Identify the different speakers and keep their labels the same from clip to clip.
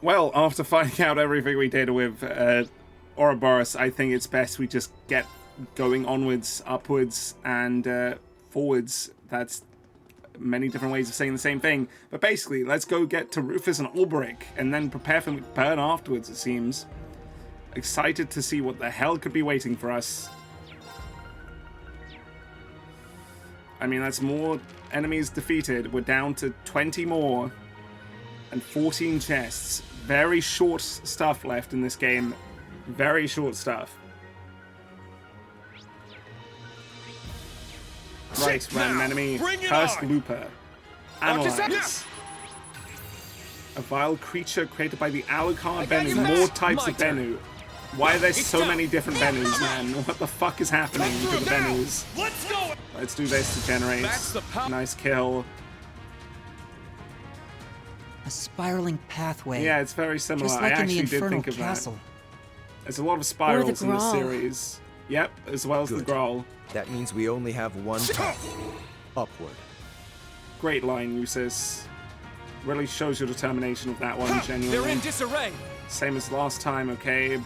Speaker 1: Well, after finding out everything we did with Ouroboros, I think it's best we just get going onwards, upwards, and forwards. That's many different ways of saying the same thing. But basically, let's go get to Rufus and Ulbrich, and then prepare for McBurn afterwards, it seems. Excited to see what the hell could be waiting for us. I mean, that's more enemies defeated. We're down to 20 more. And 14 chests. Very short stuff left in this game. Very short stuff. Right, random enemy. Cursed Looper. Analyze. A vile creature created by the Alucard Bennu. More types of Bennu. Why are there so many different Bennus, man? What the fuck is happening to the Bennus? Let's do this to generate. Nice kill.
Speaker 2: A spiraling pathway.
Speaker 1: Yeah, it's very similar.
Speaker 2: Just like
Speaker 1: I
Speaker 2: in the
Speaker 1: actually did
Speaker 2: Infernal
Speaker 1: think of
Speaker 2: Castle.
Speaker 1: that. There's a lot of spirals in this series. Yep, as well as the Grawl.
Speaker 3: That means we only have one path. Upward.
Speaker 1: Great line, Eustace. Really shows your determination with that one, genuinely.
Speaker 4: They're in disarray.
Speaker 1: Same as last time, okay?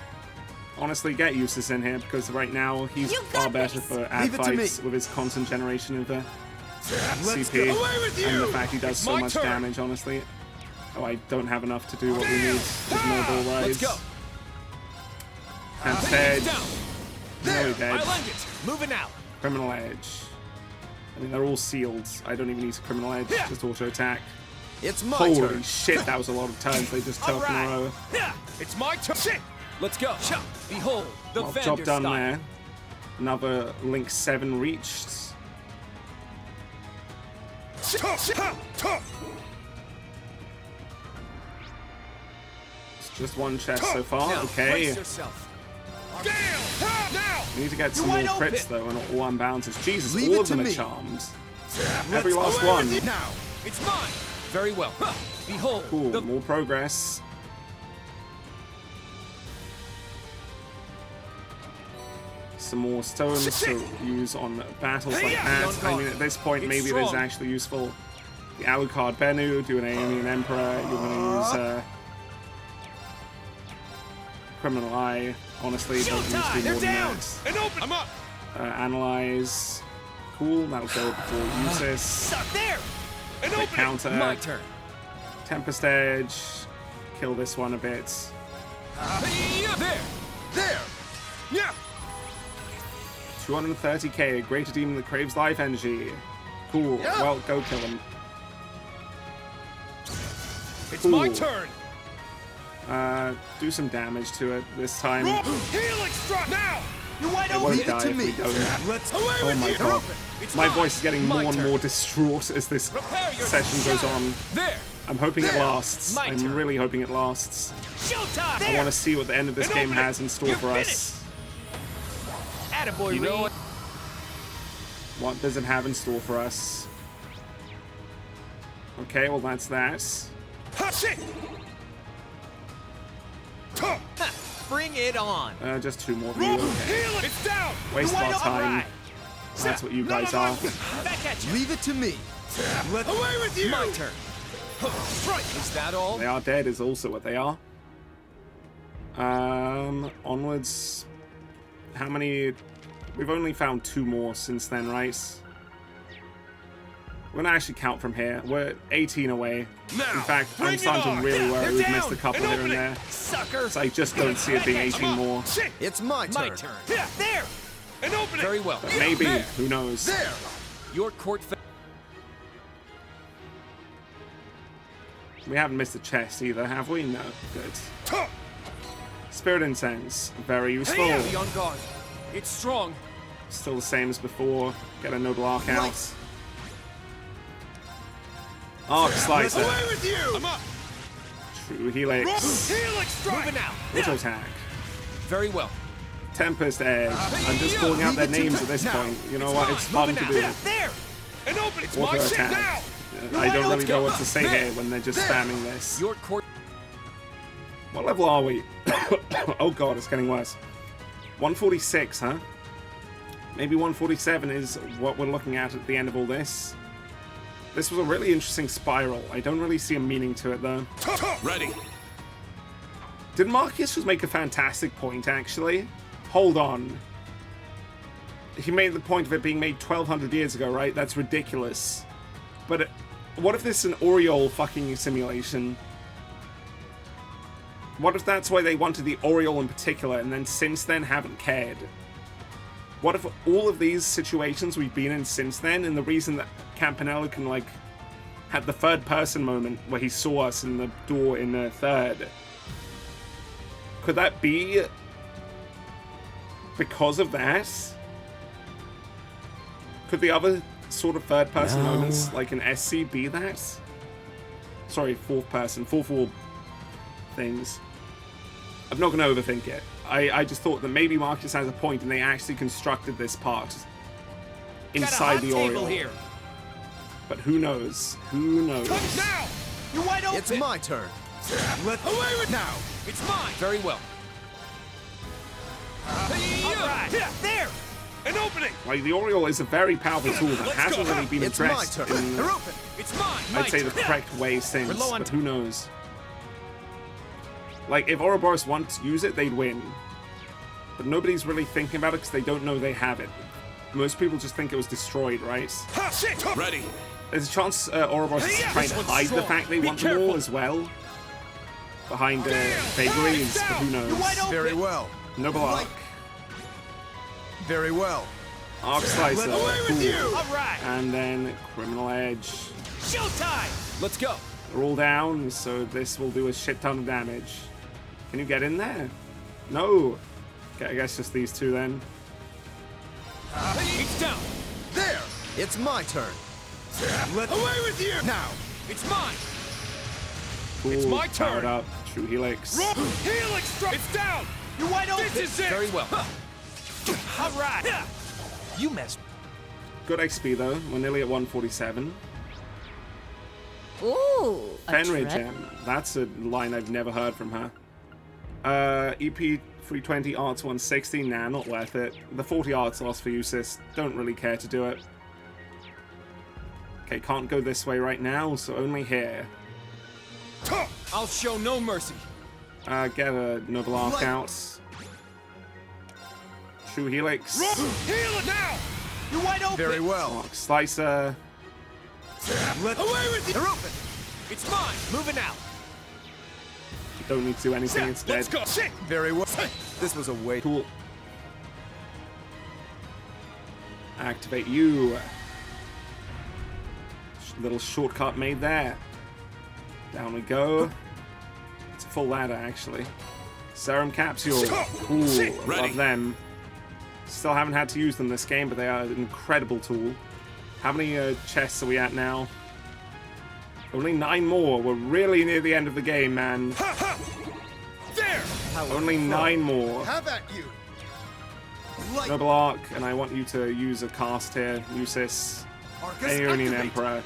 Speaker 1: Honestly, get Eustace in here, because right now he's far better for ad fights with his constant generation of CP. And the fact he does so much damage, honestly. Oh, I don't have enough to do what we need with Noble Rise.
Speaker 4: Let's go.
Speaker 1: Tempest Edge. Nearly dead.
Speaker 4: I'll end it. Moving out.
Speaker 1: Criminal Edge. I mean, they're all sealed. I don't even need to Criminal Edge, just auto attack.
Speaker 3: It's my
Speaker 1: Holy
Speaker 3: turn.
Speaker 1: shit, that was a lot of turns they just took in a row.
Speaker 4: It's my turn. Let's go. Behold, the
Speaker 1: Well,
Speaker 4: Vander
Speaker 1: job done
Speaker 4: style.
Speaker 1: there. Another Link 7 reached. It's just one chest so far,
Speaker 4: Now,
Speaker 1: okay.
Speaker 4: brace yourself.
Speaker 1: We need to get some more
Speaker 4: wide
Speaker 1: crits
Speaker 4: open.
Speaker 1: though, and all unbounces. Jesus,
Speaker 3: Leave
Speaker 1: all
Speaker 3: it
Speaker 1: of
Speaker 3: to
Speaker 1: them are
Speaker 3: me.
Speaker 1: charmed. Every last one.
Speaker 4: Now, it's mine. Very well. Behold,
Speaker 1: Cool,
Speaker 4: the
Speaker 1: more progress. Some more stones to use on battles like that. I mean, at this point, maybe it is actually useful. The Alucard Bennu, do an Alien Emperor, you're going to use Criminal Eye. Honestly, don't need to do more than that.
Speaker 4: and open. I'm up.
Speaker 1: Analyze. Cool, that'll go before Eustace.
Speaker 4: Stop there. And
Speaker 1: Quick
Speaker 4: open.
Speaker 1: counter.
Speaker 4: My turn.
Speaker 1: Tempest Edge. Kill this one a bit.
Speaker 4: There. There. Yeah.
Speaker 1: 230k, a greater demon that craves life energy. Cool. Well, go kill him.
Speaker 4: It's my turn.
Speaker 1: Do some damage to it this time.
Speaker 4: Helix struck now. You wide
Speaker 1: It
Speaker 4: open.
Speaker 1: won't
Speaker 3: Leave it
Speaker 1: die
Speaker 3: to
Speaker 1: if
Speaker 3: me.
Speaker 1: we don't.
Speaker 4: Let's
Speaker 1: Oh my god. My voice is getting more and more distraught as this
Speaker 4: Prepare your
Speaker 1: session goes on.
Speaker 4: There.
Speaker 1: I'm hoping it lasts.
Speaker 4: My
Speaker 1: I'm
Speaker 4: turn.
Speaker 1: really hoping it lasts.
Speaker 4: Showtime.
Speaker 1: I want to see what the end of this
Speaker 4: And
Speaker 1: game
Speaker 4: open it.
Speaker 1: has in store
Speaker 4: You're
Speaker 1: for us.
Speaker 4: Attaboy,
Speaker 1: You know
Speaker 4: Reed.
Speaker 1: What does it have in store for us? Okay, well that's that.
Speaker 4: Bring it on.
Speaker 1: Just two more of you. Okay.
Speaker 4: It's down.
Speaker 1: Waste our time. That's what you guys are.
Speaker 4: Back at you.
Speaker 3: Leave it to me.
Speaker 4: Let's away with you. My turn. Is that all?
Speaker 1: They are dead is also what they are. Onwards. How many? We've only found 2 more since then, right? We're gonna actually count from here. We're 18 away. In fact, I'm starting to really worry we've missed a couple here and there.
Speaker 4: Sucker.
Speaker 1: So I just don't see it being 18 more.
Speaker 3: It's my turn.
Speaker 4: My turn. There. And open it. Very well.
Speaker 1: But maybe, who knows?
Speaker 3: There.
Speaker 4: Your court.
Speaker 1: We haven't missed a chest either, have we? No. Good. Spirit Incense, very useful.
Speaker 4: Be on guard. It's strong.
Speaker 1: Still the same as before. Get a Noble Arc out. Arc Slicer.
Speaker 4: Away with you. I'm up.
Speaker 1: True Helix.
Speaker 4: Helix strike. Moving out.
Speaker 1: Auto attack.
Speaker 4: Very well.
Speaker 1: Tempest Edge. I'm just calling out their names at this point. You know what? It's fun to do.
Speaker 4: There. And open. It's
Speaker 1: Auto
Speaker 4: my shit
Speaker 1: attack.
Speaker 4: now.
Speaker 1: I don't really know what to say here when they're just spamming this.
Speaker 4: Your court.
Speaker 1: What level are we? Oh god, it's getting worse. 146, huh? Maybe 147 is what we're looking at the end of all this. This was a really interesting spiral. I don't really see a meaning to it, though.
Speaker 4: Ready.
Speaker 1: Did Marcus just make a fantastic point, actually? Hold on. He made the point of it being made 1,200 years ago, right? That's ridiculous. But what if this is an Oriole fucking simulation? What if that's why they wanted the Oriole in particular, and then since then haven't cared? What if all of these situations we've been in since then, and the reason that Campanella can, like, had the third-person moment where he saw us in the door in the third, could that be because of that? Could the other sort of third-person moments, like an SC, be that? Sorry, fourth-person, fourth wall things. I'm not going to overthink it. I just thought that maybe Marcus has a point and they actually constructed this part inside the Oriole. Here. But who knows? Who knows?
Speaker 4: Now! You're wide open!
Speaker 3: It's my turn.
Speaker 4: Away with now! It's mine! Very well. Alright! There! An opening!
Speaker 1: Like, the Oriole is a very powerful tool that hasn't really been addressed in,
Speaker 4: it's mine!
Speaker 1: I'd say, the correct way since, but who knows? Like, if Ouroboros wanted to use it, they'd win. But nobody's really thinking about it because they don't know they have it. Most people just think it was destroyed, right?
Speaker 4: Ready.
Speaker 1: There's a chance Ouroboros is trying to hide the fact they want them all as well. Behind vagaries, but who knows?
Speaker 3: Very well.
Speaker 1: Noble Arc.
Speaker 3: Very well.
Speaker 1: Arc Slicer. Cool.
Speaker 4: All right.
Speaker 1: And then Criminal Edge.
Speaker 4: Showtime! Let's go.
Speaker 1: They're all down, so this will do a shit ton of damage. Can you get in there? No. Okay, I guess just these two then.
Speaker 4: It's down.
Speaker 3: There. It's my turn.
Speaker 4: Away with you! Now. It's mine.
Speaker 1: Cool.
Speaker 4: It's my turn.
Speaker 1: Powered up. True Helix.
Speaker 4: Helix struck. It's down. You're wide open. This is it. Very well. All right. You messed.
Speaker 1: Good XP though. We're nearly at 147.
Speaker 2: Ooh,
Speaker 1: Fenrir Gem. That's a line I've never heard from her. EP 320 arts 160. Nah, not worth it. The 40 arts lost for Usis. Don't really care to do it. Okay, can't go this way right now, so only here.
Speaker 4: I'll show no mercy.
Speaker 1: Get a Noble Arc out. True Helix.
Speaker 4: Heal it now! You're wide open!
Speaker 3: Very well.
Speaker 1: Arc Slicer.
Speaker 4: Away with you! They're open! It's mine! Moving out!
Speaker 1: You don't need to do anything, it's dead.
Speaker 4: Let's go! Shit!
Speaker 3: Very well. This was a way.
Speaker 1: Cool. Activate you. Little shortcut made there. Down we go. It's a full ladder, actually. Serum Capsule. Cool. Love them. Still haven't had to use them this game, but they are an incredible tool. How many chests are we at now? Only 9 more. We're really near the end of the game, man.
Speaker 4: There!
Speaker 1: Only 9 more.
Speaker 3: Have at you.
Speaker 1: Noble Arc, and I want you to use a cast here. Usis. Aeonian Emperor.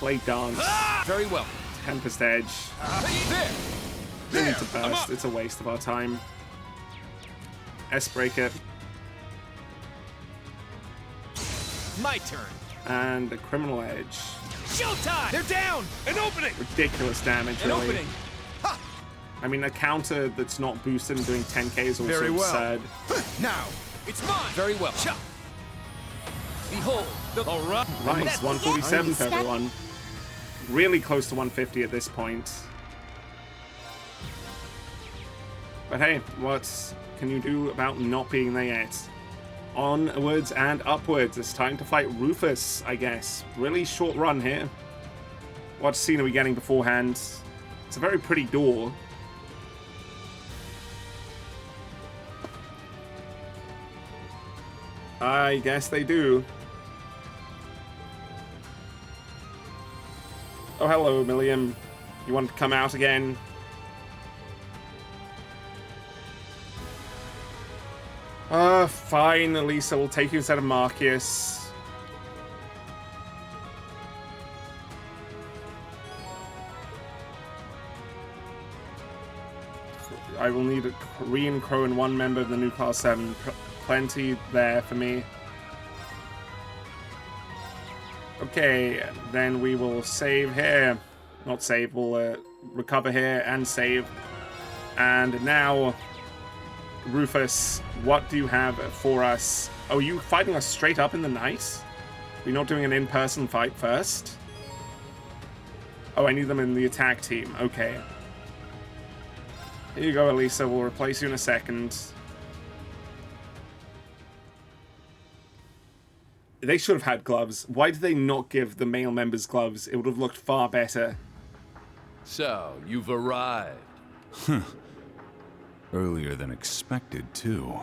Speaker 1: Blade Dance.
Speaker 4: Very well.
Speaker 1: Tempest Edge.
Speaker 4: There!
Speaker 1: We need to burst. It's a waste of our time. S-Break it.
Speaker 4: My turn.
Speaker 1: And a Criminal Edge.
Speaker 4: Showtime! They're down! An opening!
Speaker 1: Ridiculous damage,
Speaker 4: An
Speaker 1: really.
Speaker 4: opening! Ha!
Speaker 1: I mean, a counter that's not boosted and doing 10k is also
Speaker 3: Very well.
Speaker 1: absurd.
Speaker 4: Now! It's mine! Very well. Shot! Behold! All right!
Speaker 1: Nice, 147 for everyone. Really close to 150 at this point. But hey, what can you do about not being there yet? Onwards and upwards. It's time to fight Rufus, I guess. Really short run here. What scene are we getting beforehand? It's a very pretty door. I guess they do. Oh, hello, Milliam. You want to come out again? Fine, Elisa. We'll take you instead of Marcus. I will need a Korean Crow and 1 member of the new Class 7. Plenty there for me. Okay, then we will save here. Not save, we'll recover here and save. And now, Rufus, what do you have for us? Oh, are you fighting us straight up in the night? We're not doing an in-person fight first? Oh, I need them in the attack team. Okay. Here you go, Elisa. We'll replace you in a second. They should have had gloves. Why did they not give the male members gloves? It would have looked far better.
Speaker 5: So, you've arrived.
Speaker 6: Earlier than expected, too.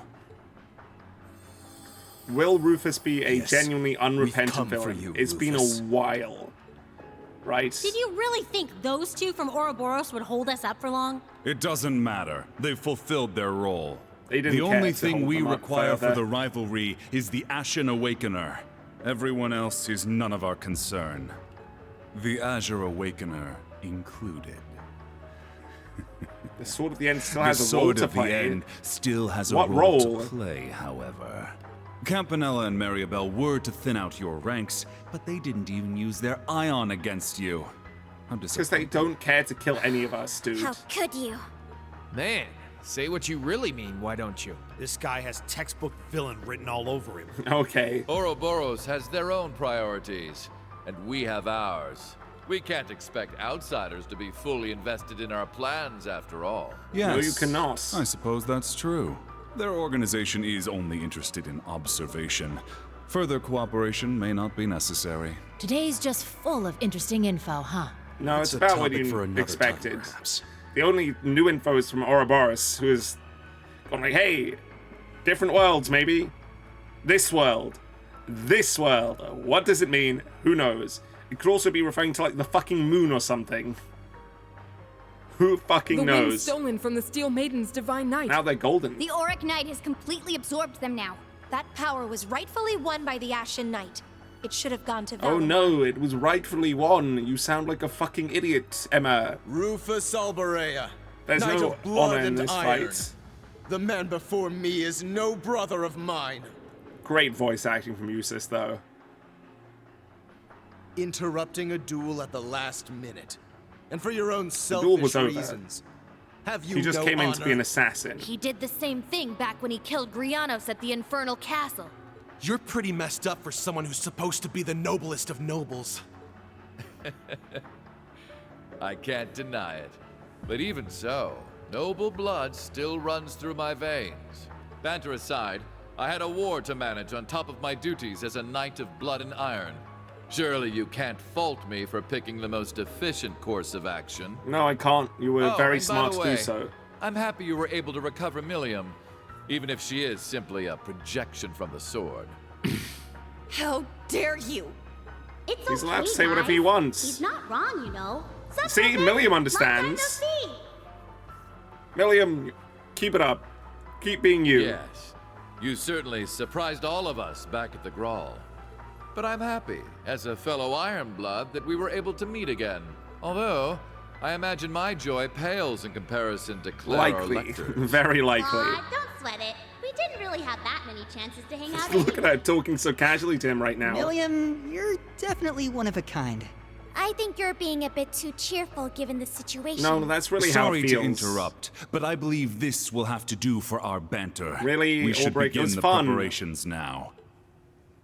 Speaker 1: Will Rufus be a
Speaker 3: Yes,
Speaker 1: genuinely
Speaker 3: we've
Speaker 1: unrepentant
Speaker 3: come for
Speaker 1: villain?
Speaker 3: you,
Speaker 1: It's been a
Speaker 3: Rufus.
Speaker 1: while. Right?
Speaker 7: Did you really think those two from Ouroboros would hold us up for long?
Speaker 6: It doesn't matter. They've fulfilled their role.
Speaker 1: They didn't
Speaker 6: The
Speaker 1: care
Speaker 6: only
Speaker 1: to
Speaker 6: thing
Speaker 1: hold
Speaker 6: we
Speaker 1: them up
Speaker 6: require for
Speaker 1: further.
Speaker 6: the rivalry is the Ashen Awakener. Everyone else is none of our concern. The Azure Awakener included.
Speaker 1: The Sword at the End still
Speaker 6: The
Speaker 1: has a role
Speaker 6: Sword
Speaker 1: to
Speaker 6: of the
Speaker 1: play.
Speaker 6: End still has a
Speaker 1: What
Speaker 6: role
Speaker 1: role?
Speaker 6: to play, however. Campanella and Maribel were to thin out your ranks, but they didn't even use their ion against you. I'm
Speaker 1: Because they
Speaker 6: disappointed.
Speaker 1: don't care to kill any of us, dude.
Speaker 7: How could you?
Speaker 4: Man, say what you really mean, why don't you?
Speaker 8: This guy has textbook villain written all over him.
Speaker 1: Okay.
Speaker 5: Ouroboros has their own priorities, and we have ours. We can't expect outsiders to be fully invested in our plans, after all.
Speaker 6: Yes,
Speaker 1: No, you cannot.
Speaker 6: I suppose that's true. Their organization is only interested in observation. Further cooperation may not be necessary.
Speaker 9: Today's just full of interesting info, huh?
Speaker 1: No, it's
Speaker 3: a
Speaker 1: about what
Speaker 3: topic for
Speaker 1: you
Speaker 3: another
Speaker 1: expected.
Speaker 3: time, perhaps.
Speaker 1: The only new info is from Ouroboros, who is going like, hey, different worlds, maybe. This world. This world. What does it mean? Who knows? It could also be referring to, like, the fucking moon or something. Who fucking
Speaker 10: The
Speaker 1: knows?
Speaker 10: wind stolen from the Steel Maiden's divine night.
Speaker 1: Now they're golden.
Speaker 7: The Auric Knight has completely absorbed them now.
Speaker 11: That power was rightfully won by the Ashen Knight. It should have gone to Valinor.
Speaker 1: Oh no, it was rightfully won. You sound like a fucking idiot, Emma.
Speaker 3: Rufus Albarea,
Speaker 1: There's
Speaker 3: Knight
Speaker 1: no
Speaker 3: of blood
Speaker 1: honor in
Speaker 3: and
Speaker 1: this
Speaker 3: iron.
Speaker 1: fight.
Speaker 3: The man before me is no brother of mine.
Speaker 1: Great voice acting from Eustace, though.
Speaker 3: Interrupting a duel at the last minute. And for your own
Speaker 1: duel was
Speaker 3: selfish
Speaker 1: over.
Speaker 3: reasons. Have you
Speaker 1: He just
Speaker 3: no
Speaker 1: came in to be an
Speaker 3: honor?
Speaker 1: assassin.
Speaker 7: He did the same thing back when he killed Grianos at the Infernal Castle.
Speaker 8: You're pretty messed up for someone who's supposed to be the noblest of nobles.
Speaker 5: I can't deny it. But even so, noble blood still runs through my veins. Banter aside, I had a war to manage on top of my duties as a Knight of Blood and Iron. Surely you can't fault me for picking the most efficient course of action.
Speaker 1: No, I can't. You were very
Speaker 5: and by
Speaker 1: smart
Speaker 5: the
Speaker 1: to
Speaker 5: way,
Speaker 1: do so.
Speaker 5: I'm happy you were able to recover Millium, even if she is simply a projection from the sword.
Speaker 11: How dare you?
Speaker 7: It's
Speaker 1: He's
Speaker 7: okay,
Speaker 1: allowed to say whatever he
Speaker 7: guys.
Speaker 1: wants.
Speaker 7: He's not wrong, you know. Sometimes
Speaker 1: See,
Speaker 7: it's
Speaker 1: Millium
Speaker 7: long
Speaker 1: understands.
Speaker 7: time no see.
Speaker 1: Milliam, keep it up. Keep being you.
Speaker 5: Yes, you certainly surprised all of us back at the Grawl. But I'm happy, as a fellow Ironblood, that we were able to meet again. Although, I imagine my joy pales in comparison to Claire or
Speaker 1: Likely.
Speaker 5: Lecter's.
Speaker 1: Very likely.
Speaker 7: Don't sweat it. We didn't really have that many chances to hang out.
Speaker 1: Look at her talking so casually to him right now.
Speaker 2: Milliam, you're definitely one of a kind.
Speaker 7: I think you're being a bit too cheerful given the situation.
Speaker 1: No, that's really
Speaker 6: Sorry
Speaker 1: how it
Speaker 6: to
Speaker 1: feels.
Speaker 6: interrupt, but I believe this will have to do for our banter.
Speaker 1: Really,
Speaker 6: we should
Speaker 1: Ulbrich, it
Speaker 6: begin
Speaker 1: was
Speaker 6: the
Speaker 1: fun.
Speaker 6: preparations now.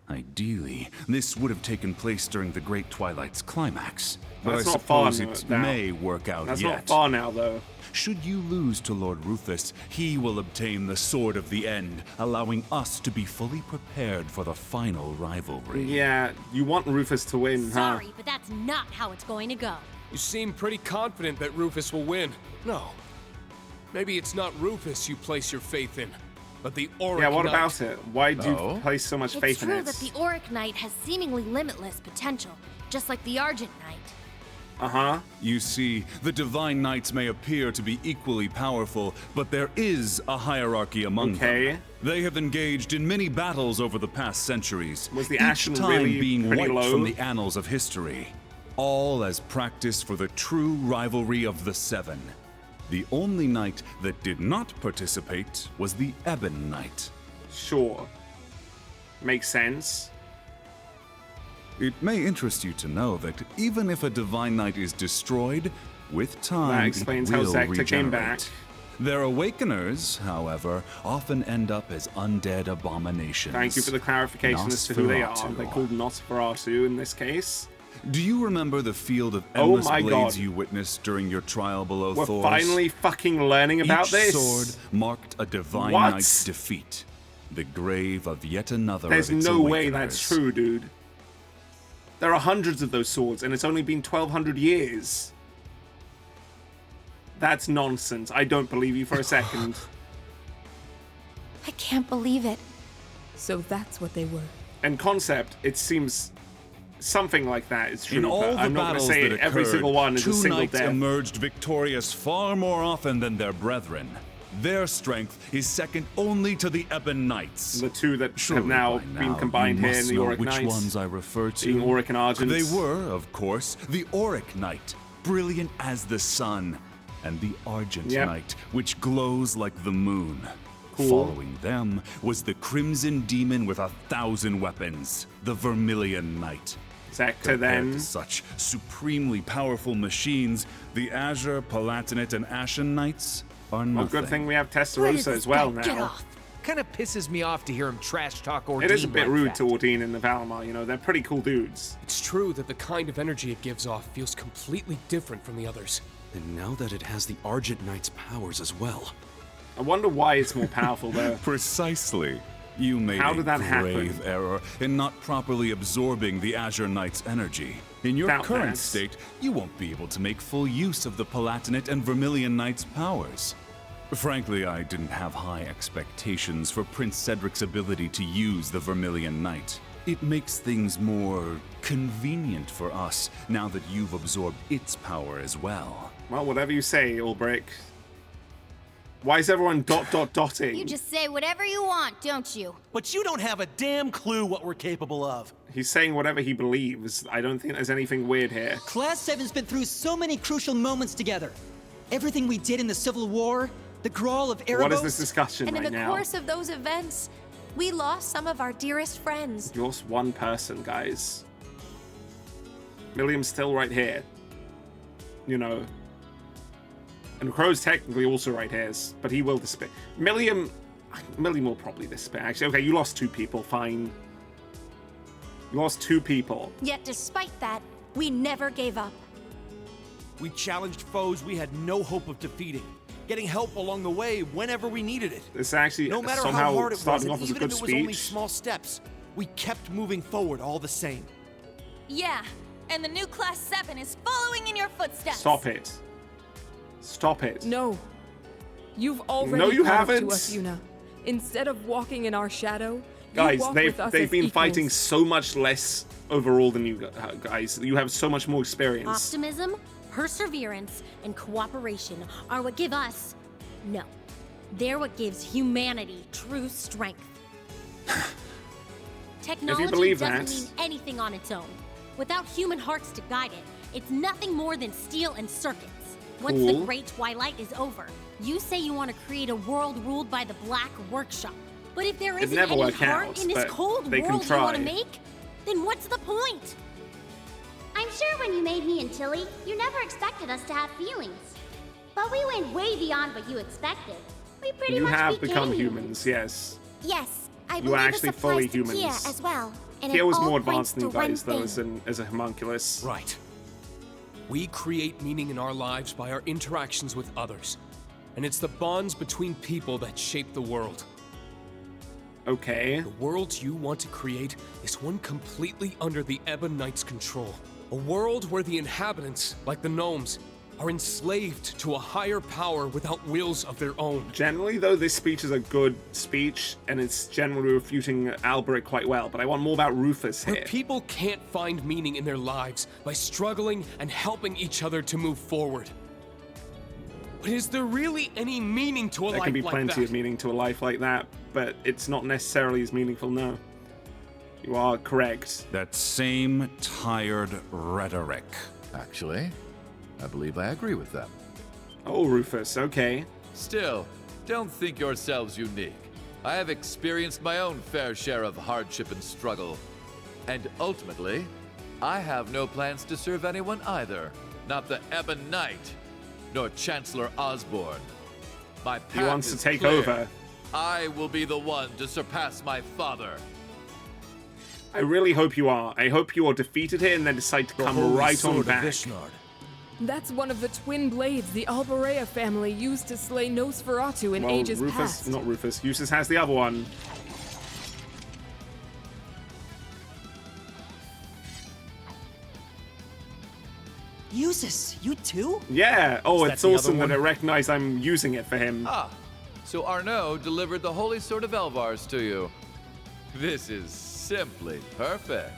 Speaker 6: Ideally, this would have taken place during the Great Twilight's climax, but
Speaker 1: That's
Speaker 6: I
Speaker 1: not far
Speaker 6: suppose it
Speaker 1: now.
Speaker 6: may work out
Speaker 1: That's
Speaker 6: yet.
Speaker 1: not far now, though.
Speaker 6: Should you lose to Lord Rufus, he will obtain the Sword of the End, allowing us to be fully prepared for the final rivalry.
Speaker 1: Yeah, you want Rufus to win, huh?
Speaker 7: Sorry, but that's not how it's going to go.
Speaker 4: You seem pretty confident that Rufus will win. No. Maybe it's not Rufus you place your faith in, but the Auric
Speaker 1: Yeah, what
Speaker 4: Knight.
Speaker 1: about it? Why do
Speaker 5: Oh?
Speaker 1: you place so much
Speaker 7: It's
Speaker 1: faith in
Speaker 7: true
Speaker 1: it?
Speaker 7: that the Auric Knight has seemingly limitless potential, just like the Argent Knight.
Speaker 1: Uh-huh.
Speaker 6: You see, the Divine Knights may appear to be equally powerful, but there is a hierarchy among
Speaker 1: Okay.
Speaker 6: them. They have engaged in many battles over the past centuries,
Speaker 1: Was the
Speaker 6: each
Speaker 1: Ashen
Speaker 6: time
Speaker 1: really
Speaker 6: being
Speaker 1: pretty
Speaker 6: wiped
Speaker 1: low?
Speaker 6: from the annals of history. All as practice for the true rivalry of the Seven. The only knight that did not participate was the Ebon Knight.
Speaker 1: Sure. Makes sense.
Speaker 6: It may interest you to know that even if a Divine Knight is destroyed, with time
Speaker 1: That explains
Speaker 6: it
Speaker 1: how
Speaker 6: will
Speaker 1: Zekta came
Speaker 6: regenerate.
Speaker 1: back.
Speaker 6: Their awakeners, however, often end up as undead abominations.
Speaker 1: Thank you for the clarification as to who they are.
Speaker 6: Nosferatu.
Speaker 1: They're called Nosferatu in this case.
Speaker 6: Do you remember the field of
Speaker 1: Oh
Speaker 6: endless
Speaker 1: my
Speaker 6: blades
Speaker 1: God.
Speaker 6: you witnessed during your trial below
Speaker 1: We're
Speaker 6: Thor's?
Speaker 1: finally fucking learning about
Speaker 6: Each
Speaker 1: this.
Speaker 6: sword marked a divine
Speaker 1: What?
Speaker 6: knight's defeat, the grave of yet another
Speaker 1: There's
Speaker 6: of its
Speaker 1: no way
Speaker 6: awakeners.
Speaker 1: that's true, dude. There are hundreds of those swords, and it's only been 1,200 years. That's nonsense. I don't believe you for a second.
Speaker 11: I can't believe it.
Speaker 10: So that's what they were.
Speaker 1: And concept, it seems something like that is true.
Speaker 6: In all
Speaker 1: but
Speaker 6: the
Speaker 1: I'm not going to
Speaker 6: battles
Speaker 1: say
Speaker 6: that
Speaker 1: every
Speaker 6: occurred,
Speaker 1: single one is a
Speaker 6: two
Speaker 1: single
Speaker 6: knights
Speaker 1: death.
Speaker 6: emerged victorious far more often than their brethren. Their strength is second only to the Ebon Knights.
Speaker 1: The two that
Speaker 6: Surely
Speaker 1: have now
Speaker 6: by
Speaker 1: been
Speaker 6: now
Speaker 1: combined
Speaker 6: you
Speaker 1: here in
Speaker 6: must
Speaker 1: the
Speaker 6: know
Speaker 1: Auric
Speaker 6: which
Speaker 1: Knights.
Speaker 6: ones I refer to.
Speaker 1: Being Auric and Argent.
Speaker 6: They were, of course, the Auric Knight, brilliant as the sun, and the Argent Knight, which glows like the moon.
Speaker 1: Cool.
Speaker 6: Following them was the Crimson Demon with 1,000 weapons, the Vermilion Knight.
Speaker 1: Sector
Speaker 6: Compared
Speaker 1: then.
Speaker 6: to such supremely powerful machines, the Azure, Palatinate, and Ashen Knights are nothing.
Speaker 1: Well, good thing we have
Speaker 7: Where did
Speaker 1: Testarossa
Speaker 7: this
Speaker 1: as well
Speaker 7: guy get
Speaker 1: now.
Speaker 7: off?
Speaker 12: Kind of pisses me off to hear him trash talk Ordine
Speaker 1: It is a bit
Speaker 12: like
Speaker 1: rude
Speaker 12: that.
Speaker 1: to Ordine and the Valimar, you know, they're pretty cool dudes.
Speaker 4: It's true that the kind of energy it gives off feels completely different from the others.
Speaker 8: And now that it has the Argent Knight's powers as well.
Speaker 1: I wonder why it's more powerful though.
Speaker 6: Precisely. You made
Speaker 1: How
Speaker 6: a
Speaker 1: did that
Speaker 6: grave
Speaker 1: happen?
Speaker 6: error in not properly absorbing the Azure Knight's energy. In your
Speaker 1: Doubt
Speaker 6: current
Speaker 1: that.
Speaker 6: state, you won't be able to make full use of the Palatinate and Vermilion Knight's powers. Frankly, I didn't have high expectations for Prince Cedric's ability to use the Vermilion Knight. It makes things more convenient for us now that you've absorbed its power as well.
Speaker 1: Well, whatever you say, Ulbrich. Why is everyone dotting?
Speaker 7: You just say whatever you want, don't you?
Speaker 8: But you don't have a damn clue what we're capable of.
Speaker 1: He's saying whatever he believes. I don't think there's anything weird here.
Speaker 2: Class 7's been through so many crucial moments together. Everything we did in the Civil War, the Grawl of Erebos.
Speaker 1: What is this discussion
Speaker 11: And
Speaker 1: right
Speaker 11: in the
Speaker 1: now?
Speaker 11: course of those events, we lost some of our dearest friends.
Speaker 1: You lost one person, guys. Milliam's still right here. You know. And Crow's technically also right here, but he will despair. Milliam will probably despair. Actually, okay, you lost two people, fine. You lost two people.
Speaker 11: Yet despite that, we never gave up.
Speaker 8: We challenged foes we had no hope of defeating, getting help along the way whenever we needed it.
Speaker 1: This actually
Speaker 8: No matter
Speaker 1: somehow
Speaker 8: how hard it was,
Speaker 1: starting
Speaker 8: and
Speaker 1: off as a
Speaker 8: even
Speaker 1: good
Speaker 8: if it was only
Speaker 1: speech.
Speaker 8: small steps, we kept moving forward all the same.
Speaker 7: Yeah, and the new Class 7 is following in your footsteps.
Speaker 1: Stop it. Stop it.
Speaker 10: No. You've already
Speaker 1: No, you
Speaker 10: come up
Speaker 1: haven't.
Speaker 10: to us, Yuna. Instead of walking in our shadow, you
Speaker 1: Guys,
Speaker 10: walk
Speaker 1: they've
Speaker 10: with us
Speaker 1: they've
Speaker 10: as
Speaker 1: been
Speaker 10: equals.
Speaker 1: fighting so much less overall than you guys. You have so much more experience.
Speaker 7: Optimism, perseverance, and cooperation are what give us... No. They're what gives humanity true strength. Technology
Speaker 1: believe
Speaker 7: doesn't
Speaker 1: that-
Speaker 7: mean anything on its own. Without human hearts to guide it, it's nothing more than steel and circuits. Once the
Speaker 1: Cool.
Speaker 7: Great Twilight is over, you say you want to create a world ruled by the Black Workshop. But if there isn't
Speaker 1: never
Speaker 7: any
Speaker 1: work
Speaker 7: heart
Speaker 1: out,
Speaker 7: in this
Speaker 1: but
Speaker 7: cold
Speaker 1: they can
Speaker 7: world you want to
Speaker 1: try.
Speaker 7: make, then what's the point?
Speaker 13: I'm sure when you made me and Tilly, you never expected us to have feelings. But we went way beyond what you expected. We pretty
Speaker 1: You
Speaker 13: much
Speaker 1: have
Speaker 13: became
Speaker 1: become humans, yes.
Speaker 11: Yes, I
Speaker 1: You
Speaker 11: believe
Speaker 1: are
Speaker 11: this
Speaker 1: actually
Speaker 11: applies
Speaker 1: fully
Speaker 11: to
Speaker 1: humans.
Speaker 11: Kia as well. And
Speaker 1: Kia
Speaker 11: it
Speaker 1: was
Speaker 11: all
Speaker 1: more
Speaker 11: points
Speaker 1: advanced than you
Speaker 11: to one
Speaker 1: guys, though,
Speaker 11: thing.
Speaker 1: as a homunculus.
Speaker 8: Right.
Speaker 4: We create meaning in our lives by our interactions with others. And it's the bonds between people that shape the world.
Speaker 1: Okay.
Speaker 4: The world you want to create is one completely under the Ebon Knight's control. A world where the inhabitants, like the gnomes, are enslaved to a higher power without wills of their own.
Speaker 1: Generally, though, this speech is a good speech, and it's generally refuting Alberic quite well, but I want more about Rufus
Speaker 4: Where
Speaker 1: here.
Speaker 4: people can't find meaning in their lives by struggling and helping each other to move forward. But is there really any meaning to a
Speaker 1: There
Speaker 4: life
Speaker 1: can be
Speaker 4: like
Speaker 1: plenty
Speaker 4: that?
Speaker 1: of meaning to a life like that, but it's not necessarily as meaningful, no. You are correct.
Speaker 6: That same tired rhetoric.
Speaker 5: Actually, I believe I agree with them.
Speaker 1: Oh, Rufus, okay.
Speaker 5: Still, don't think yourselves unique. I have experienced my own fair share of hardship and struggle. And ultimately, I have no plans to serve anyone either. Not the Ebon Knight, nor Chancellor Osborne. My path
Speaker 1: He wants to
Speaker 5: is
Speaker 1: take
Speaker 5: clear.
Speaker 1: over.
Speaker 5: I will be the one to surpass my father.
Speaker 1: I really hope you are. I hope you are defeated here and then decide to come right on back.
Speaker 10: That's one of the twin blades the Alberea family used to slay Nosferatu in ages past.
Speaker 1: Not Rufus. Eustace has the other one.
Speaker 2: Eustace, you too?
Speaker 1: Yeah. Oh,
Speaker 8: Is
Speaker 1: it's
Speaker 8: that the
Speaker 1: awesome
Speaker 8: other
Speaker 1: that I
Speaker 8: one?
Speaker 1: recognize I'm using it for him.
Speaker 5: Ah, so Arnaud delivered the Holy Sword of Elvars to you. This is simply perfect.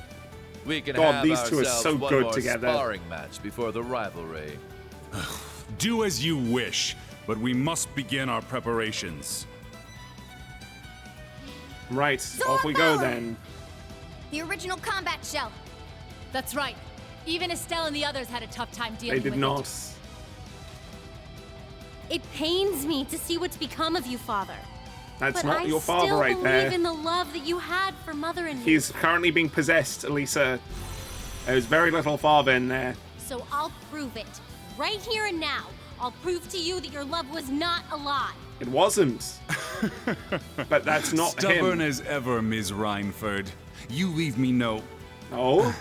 Speaker 5: We can
Speaker 1: God,
Speaker 5: have
Speaker 1: these two are
Speaker 5: ourselves
Speaker 1: so
Speaker 5: one
Speaker 1: good
Speaker 5: more
Speaker 1: together.
Speaker 5: sparring match before the rivalry.
Speaker 6: Do as you wish, but we must begin our preparations.
Speaker 1: Right, off we go then.
Speaker 13: The original combat shell.
Speaker 9: That's right. Even Estelle and the others had a tough time
Speaker 1: They
Speaker 9: dealing
Speaker 1: did
Speaker 9: with
Speaker 1: not.
Speaker 9: it.
Speaker 7: It pains me to see what's become of you, Father.
Speaker 1: That's
Speaker 7: But
Speaker 1: not your
Speaker 7: I
Speaker 1: father
Speaker 7: still
Speaker 1: right there.
Speaker 7: believe in the love that you had for Mother and me.
Speaker 1: He's currently being possessed, Elisa. There's very little father in there.
Speaker 7: So I'll prove it. Right here and now. I'll prove to you that your love was not a lie.
Speaker 1: It wasn't. But that's not
Speaker 6: Stubborn
Speaker 1: him.
Speaker 6: as ever, Ms. Reinford. You leave me no...
Speaker 1: Oh?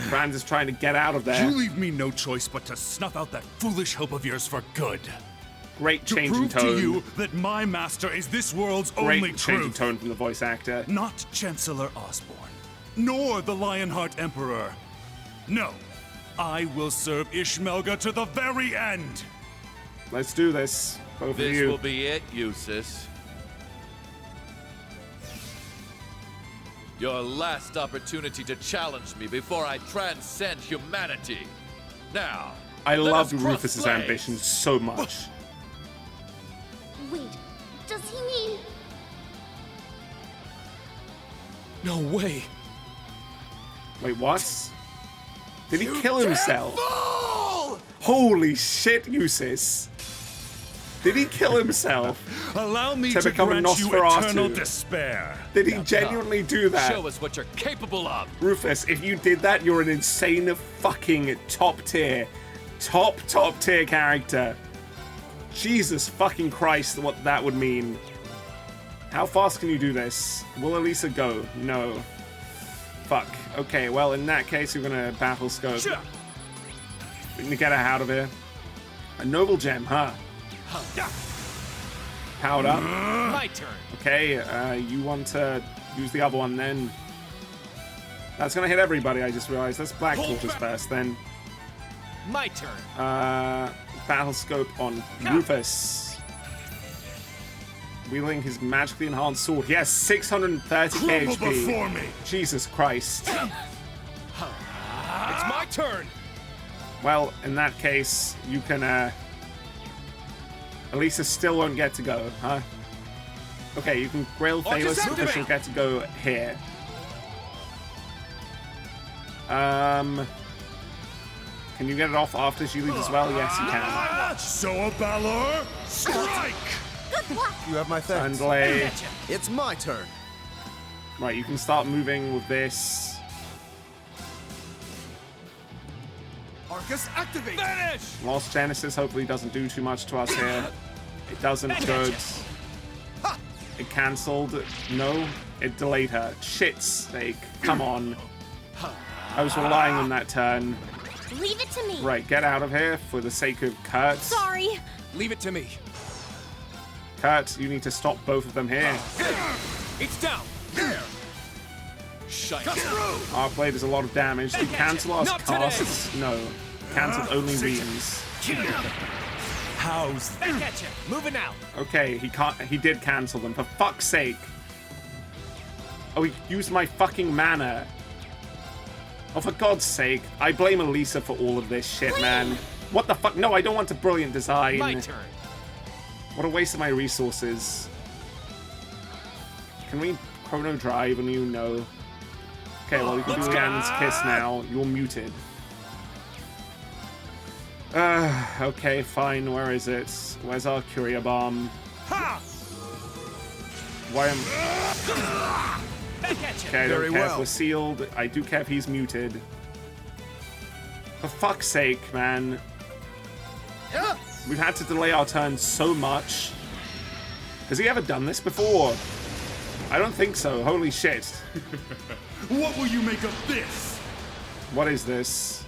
Speaker 1: Franz is trying to get out of there.
Speaker 6: You leave me no choice but to snuff out that foolish hope of yours for good.
Speaker 1: Great
Speaker 6: To
Speaker 1: change in
Speaker 6: prove
Speaker 1: tone.
Speaker 6: to you that my master is this world's
Speaker 1: Great
Speaker 6: only
Speaker 1: change in
Speaker 6: truth.
Speaker 1: tone from the voice actor.
Speaker 6: Not Chancellor Osborne, nor the Lionheart Emperor. No, I will serve Ishmelga to the very end.
Speaker 1: Let's do this. Both of
Speaker 5: This
Speaker 1: you.
Speaker 5: will be it, Eustace. Your last opportunity to challenge me before I transcend humanity. Now,
Speaker 1: I
Speaker 5: let
Speaker 1: love
Speaker 5: us cross
Speaker 1: Rufus's
Speaker 5: blades.
Speaker 1: ambition so much.
Speaker 13: Wait, does he mean...
Speaker 4: No way.
Speaker 1: Wait, what? Did he kill himself? Holy shit, Eustace. Did he kill himself?
Speaker 6: Allow me
Speaker 1: To
Speaker 6: to
Speaker 1: become a
Speaker 6: grant you
Speaker 1: Nosferatu.
Speaker 6: eternal despair.
Speaker 1: Did he genuinely do that?
Speaker 5: Show us what you're capable of.
Speaker 1: Rufus, if you did that, you're an insane fucking top tier character. Jesus fucking Christ, what that would mean. How fast can you do this? Will Elisa go? No. Fuck. Okay, well, in that case, you're gonna battle scope. We can get her out of here. A noble gem, huh? Powered up.
Speaker 12: My turn.
Speaker 1: Okay, you want to use the other one then. That's gonna hit everybody, I just realized. Let's Black Torches first, then.
Speaker 12: My turn.
Speaker 1: Battle scope on Rufus. Wielding his magically enhanced sword. He has 630
Speaker 6: Crumble
Speaker 1: HP.
Speaker 6: before me.
Speaker 1: Jesus Christ.
Speaker 12: It's my turn.
Speaker 1: Well, in that case, you can, Elisa still won't get to go, huh? Okay, you can Grail Thalos,
Speaker 12: activate.
Speaker 1: because she'll get to go here. Can you get it off after she leaves as well? Yes, you can.
Speaker 6: So a Balor, strike!
Speaker 13: Good luck!
Speaker 3: You have my thanks.
Speaker 1: Sandlay.
Speaker 3: It's my turn.
Speaker 1: Right, you can start moving with this.
Speaker 8: Arcus, activate!
Speaker 4: Finish!
Speaker 1: Lost Genesis hopefully doesn't do too much to us here. It doesn't. Good. It cancelled. No, it delayed her. Shit's sake. Come on. I was relying on that turn.
Speaker 7: Leave it to me.
Speaker 1: Right, get out of here for the sake of Kurt.
Speaker 7: Sorry.
Speaker 12: Leave it to me.
Speaker 1: Kurt, you need to stop both of them here.
Speaker 12: It's down.
Speaker 4: Shite.
Speaker 1: Arcblade does a lot of damage. Did he cancel our
Speaker 12: Not today.
Speaker 1: casts? No. Cancelled only Reams.
Speaker 6: How's
Speaker 12: Back at you. Moving out.
Speaker 1: Okay, he can't. He did cancel them. For fuck's sake. Oh, he used my fucking mana. Oh, for God's sake. I blame Elisa for all of this shit, man. What the fuck? No, I don't want a brilliant design.
Speaker 12: My turn.
Speaker 1: What a waste of my resources. Can we chrono drive when you know? Okay, well, we can do Leanne's Kiss now. You're muted. Okay, fine. Where is it? Where's our Curia Bomb?
Speaker 12: Ha!
Speaker 1: Why am... Okay, I don't care if we're sealed. I do care if he's muted. For fuck's sake, man. We've had to delay our turn so much. Has he ever done this before? I don't think so. Holy shit.
Speaker 14: What will you make of this?
Speaker 1: What is this?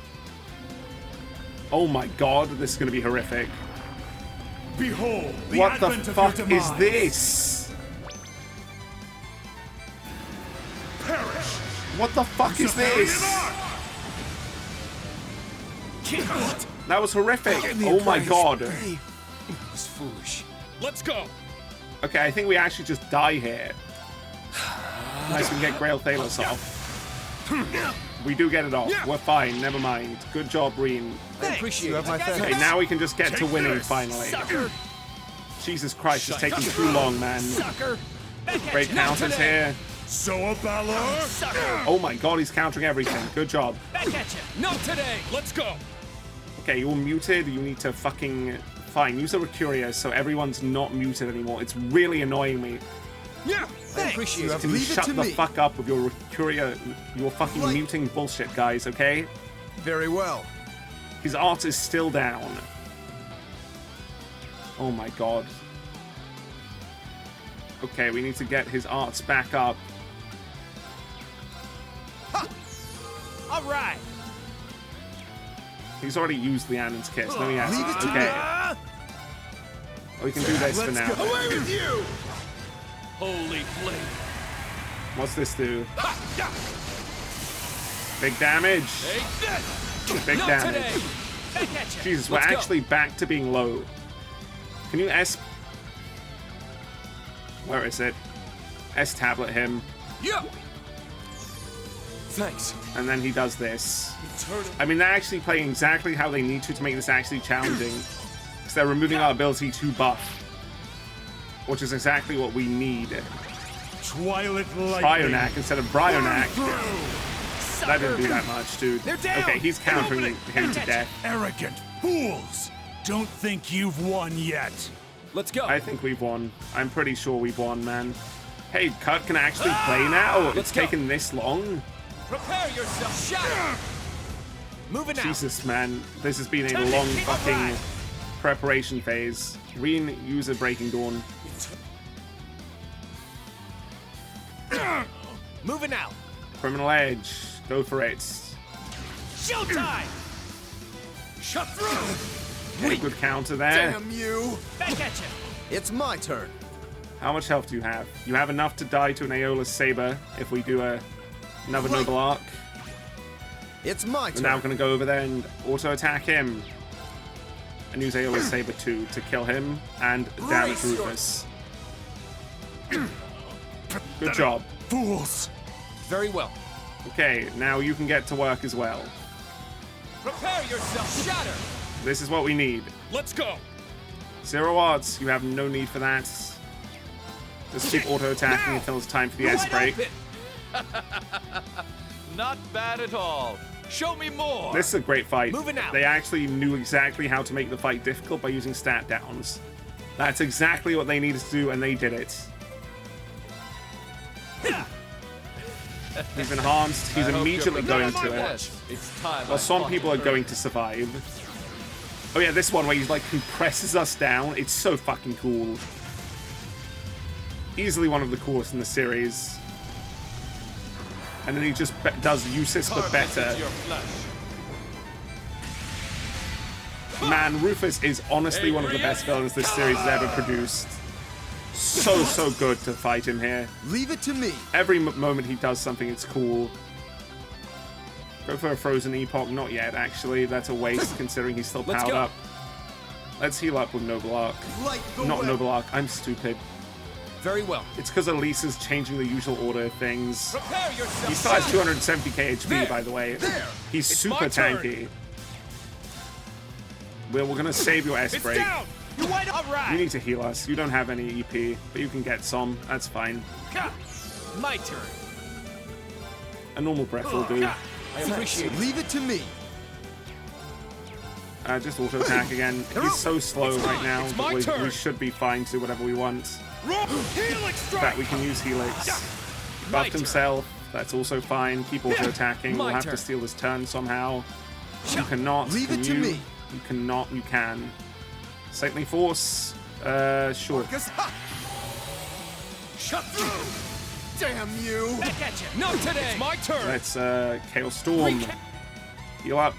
Speaker 1: Oh my god, this is gonna be horrific.
Speaker 14: Behold, the
Speaker 1: what the
Speaker 14: advent of
Speaker 1: fuck
Speaker 14: your
Speaker 1: is
Speaker 14: demise.
Speaker 1: this?
Speaker 14: Perish.
Speaker 1: What the fuck is this? That was horrific. Oh my god.
Speaker 4: That was foolish. Let's go.
Speaker 1: Okay, I think we actually just die here. Nice, we can get Grail Thalos off. We do get it off. We're fine. Never mind. Good job, Reen.
Speaker 3: I appreciate it.
Speaker 1: Okay, now we can just get to winning finally. Jesus Christ, it's taking too long, man. Great counters here.
Speaker 14: So a Balor?
Speaker 1: Oh my god, he's countering everything. Good job.
Speaker 4: Back at you. Not today. Let's go.
Speaker 1: Okay, you're muted. You need to fucking... Fine, use a Recuria so everyone's not muted anymore. It's really annoying me.
Speaker 4: Yeah,
Speaker 3: I appreciate it.
Speaker 1: Can you shut the fuck up with your Recuria, your fucking muting bullshit, guys, okay?
Speaker 3: Very well.
Speaker 1: His art is still down. Oh my god. Okay, we need to get his arts back up.
Speaker 12: All right.
Speaker 1: He's already used Leannon's Kiss. No, he hasn't. Okay. Oh, we can do this for now.
Speaker 14: Away with you!
Speaker 4: Holy flame.
Speaker 1: What's this do? Big damage. Big damage. Jesus, we're actually back to being low. Can you S... Where is it? S-tablet him.
Speaker 4: Yeah. Thanks.
Speaker 1: And then he does this. I mean, they're actually playing exactly how they need to make this actually challenging. Because they're removing our ability to buff. Which is exactly what we need.
Speaker 14: Twilight lightning.
Speaker 1: Brionac instead of Brionac. That didn't do that much, dude. Okay, he's countering him to death.
Speaker 14: Arrogant fools! Don't think you've won yet.
Speaker 4: Let's go.
Speaker 1: I think we've won. I'm pretty sure we've won, man. Hey, Cut can actually play now? It's taken this long?
Speaker 12: Prepare yourself. Shatter. Moving out.
Speaker 1: Jesus, man. This has been a long fucking preparation phase. Reen, use a Breaking Dawn.
Speaker 12: Moving out.
Speaker 1: Criminal Edge. Go for it.
Speaker 12: Showtime. Shut through.
Speaker 1: Hey, good counter there.
Speaker 3: Damn you!
Speaker 12: Back at you.
Speaker 3: It's my turn.
Speaker 1: How much health do you have? You have enough to die to an Aeolus Saber if we do another Noble Arc.
Speaker 3: It's my turn.
Speaker 1: We're now going to go over there and auto-attack him. And use Aeolus Saber 2 to kill him and damage Rufus. Good job.
Speaker 14: Fools!
Speaker 4: Very well.
Speaker 1: Okay, now you can get to work as well.
Speaker 12: Prepare yourself. Shatter.
Speaker 1: This is what we need.
Speaker 4: Let's go.
Speaker 1: 0 odds. You have no need for that. Just keep auto-attacking until it's time for the S-Break.
Speaker 5: Not bad at all. Show me more.
Speaker 1: This is a great fight.
Speaker 12: Moving out.
Speaker 1: They actually knew exactly how to make the fight difficult by using stat downs. That's exactly what they needed to do, and they did it. He's enhanced. He's immediately going to it.
Speaker 5: It's time.
Speaker 1: Well, some people are going to survive. Oh yeah, this one where he like compresses us down. It's so fucking cool. Easily one of the coolest in the series. And then he just does useless but better. Man, Rufus is honestly one of the best villains this series has ever produced. So good to fight him here.
Speaker 3: Leave it to me.
Speaker 1: Every moment he does something, it's cool. Go for a Frozen Epoch. Not yet, actually. That's a waste, considering he's still powered up. Let's heal up with Noble Arc. Not Noble Arc. I'm stupid.
Speaker 4: Very well.
Speaker 1: It's because Elisa's changing the usual order of things.
Speaker 12: Prepare yourself.
Speaker 1: He still has 270k HP, by the way. He's super tanky. Well, we're gonna save your S-Break.
Speaker 12: You went all right.
Speaker 1: You need to heal us. You don't have any EP, but you can get some. That's fine.
Speaker 12: My turn.
Speaker 1: A normal breath will do.
Speaker 3: I appreciate it. Leave it to me.
Speaker 1: Just auto attack again. He's so slow right now, but we should be fine to do whatever we want. In fact, we can use Helix. buffed himself. That's also fine. Keep auto-attacking. We'll have to
Speaker 4: turn.
Speaker 1: steal this turn somehow. You cannot.
Speaker 3: Leave
Speaker 1: Can
Speaker 3: it to
Speaker 1: you?
Speaker 3: me.
Speaker 1: You cannot. You can. Saintly Force. Sure.
Speaker 12: Shut through!
Speaker 3: Damn you!
Speaker 12: Back at you!
Speaker 4: Not today! It's my turn!
Speaker 1: Let's Chaos Storm. Heal up.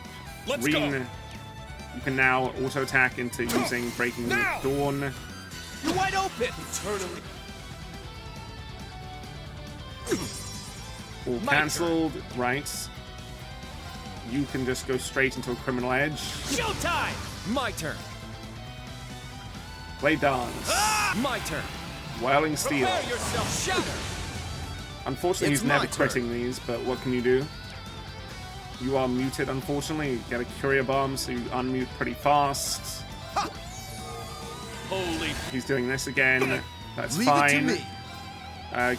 Speaker 12: Let's
Speaker 1: Reen.
Speaker 12: go.
Speaker 1: You can now auto-attack into using Breaking
Speaker 12: Now.
Speaker 1: Dawn.
Speaker 12: You're wide open!
Speaker 4: Eternally.
Speaker 1: All
Speaker 12: My
Speaker 1: cancelled. Right. You can just go straight into a Criminal Edge.
Speaker 12: Showtime!
Speaker 4: My turn.
Speaker 1: Blade Dance.
Speaker 4: My turn.
Speaker 1: Whirling Steel.
Speaker 12: Prepare yourself!
Speaker 4: Shatter.
Speaker 1: Unfortunately,
Speaker 3: It's
Speaker 1: he's never
Speaker 3: my turn.
Speaker 1: critting these, but what can you do? You are muted, unfortunately. You get a Courier Bomb, so you unmute pretty fast.
Speaker 12: Holy...
Speaker 1: He's doing this again. That's
Speaker 3: Leave it to
Speaker 1: fine.
Speaker 3: me.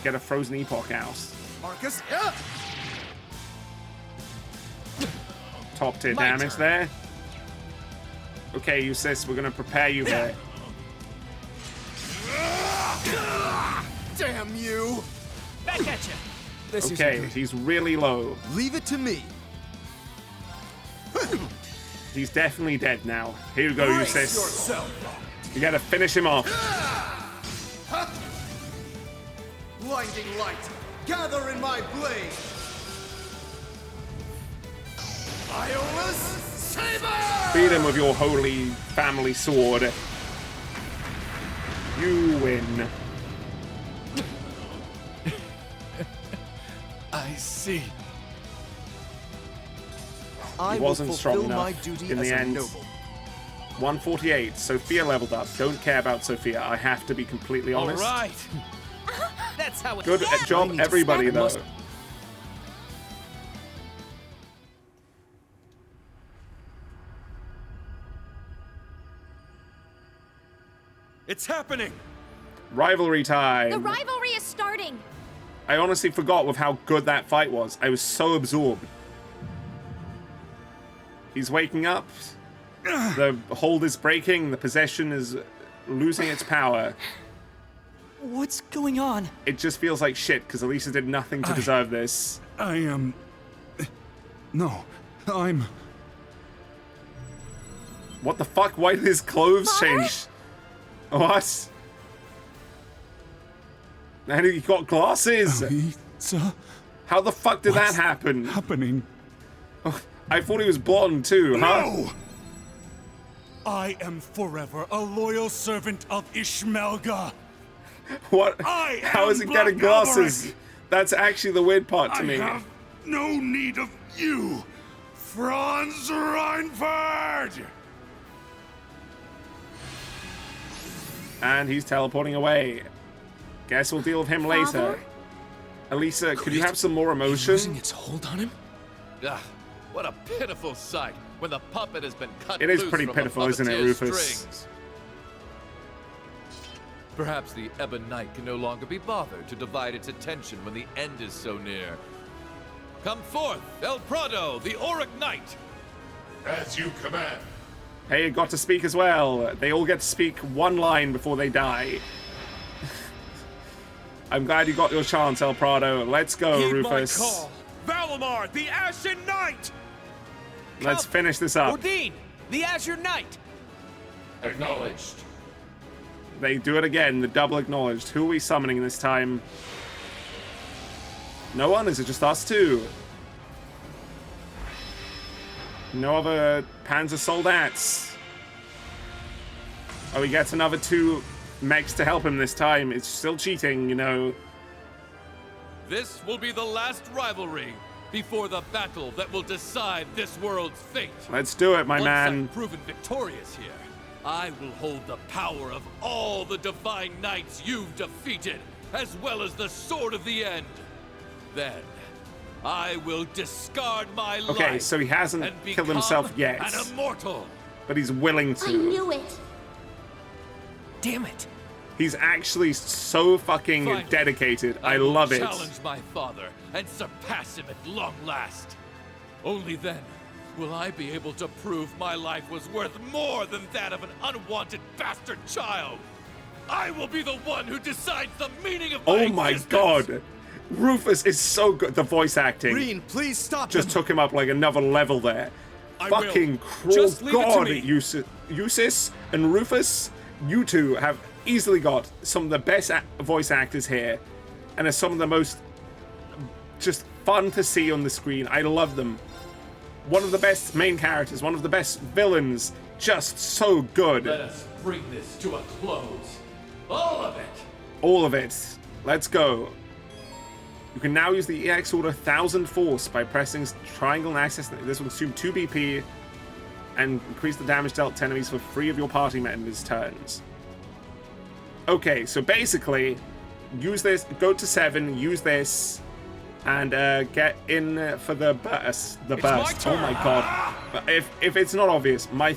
Speaker 1: Get a Frozen Epoch out.
Speaker 3: Marcus,
Speaker 1: Top tier
Speaker 4: My
Speaker 1: damage
Speaker 4: turn.
Speaker 1: there. Okay, you sis, we're gonna prepare you here.
Speaker 3: damn you!
Speaker 12: Back at you!
Speaker 4: This
Speaker 1: Okay,
Speaker 4: isn't good.
Speaker 1: he's really low.
Speaker 3: Leave it to me.
Speaker 1: He's definitely dead now. Here you go, you
Speaker 3: Brace
Speaker 1: sis.
Speaker 3: yourself.
Speaker 1: You gotta finish him off.
Speaker 3: Blinding light, gather in my blade. Iola's Saber!
Speaker 1: Beat him with your holy family sword. You win.
Speaker 4: I see.
Speaker 3: I
Speaker 1: He
Speaker 3: will
Speaker 1: wasn't strong
Speaker 3: fulfill my
Speaker 1: enough
Speaker 3: duty
Speaker 1: in
Speaker 3: as
Speaker 1: the
Speaker 3: a
Speaker 1: end.
Speaker 3: noble.
Speaker 1: 148. Sophia leveled up. Don't care about Sophia. I have to be completely
Speaker 12: All
Speaker 1: honest.
Speaker 12: right! That's how it...
Speaker 1: Good job, everybody, though.
Speaker 12: It's happening!
Speaker 1: Rivalry time.
Speaker 11: The rivalry is starting.
Speaker 1: I honestly forgot with how good that fight was. I was so absorbed. He's waking up. The hold is breaking. The possession is losing its power.
Speaker 2: What's going on?
Speaker 1: It just feels like shit because Elisa did nothing to deserve this.
Speaker 6: I am. No, I'm.
Speaker 1: What the fuck? Why did his clothes change? What? And he got glasses.
Speaker 6: Elisa?
Speaker 1: How the fuck did
Speaker 6: What's
Speaker 1: that happen?
Speaker 6: happening?
Speaker 1: I thought he was blonde too, huh?
Speaker 14: No! I am forever a loyal servant of Ishmelga.
Speaker 1: What?
Speaker 14: I
Speaker 1: How
Speaker 14: am
Speaker 1: is it getting
Speaker 14: Black
Speaker 1: glasses?
Speaker 14: Alberic.
Speaker 1: That's actually the weird part to
Speaker 14: I
Speaker 1: me.
Speaker 14: have no need of you, Franz Reinfeld!
Speaker 1: And he's teleporting away. Guess we'll deal with him later.
Speaker 11: Father?
Speaker 1: Elisa, could you have some more emotion?
Speaker 4: Losing its hold on him?
Speaker 5: Ah, what a pitiful sight when the puppet has been cut
Speaker 1: It is
Speaker 5: loose
Speaker 1: pretty
Speaker 5: from
Speaker 1: pitiful,
Speaker 5: the
Speaker 1: isn't it,
Speaker 5: puppeteer's
Speaker 1: Rufus?
Speaker 5: strings. Perhaps the Ebon Knight can no longer be bothered to divide its attention when the end is so near. Come forth, El Prado, the Auric Knight!
Speaker 14: As you command.
Speaker 1: Hey, it got to speak as well. They all get to speak one line before they die. I'm glad you got your chance, El Prado. Let's go,
Speaker 12: Heed
Speaker 1: Rufus.
Speaker 12: my call! Valimar, the Ashen Knight!
Speaker 1: Let's finish this up.
Speaker 12: Odin, the Azure Knight!
Speaker 14: Acknowledged.
Speaker 1: They do it again, the double acknowledged. Who are we summoning this time? No one? Is it just us two? No other Panzer Soldats. Oh, he gets another 2 mechs to help him this time. It's still cheating, you know.
Speaker 5: This will be the last rivalry before the battle that will decide this world's fate.
Speaker 1: Let's do it, my
Speaker 5: Once
Speaker 1: man.
Speaker 5: I've proven victorious here, I will hold the power of all the divine knights you've defeated, as well as the Sword of the End. Then, I will discard my life.
Speaker 1: Okay, so he hasn't
Speaker 5: and
Speaker 1: killed himself
Speaker 5: become
Speaker 1: yet.
Speaker 5: An immortal.
Speaker 1: But he's willing
Speaker 13: I
Speaker 1: to.
Speaker 13: knew it.
Speaker 12: Damn it!
Speaker 1: He's actually so fucking
Speaker 5: Finally,
Speaker 1: dedicated. I
Speaker 5: will
Speaker 1: love it.
Speaker 5: challenge my father and surpass him at long last. Only then will I be able to prove my life was worth more than that of an unwanted bastard child. I will be the one who decides the meaning of my
Speaker 1: Oh my
Speaker 5: existence.
Speaker 1: god. Rufus is so good. The voice acting
Speaker 3: Green, please stop
Speaker 1: just
Speaker 3: him.
Speaker 1: took him up like another level there.
Speaker 12: I
Speaker 1: Fucking
Speaker 12: will.
Speaker 1: cruel
Speaker 12: Just leave it to
Speaker 1: god,
Speaker 12: me.
Speaker 1: Eustace and Rufus, you two have easily got some of the best voice actors here, and are some of the most just fun to see on the screen. I love them. One of the best main characters, one of the best villains, just so good.
Speaker 5: Let us bring this to a close. All of it.
Speaker 1: All of it. Let's go. You can now use the EX Order 1000 Force by pressing triangle and access. This will consume 2 BP and increase the damage dealt to enemies for 3 of your party members' turns. Okay, so basically, use this, go to 7, use this, and get in for the burst. Oh my god. If it's not obvious, my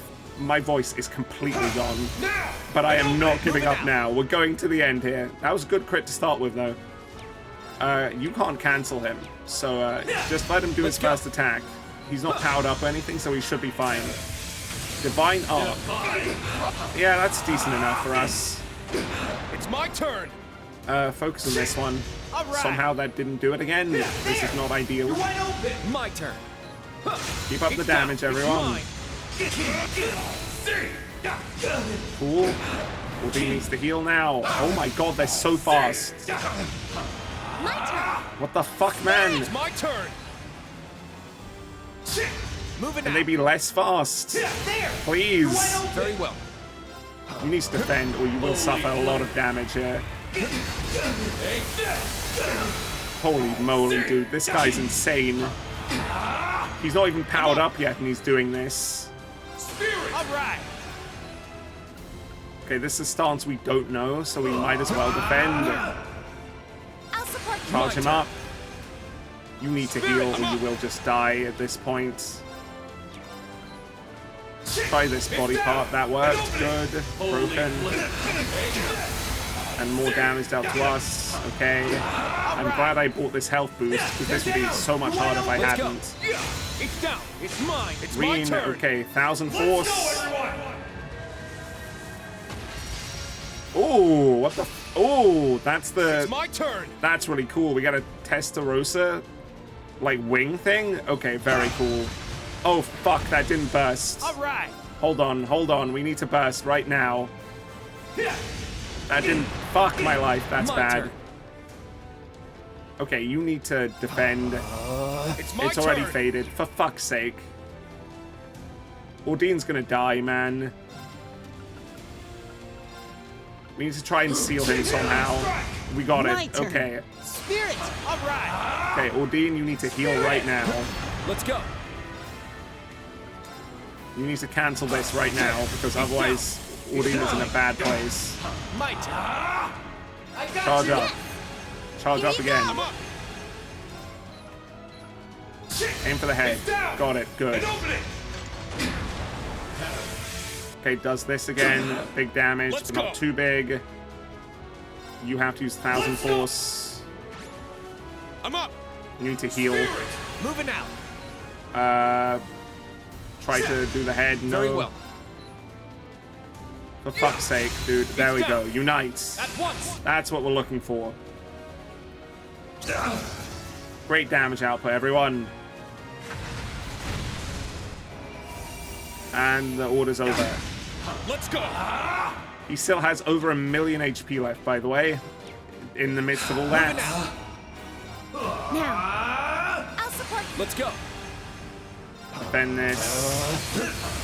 Speaker 1: voice is completely gone. But I am not giving up now. We're going to the end here. That was a good crit to start with, though. You can't cancel him, so just let him do his first attack. He's not powered up or anything, so he should be fine. Divine Arc. Yeah, that's decent enough for us.
Speaker 12: It's my turn.
Speaker 1: Focus on this one.
Speaker 12: All right.
Speaker 1: Somehow that didn't do it again. This is not ideal.
Speaker 12: My turn.
Speaker 1: Keep up the damage, everyone. Cool. Woody needs to heal now. Oh my god, they're so fast. What the fuck, man?
Speaker 12: It's my turn. Moving
Speaker 1: Can they be less fast? Please.
Speaker 12: Very well.
Speaker 1: You need to defend or you will suffer a lot of damage here. Holy moly, dude. This guy's insane. He's not even powered up yet and he's doing this.
Speaker 12: All right.
Speaker 1: Okay, this is a stance we don't know, so we might as well defend. Charge him up. You need to heal or you will just die at this point. Try this body part. That worked. Good. Broken. And more damage dealt to us. Okay. I'm glad I bought this health boost, because this would be so much harder if I hadn't.
Speaker 12: It's down. It's mine. It's my
Speaker 1: Green,
Speaker 12: turn.
Speaker 1: okay. 1000 Force. Oh, what the... Oh, that's the...
Speaker 12: It's my turn.
Speaker 1: That's really cool. We got a Testarossa, like, wing thing? Okay, very cool. Oh, fuck, that didn't burst.
Speaker 12: All right.
Speaker 1: Hold on. We need to burst right now. That didn't... Fuck my life, that's
Speaker 12: My
Speaker 1: bad.
Speaker 12: turn.
Speaker 1: Okay, you need to defend.
Speaker 12: It's
Speaker 1: already
Speaker 12: turn.
Speaker 1: faded, for fuck's sake. Ordine's gonna die, man. We need to try and seal him somehow. We got
Speaker 2: My
Speaker 1: it.
Speaker 2: turn.
Speaker 1: Okay.
Speaker 12: Spirit. All right.
Speaker 1: Okay, Ordine, you need to heal right now.
Speaker 12: Let's go.
Speaker 1: You need to cancel this right now, because otherwise Ordine is in a bad place.
Speaker 12: My turn.
Speaker 1: Charge up. Charge up again.
Speaker 12: I'm up.
Speaker 1: Aim for the head. Got it. Good. Okay, does this again. Big damage,
Speaker 12: Let's
Speaker 1: but not
Speaker 12: go.
Speaker 1: too big. You have to use 1000 Force.
Speaker 12: I'm up.
Speaker 1: You need to heal.
Speaker 12: Moving out.
Speaker 1: Try to do the head. No.
Speaker 12: Very well.
Speaker 1: For fuck's sake, dude. There we go. Unite.
Speaker 12: At once.
Speaker 1: That's what we're looking for. Great damage output, everyone. And the order's over.
Speaker 12: Let's go.
Speaker 1: He still has over 1 million HP left, by the way, in the midst of all that.
Speaker 7: Now, I'll support you.
Speaker 12: Let's go.
Speaker 1: Defend this.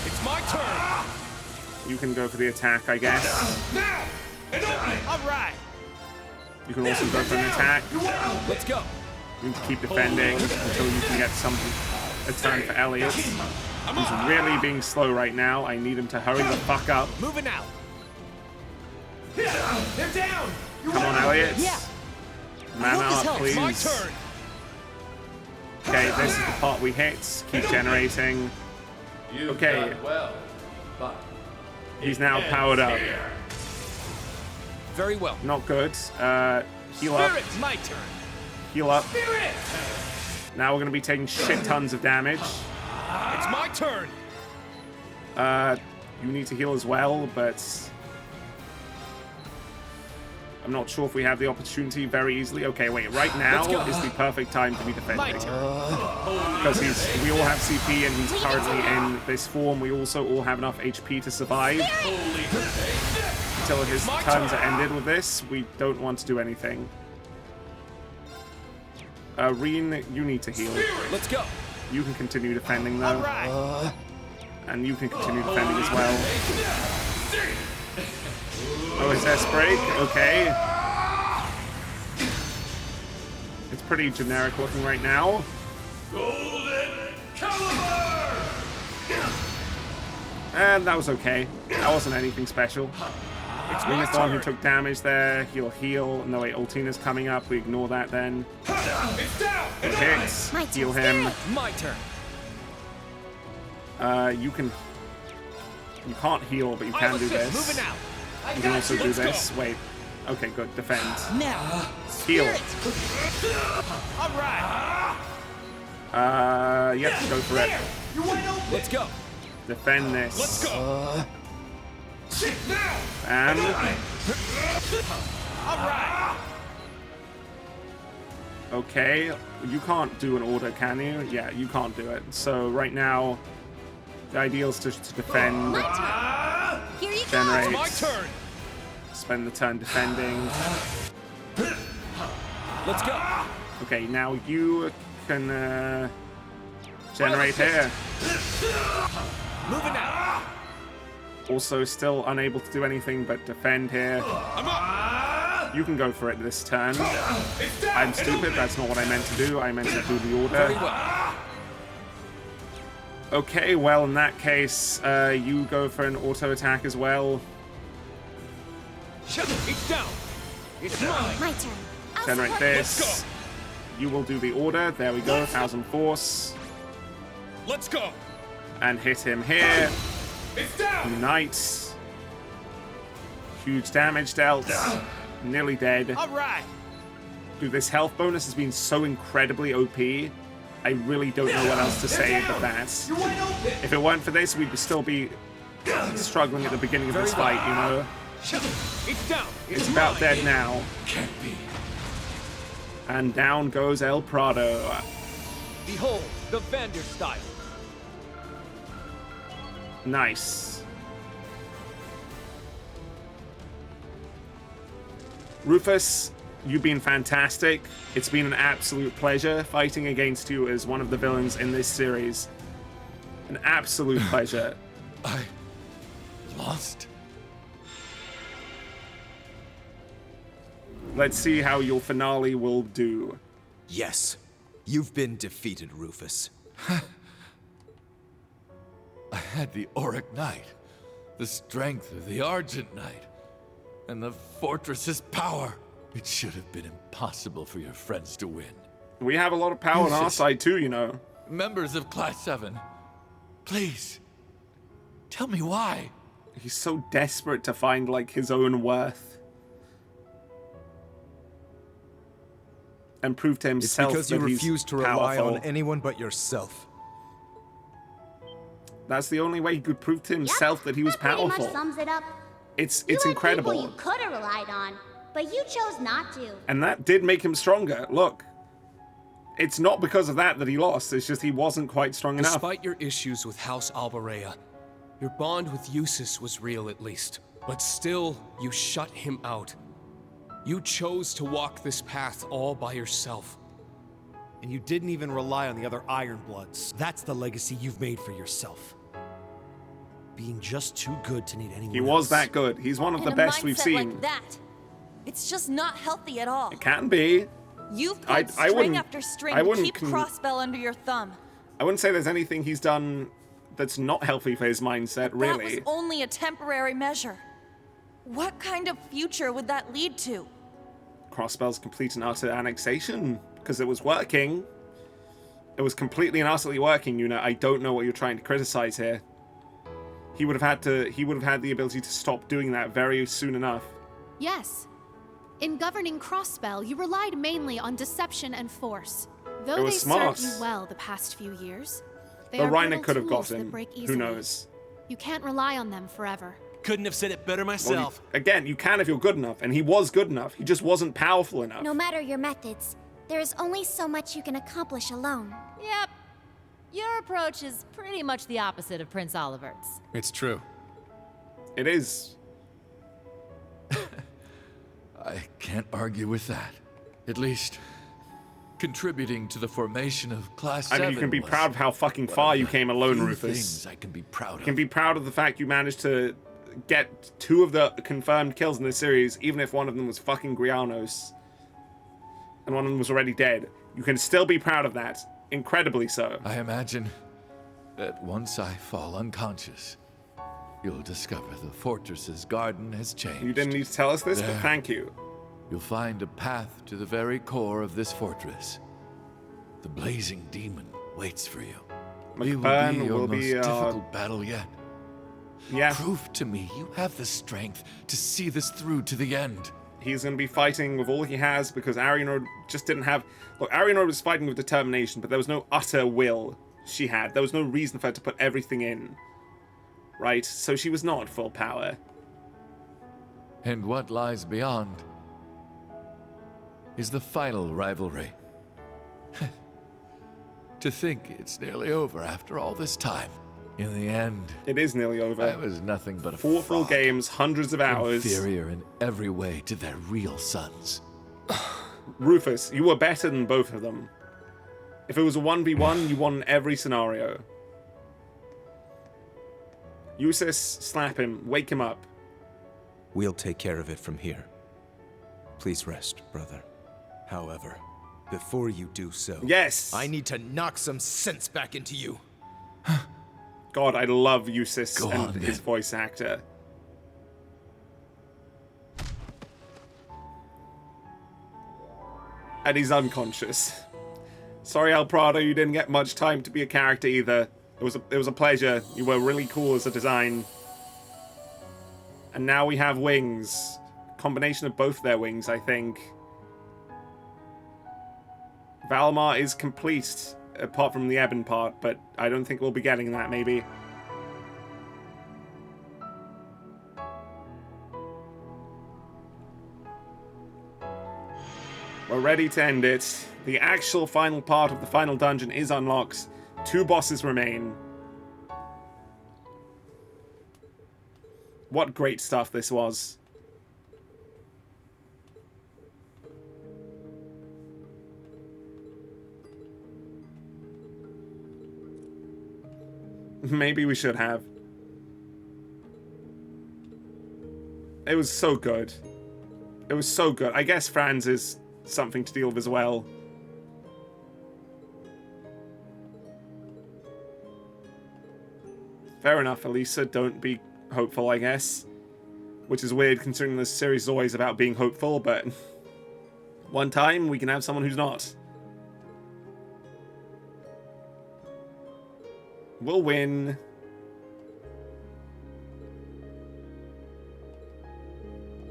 Speaker 12: It's my turn.
Speaker 1: You can go for the attack, I guess.
Speaker 12: All right.
Speaker 1: You can also go for an attack.
Speaker 12: Let's go.
Speaker 1: You need to keep defending until you can get a turn for Elliot. He's really being slow right now. I need him to hurry the fuck up.
Speaker 12: Moving out. They're down.
Speaker 1: Come on, Elliot.
Speaker 2: Yeah.
Speaker 1: Man
Speaker 2: hope this
Speaker 1: up,
Speaker 2: helps.
Speaker 1: please.
Speaker 12: My turn.
Speaker 1: Okay, this is the part we hit. Keep generating.
Speaker 5: You've
Speaker 1: Okay.
Speaker 5: done well, but
Speaker 1: He's now powered up.
Speaker 12: Very well.
Speaker 1: Not good. Heal up.
Speaker 12: Spirit. My turn.
Speaker 1: Heal up.
Speaker 12: Spirit.
Speaker 1: Now we're going to be taking shit tons of damage.
Speaker 12: It's my turn.
Speaker 1: You need to heal as well, but... I'm not sure if we have the opportunity very easily. Okay, wait, right now is the perfect time to be defending. Because we all have CP and he's currently in this form. We also all have enough HP to survive. Until his turns are ended with this, we don't want to do anything. Reen, you need to heal.
Speaker 12: Let's go.
Speaker 1: You can continue defending though. And you can continue defending as well. OSS break, okay. It's pretty generic looking right now.
Speaker 12: Golden Caliber!
Speaker 1: And that was okay. That wasn't anything special. Reen's the one who took damage there. He'll heal. No, wait, Ultina's coming up. We ignore that then. Hits. Heal him.
Speaker 12: My turn.
Speaker 1: You can't heal, but you can do this.
Speaker 12: Moving out.
Speaker 1: You can also do this. Wait. Okay, good. Defend.
Speaker 2: Now,
Speaker 1: Heal.
Speaker 12: All right.
Speaker 1: Yep, go for it.
Speaker 12: Let's go.
Speaker 1: Defend this.
Speaker 12: Let's go.
Speaker 1: And
Speaker 12: All right.
Speaker 1: okay, you can't do an order, can you? Yeah, you can't do it. So right now, the ideal is just to defend.
Speaker 9: Here you
Speaker 1: Generate.
Speaker 12: My turn.
Speaker 1: Spend the turn defending.
Speaker 12: Let's go.
Speaker 1: Okay, now you can generate here.
Speaker 12: Moving out.
Speaker 1: Also, still unable to do anything but defend here.
Speaker 12: I'm up.
Speaker 1: You can go for it this turn. I'm stupid. That's not what I meant to do. I meant to do the order.
Speaker 12: Very well.
Speaker 1: Okay, well, in that case, you go for an auto attack as well.
Speaker 12: It's down. It's mine.
Speaker 11: My turn.
Speaker 1: Generate
Speaker 12: Let's
Speaker 1: this.
Speaker 12: go.
Speaker 1: You will do the order. There we go. 1000 force.
Speaker 12: Let's go.
Speaker 1: And hit him here.
Speaker 12: It's down.
Speaker 1: Unites. Huge damage dealt. Nearly dead.
Speaker 12: All right.
Speaker 1: Dude, this health bonus has been so incredibly OP. I really don't know what else to say but that. If it weren't for this, we'd still be struggling at the beginning of this fight, you know?
Speaker 12: It's down.
Speaker 1: It's about dead now.
Speaker 12: Can't be.
Speaker 1: And down goes El Prado.
Speaker 12: Behold, the Vander style.
Speaker 1: Nice. Rufus, you've been fantastic. It's been an absolute pleasure fighting against you as one of the villains in this series. An absolute pleasure.
Speaker 5: I lost.
Speaker 1: Let's see how your finale will do.
Speaker 3: Yes, you've been defeated, Rufus.
Speaker 5: I had the Auric Knight, the strength of the Argent Knight, and the fortress's power. It should have been impossible for your friends to win.
Speaker 1: We have a lot of power on our side too, you know.
Speaker 5: Members of Class 7, please, tell me why.
Speaker 1: He's so desperate to find, like, his own worth. And prove to
Speaker 3: It's
Speaker 1: himself
Speaker 3: because
Speaker 1: that
Speaker 3: you
Speaker 1: he's
Speaker 3: refuse to rely
Speaker 1: powerful.
Speaker 3: on anyone but yourself.
Speaker 1: That's the only way he could prove to himself that he was
Speaker 13: that pretty
Speaker 1: powerful.
Speaker 13: much sums it up.
Speaker 1: It's
Speaker 13: You had
Speaker 1: incredible.
Speaker 13: people you could have relied on, but you chose not to.
Speaker 1: And that did make him stronger. Look, it's not because of that that he lost. It's just he wasn't quite strong enough.
Speaker 4: Despite your issues with House Albarea, your bond with Eustace was real at least. But still, you shut him out. You chose to walk this path all by yourself.
Speaker 8: And you didn't even rely on the other Ironbloods. That's the legacy you've made for yourself. Being just too good to need anyone
Speaker 1: He was
Speaker 8: else.
Speaker 1: that good. He's one of the best we've seen.
Speaker 15: Like that, it's just not healthy at all.
Speaker 1: It can be.
Speaker 15: You've
Speaker 1: I
Speaker 15: put
Speaker 1: wouldn't-
Speaker 15: string after string
Speaker 1: I
Speaker 15: to
Speaker 1: wouldn't
Speaker 15: keep
Speaker 1: con-
Speaker 15: Crossbell under your thumb.
Speaker 1: I wouldn't say there's anything he's done that's not healthy for his mindset,
Speaker 15: That
Speaker 1: really.
Speaker 15: was only a temporary measure. What kind of future would that lead to?
Speaker 1: Crossbell's complete and utter annexation, because it was working. It was completely and utterly working, you know. I don't know what you're trying to criticize here. He would have had the ability to stop doing that very soon enough.
Speaker 16: Yes. In governing Crossbell, you relied mainly on deception and force. Though
Speaker 1: It
Speaker 16: they
Speaker 1: was smart.
Speaker 16: served you well the past few years, they
Speaker 1: Though
Speaker 16: are
Speaker 1: Reiner
Speaker 16: brittle
Speaker 1: could have
Speaker 16: tools
Speaker 1: got
Speaker 16: that
Speaker 1: him.
Speaker 16: break
Speaker 1: Who
Speaker 16: easily.
Speaker 1: knows?
Speaker 16: You can't rely on them forever.
Speaker 8: couldn't have said it better myself.
Speaker 1: Well, again, you can if you're good enough, and he was good enough. He just wasn't powerful enough.
Speaker 13: No matter your methods, there is only so much you can accomplish alone.
Speaker 9: Yep. Your approach is pretty much the opposite of Prince Oliver's.
Speaker 4: It's true.
Speaker 1: It is.
Speaker 5: I can't argue with that. At least, contributing to the formation of Class 7
Speaker 1: I mean, you can be
Speaker 5: was
Speaker 1: proud of how fucking
Speaker 5: one
Speaker 1: far
Speaker 5: of
Speaker 1: you
Speaker 5: the
Speaker 1: came alone,
Speaker 5: few
Speaker 1: Rufus.
Speaker 5: things I can be proud of.
Speaker 1: You can be proud of the fact you managed to get 2 of the confirmed kills in this series, even if one of them was fucking Grianos. And one of them was already dead. You can still be proud of that. Incredibly so.
Speaker 5: I imagine that once I fall unconscious, you'll discover the fortress's garden has changed.
Speaker 1: You didn't need to tell us this, but
Speaker 5: There.
Speaker 1: thank you.
Speaker 5: You'll find a path to the very core of this fortress. The blazing demon waits for you. It will
Speaker 1: McBurn
Speaker 5: be your
Speaker 1: will
Speaker 5: most
Speaker 1: be,
Speaker 5: difficult battle yet.
Speaker 1: Yeah.
Speaker 5: Prove to me you have the strength to see this through to the end.
Speaker 1: He's going to be fighting with all he has because Arianor just didn't have... Look, Arianor was fighting with determination, but there was no utter will she had. There was no reason for her to put everything in. Right? So she was not full power.
Speaker 5: And what lies beyond is the final rivalry. To think it's nearly over after all this time. In the end,
Speaker 1: it is nearly over.
Speaker 5: I was nothing but a
Speaker 1: 4 full games, hundreds of hours.
Speaker 5: Inferior in every way to their real sons.
Speaker 1: Rufus, you were better than both of them. If it was a 1v1, you won in every scenario. Eustace, slap him. Wake him up.
Speaker 3: We'll take care of it from here. Please rest, brother. However, before you do so...
Speaker 1: Yes!
Speaker 3: I need to knock some sense back into you.
Speaker 1: God, I love Eustace
Speaker 5: Go
Speaker 1: and
Speaker 5: on,
Speaker 1: his
Speaker 5: then.
Speaker 1: voice actor. And he's unconscious. Sorry, El Prado, you didn't get much time to be a character either. It was a pleasure. You were really cool as a design. And now we have wings. Combination of both their wings, I think. Valmar is complete, apart from the Ebon part, but I don't think we'll be getting that, maybe. We're ready to end it. The actual final part of the final dungeon is unlocked. 2 bosses remain. What great stuff this was. Maybe we should have. It was so good. It was so good. I guess Franz is something to deal with as well. Fair enough, Elisa. Don't be hopeful, I guess. Which is weird considering this series is always about being hopeful, but one time we can have someone who's not. We'll win.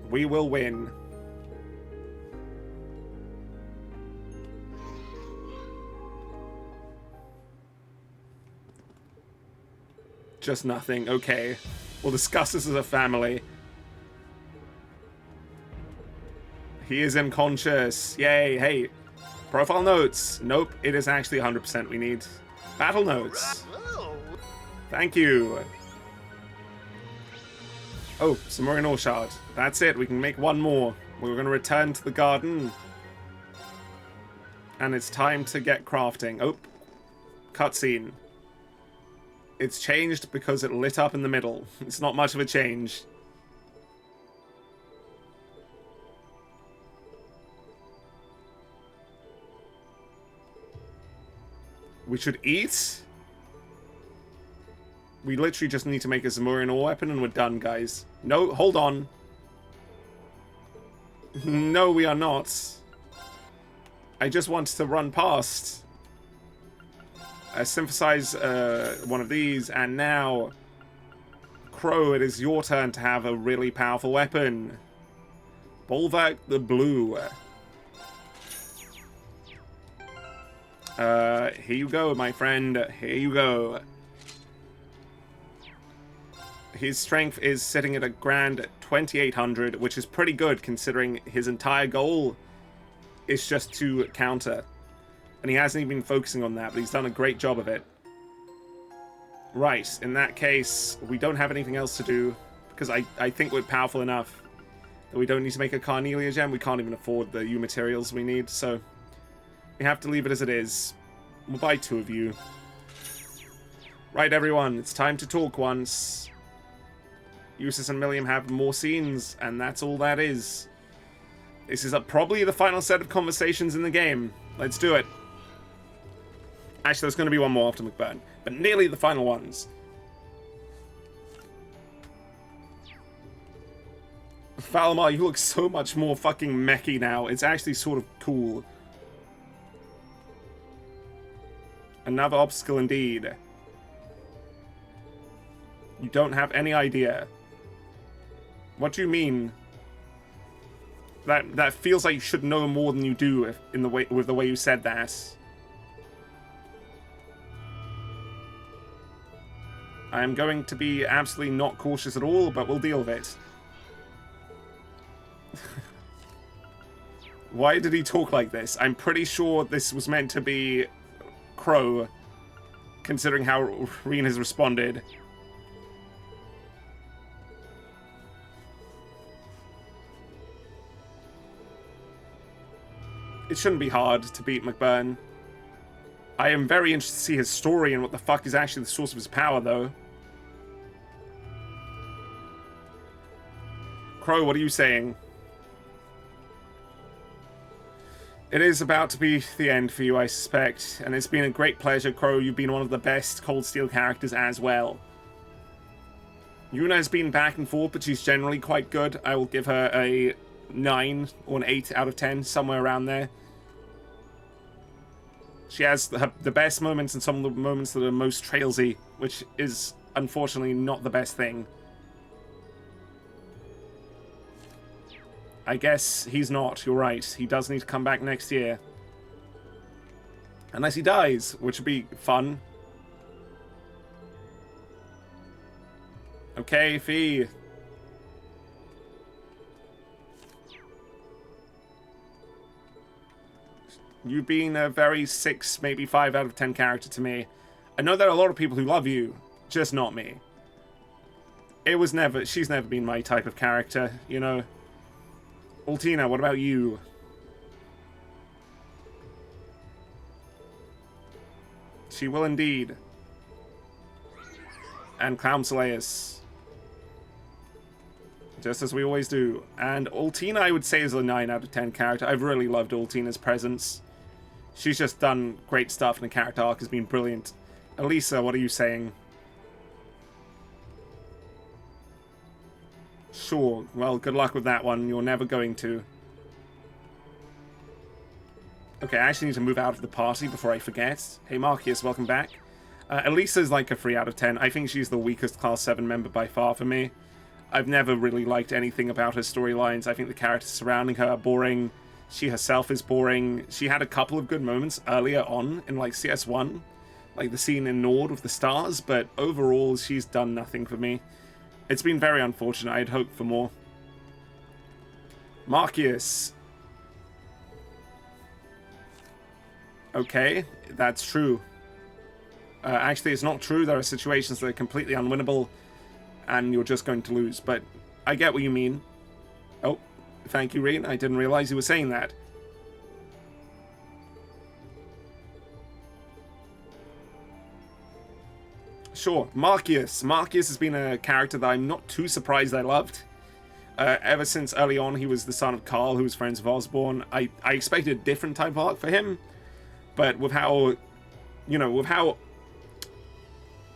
Speaker 1: We will win. Just nothing. Okay. We'll discuss this as a family. He is unconscious. Yay. Hey. Profile notes. Nope. It is actually 100% we need. Battle notes. Thank you. Oh, Samurian Ore Shard. That's it. We can make one more. We're going to return to the garden. And it's time to get crafting. Oh. Cutscene. It's changed because it lit up in the middle. It's not much of a change. We should eat? We literally just need to make a Zamurian ore weapon and we're done, guys. No, hold on. No, we are not. I just want to run past. Synthesize one of these, and now, Crow, it is your turn to have a really powerful weapon. Bulwark the Blue. Here you go, my friend. Here you go. His strength is sitting at a grand 2,800, which is pretty good considering his entire goal is just to counter. And he hasn't even been focusing on that, but he's done a great job of it. Right, in that case, we don't have anything else to do, because I think we're powerful enough that we don't need to make a Carnelia gem. We can't even afford the U materials we need, so we have to leave it as it is. We'll buy 2 of you. Right, everyone, it's time to talk once. Eustace and Milliam have more scenes, and that's all that is. This is probably the final set of conversations in the game. Let's do it. Actually, there's going to be one more after McBurn, but nearly the final ones. Valimar, you look so much more fucking mechy now. It's actually sort of cool. Another obstacle indeed. You don't have any idea. What do you mean? That feels like you should know more than you do with the way you said that. I am going to be absolutely not cautious at all, but we'll deal with it. Why did he talk like this? I'm pretty sure this was meant to be Crow, considering how Reen has responded. It shouldn't be hard to beat McBurn. I am very interested to see his story and what the fuck is actually the source of his power, though. Crow, what are you saying? It is about to be the end for you, I suspect, and it's been a great pleasure, Crow. You've been one of the best Cold Steel characters as well. Yuna has been back and forth, but she's generally quite good. I will give her a 9 or an 8 out of 10, somewhere around there. She has the best moments and some of the moments that are most trailsy, which is unfortunately not the best thing. I guess he's not, you're right. He does need to come back next year. Unless he dies, which would be fun. Okay, Fee. You've been a very 6, maybe 5 out of 10 character to me. I know there are a lot of people who love you, just not me. She's never been my type of character, you know. Ultina, what about you? She will indeed. And Clown Slayus. Just as we always do. And Ultina, I would say, is a 9 out of 10 character. I've really loved Ultina's presence. She's just done great stuff, and the character arc has been brilliant. Elisa, what are you saying? Sure. Well, good luck with that one. You're never going to. Okay, I actually need to move out of the party before I forget. Hey, Marcus, welcome back. Elisa's like a 3 out of 10. I think she's the weakest Class 7 member by far for me. I've never really liked anything about her storylines. I think the characters surrounding her are boring. She herself is boring. She had a couple of good moments earlier on in, like, CS1. Like the scene in Nord with the stars, but overall, she's done nothing for me. It's been very unfortunate. I had hoped for more. Marcus. Okay, that's true. Actually, it's not true. There are situations that are completely unwinnable, and you're just going to lose. But I get what you mean. Oh, thank you, Reen. I didn't realize you were saying that. Sure, Marcus. Marcus has been a character that I'm not too surprised I loved. Ever since early on, he was the son of Carl, who was friends with Osborn. I expected a different type of arc for him, but with how, you know, with how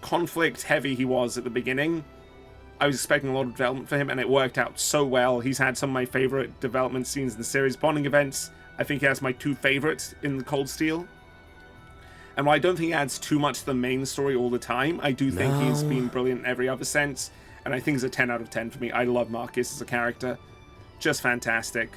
Speaker 1: conflict heavy he was at the beginning, I was expecting a lot of development for him, and it worked out so well. He's had some of my favorite development scenes in the series. Bonding events, I think he has my 2 favorites in the Cold Steel. And while I don't think he adds too much to the main story all the time, I do think he's been brilliant in every other sense. And I think he's a 10 out of 10 for me. I love Marcus as a character. Just fantastic.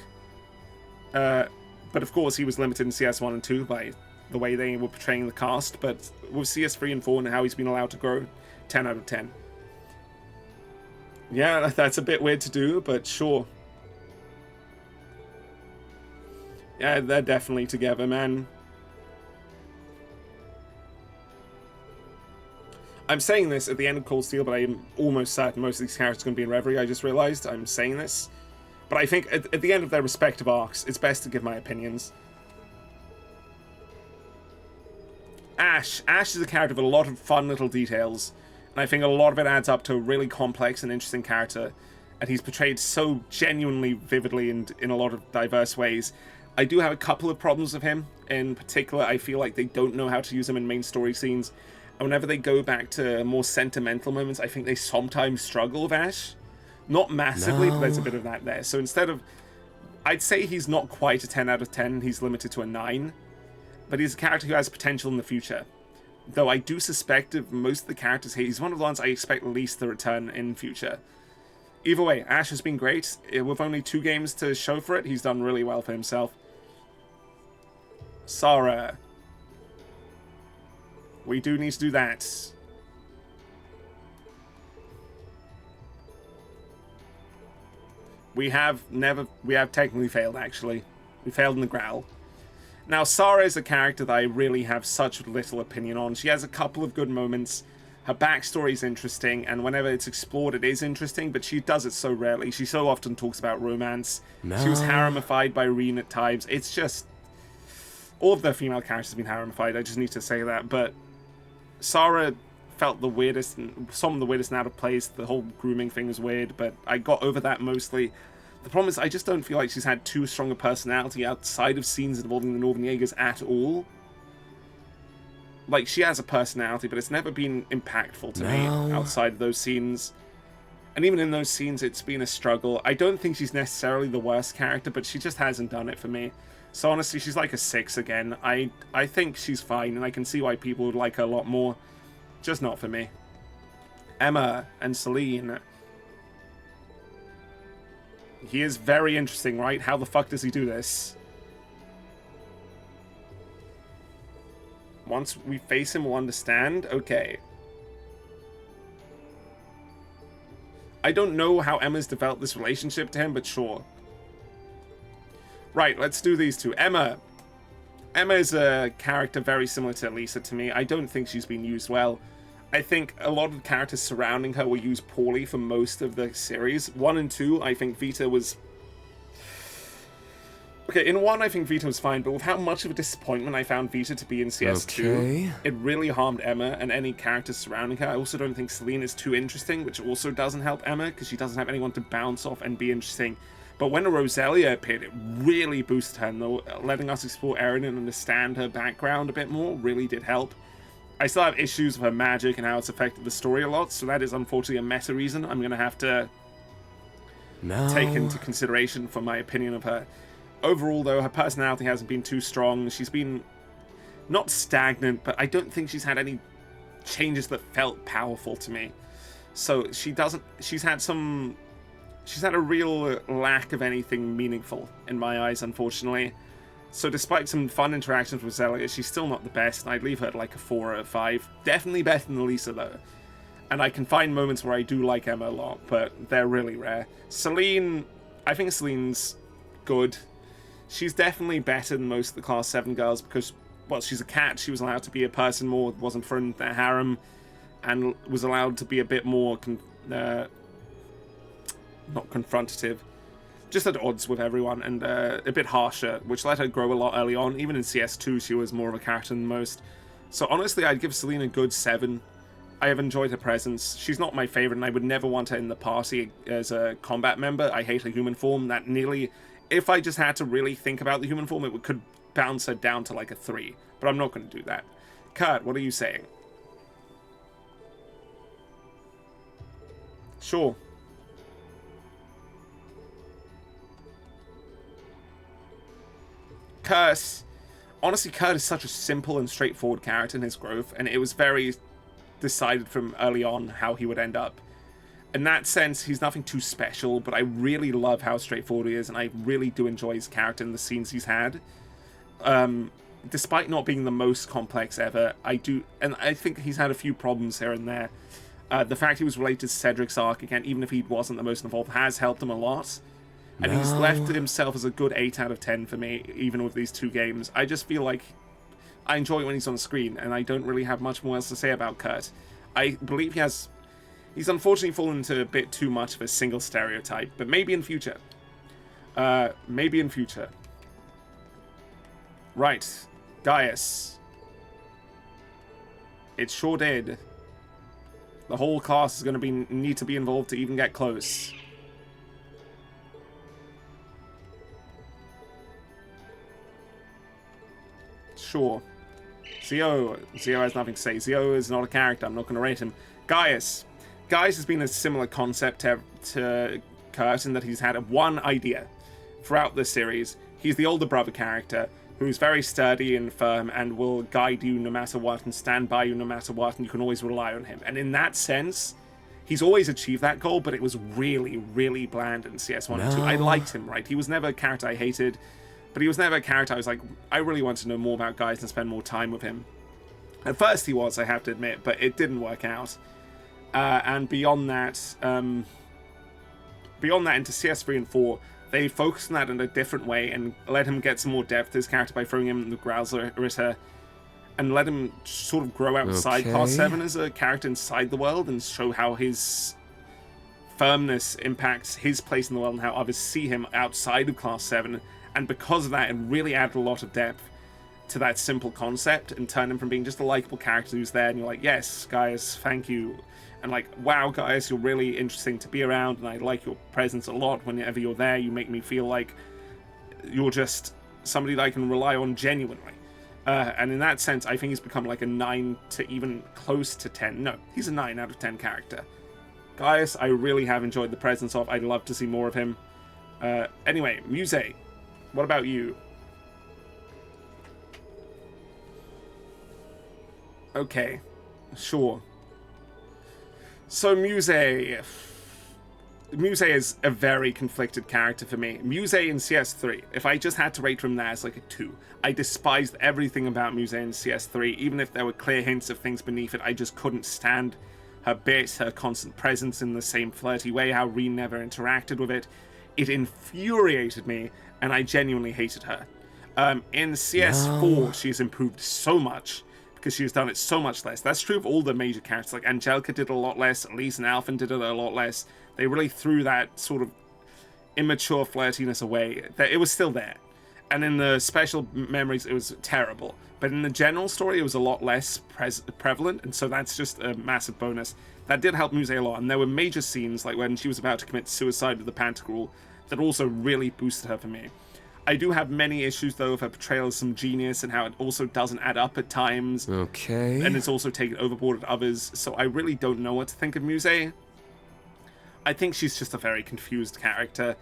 Speaker 1: But of course, he was limited in CS1 and 2 by the way they were portraying the cast. But with CS3 and 4 and how he's been allowed to grow, 10 out of 10. Yeah, that's a bit weird to do, but sure. Yeah, they're definitely together, man. I'm saying this at the end of Cold Steel, but I am almost certain most of these characters are going to be in Reverie. I just realized I'm saying this. But I think at the end of their respective arcs, it's best to give my opinions. Ash. Ash is a character with a lot of fun little details. And I think a lot of it adds up to a really complex and interesting character. And he's portrayed so genuinely vividly and in a lot of diverse ways. I do have a couple of problems with him. In particular, I feel like they don't know how to use him in main story scenes. And whenever they go back to more sentimental moments, I think they sometimes struggle with Ash. Not massively, but there's a bit of that there. So instead of... I'd say he's not quite a 10 out of 10. He's limited to a 9. But he's a character who has potential in the future. Though I do suspect of most of the characters here, he's one of the ones I expect least to return in future. Either way, Ash has been great. With only 2 games to show for it, he's done really well for himself. Sara. We do need to do that. We have technically failed, actually. We failed in the growl. Now, Sara is a character that I really have such little opinion on. She has a couple of good moments. Her backstory is interesting, and whenever it's explored, it is interesting, but she does it so rarely. She so often talks about romance. No. She was haremified by Reen at times. It's just... all of the female characters have been haremified, I just need to say that, but Sara felt the weirdest, some of the weirdest and out of place. The whole grooming thing was weird, but I got over that mostly. The problem is I just don't feel like she's had too strong a personality outside of scenes involving the Northern Jaegers at all. Like, she has a personality, but it's never been impactful to me outside of those scenes. And even in those scenes, it's been a struggle. I don't think she's necessarily the worst character, but she just hasn't done it for me. So honestly, she's like a 6 again. I think she's fine, and I can see why people would like her a lot more. Just not for me. Emma and Celine. He is very interesting, right? How the fuck does he do this? Once we face him, we'll understand? Okay. I don't know how Emma's developed this relationship to him, but sure. Right, let's do these two. Emma. Emma is a character very similar to Lisa to me. I don't think she's been used well. I think a lot of the characters surrounding her were used poorly for most of the series. 1 and 2, I think Vita was... Okay, in 1, I think Vita was fine, but with how much of a disappointment I found Vita to be in CS2, it really harmed Emma and any characters surrounding her. I also don't think Celine is too interesting, which also doesn't help Emma, because she doesn't have anyone to bounce off and be interesting. But when a Roselia appeared, it really boosted her, and letting us explore Erin and understand her background a bit more really did help. I still have issues with her magic and how it's affected the story a lot, so that is unfortunately a meta reason I'm going to have to take into consideration for my opinion of her. Overall, though, her personality hasn't been too strong. She's been not stagnant, but I don't think she's had any changes that felt powerful to me. So she's had a real lack of anything meaningful in my eyes, unfortunately. So despite some fun interactions with Zelia, she's still not the best, and I'd leave her at like a 4 or a 5. Definitely better than Elisa, though. And I can find moments where I do like Emma a lot, but they're really rare. Celine, I think Celine's good. She's definitely better than most of the Class 7 girls because, well, she's a cat. She was allowed to be a person more, wasn't from the harem, and was allowed to be a bit more, not confrontative, just at odds with everyone, and a bit harsher, which let her grow a lot early on. Even in CS2, she was more of a character than most. So honestly, I'd give Celine a good 7. I have enjoyed her presence. She's not my favorite, and I would never want her in the party as a combat member. I hate her human form. That nearly... If I just had to really think about the human form, it could bounce her down to like a 3. But I'm not going to do that. Kurt, what are you saying? Sure. Kurt. Honestly, Kurt is such a simple and straightforward character in his growth, and it was very decided from early on how he would end up. In that sense, he's nothing too special, but I really love how straightforward he is, and I really do enjoy his character and the scenes he's had. Despite not being the most complex ever, I do, and I think he's had a few problems here and there. The fact he was related to Cedric's arc, again, even if he wasn't the most involved, has helped him a lot. And he's left himself as a good 8 out of 10 for me, even with these 2 games. I just feel like I enjoy it when he's on screen, and I don't really have much more else to say about Kurt. I believe he's unfortunately fallen into a bit too much of a single stereotype, but maybe in future. Maybe in future. Right. Gaius. It sure did. The whole class is going to need to be involved to even get close. Sure. Zio has nothing to say. Zio is not a character. I'm not going to rate him. Gaius. Gaius has been a similar concept to Kurt in that he's had one idea throughout the series. He's the older brother character who's very sturdy and firm and will guide you no matter what and stand by you no matter what, and you can always rely on him. And in that sense, he's always achieved that goal, but it was really, really bland in CS 1 and 2. I liked him, right? He was never a character I hated, but he was never a character I was like, I really want to know more about Gaius and spend more time with him. At first he was, I have to admit, but it didn't work out. And beyond that into CS3 and 4, they focused on that in a different way and let him get some more depth to his character by throwing him in the Growler Ritter and let him sort of grow outside Class 7 as a character inside the world and show how his firmness impacts his place in the world and how others see him outside of Class 7. And because of that, it really added a lot of depth to that simple concept and turned him from being just a likable character who's there and you're like, yes, Gaius, thank you. And like, wow, Gaius, you're really interesting to be around and I like your presence a lot. Whenever you're there, you make me feel like you're just somebody that I can rely on genuinely. And in that sense, I think he's become like a 9 to even close to 10. No, he's a 9 out of 10 character. Gaius, I really have enjoyed the presence of. I'd love to see more of him. Anyway, Muse, what about you? Okay, sure. So Muse is a very conflicted character for me. Muse in CS3, if I just had to rate him there, it's like a 2. I despised everything about Muse in CS3, even if there were clear hints of things beneath it. I just couldn't stand her bit, her constant presence in the same flirty way, how Reen never interacted with it. It infuriated me, and I genuinely hated her. In CS4, she's improved so much, because she's done it so much less. That's true of all the major characters. Like Angelica did a lot less, Elise and Alphen did it a lot less. They really threw that sort of immature flirtiness away. It was still there. And in the special memories, it was terrible. But in the general story, it was a lot less prevalent, and so that's just a massive bonus. That did help Muse a lot, and there were major scenes, like when she was about to commit suicide with the Pantagruel, that also really boosted her for me. I do have many issues, though, with her portrayal as some genius and how it also doesn't add up at times.
Speaker 3: Okay.
Speaker 1: And it's also taken overboard at others, so I really don't know what to think of Muse. I think she's just a very confused character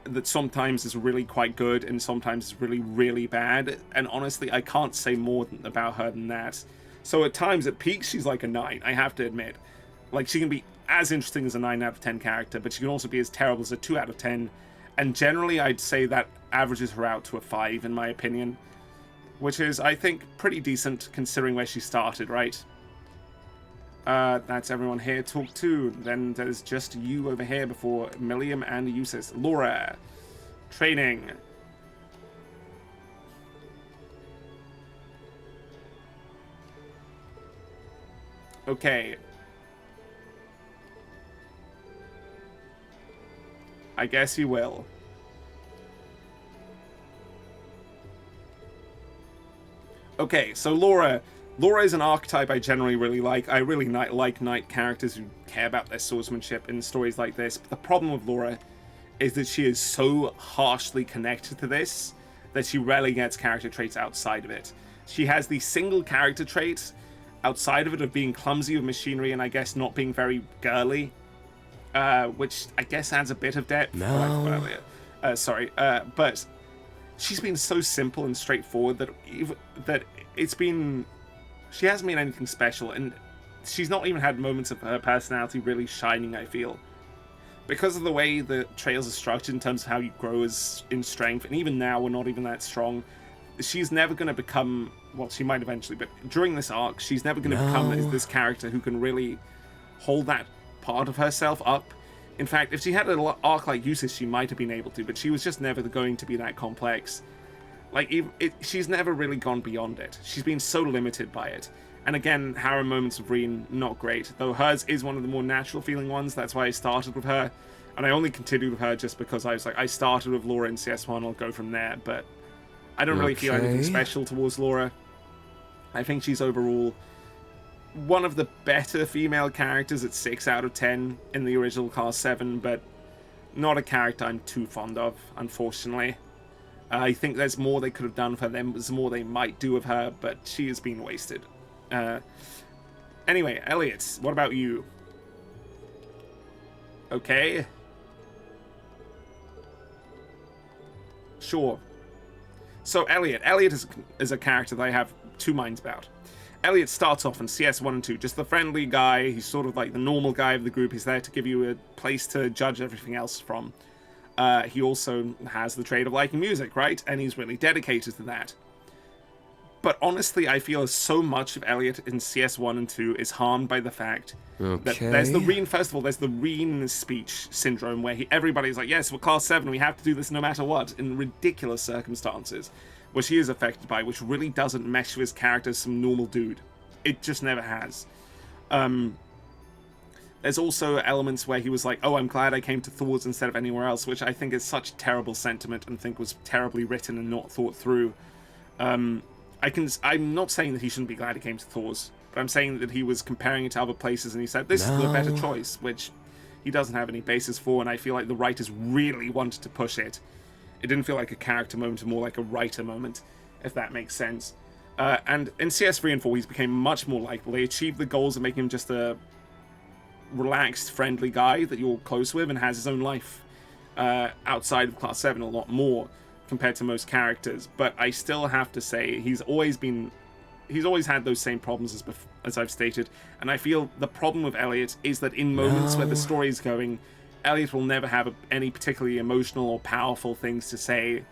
Speaker 1: that sometimes is really quite good and sometimes is really, really bad. And honestly, I can't say more about her than that. So at times, at peaks, she's like a 9, I have to admit. Like, she can be as interesting as a 9 out of 10 character, but she can also be as terrible as a 2 out of 10. And generally, I'd say that averages her out to a 5, in my opinion. Which is, I think, pretty decent, considering where she started, right? That's everyone here talked to. Then there's just you over here before Milliam and Eustace. Laura. Training. Okay. I guess you will. Okay, so Laura is an archetype I generally really like. I really like knight characters who care about their swordsmanship in stories like this. But the problem with Laura is that she is so harshly connected to this that she rarely gets character traits outside of it. She has the single character trait outside of it of being clumsy with machinery and I guess not being very girly. Which I guess adds a bit of depth.
Speaker 3: No.
Speaker 1: But she's been so simple and straightforward that it's been... She hasn't been anything special, and she's not even had moments of her personality really shining, I feel. Because of the way the trails are structured in terms of how you grow in strength, and even now we're not even that strong, she's never going to become... Well, she might eventually, but during this arc, she's never going to become this character who can really hold that part of herself up. In fact, if she had an arc like Eustace, she might have been able to, but she was just never going to be that complex. Like, she's never really gone beyond it. She's been so limited by it. And again, harem moments of Reen, not great. Though hers is one of the more natural feeling ones. That's why I started with her. And I only continued with her just because I was like, I started with Laura in CS1, I'll go from there. But I don't really feel anything special towards Laura. I think she's overall one of the better female characters at 6 out of 10 in the original Class 7, but not a character I'm too fond of, unfortunately. I think there's more they could have done for them, there's more they might do with her, but she has been wasted. Anyway, Elliot, what about you? Okay. Sure. So Elliot is a character that I have two minds about. Elliot starts off in CS 1 and 2, just the friendly guy. He's sort of like the normal guy of the group. He's there to give you a place to judge everything else from. He also has the trait of liking music, right? And he's really dedicated to that. But honestly, I feel so much of Elliot in CS 1 and 2 is harmed by the fact that there's the Reen, first of all, there's the Reen speech syndrome where everybody's like, yes, we're Class 7, we have to do this no matter what, in ridiculous circumstances, which he is affected by, which really doesn't mesh with his character as some normal dude. It just never has. There's also elements where he was like, oh, I'm glad I came to Thor's instead of anywhere else, which I think is such terrible sentiment and think was terribly written and not thought through. I'm not saying that he shouldn't be glad he came to Thor's, but I'm saying that he was comparing it to other places and he said, this is the better choice, which he doesn't have any basis for, and I feel like the writers really wanted to push it. It didn't feel like a character moment, more like a writer moment, if that makes sense. And in CS3 and 4, he's became much more likable. They achieved the goals of making him just a relaxed, friendly guy that you're close with and has his own life outside of Class 7 a lot more compared to most characters. But I still have to say he's always had those same problems as I've stated, and I feel the problem with Elliot is that in moments where the story is going, Elliot will never have any particularly emotional or powerful things to say.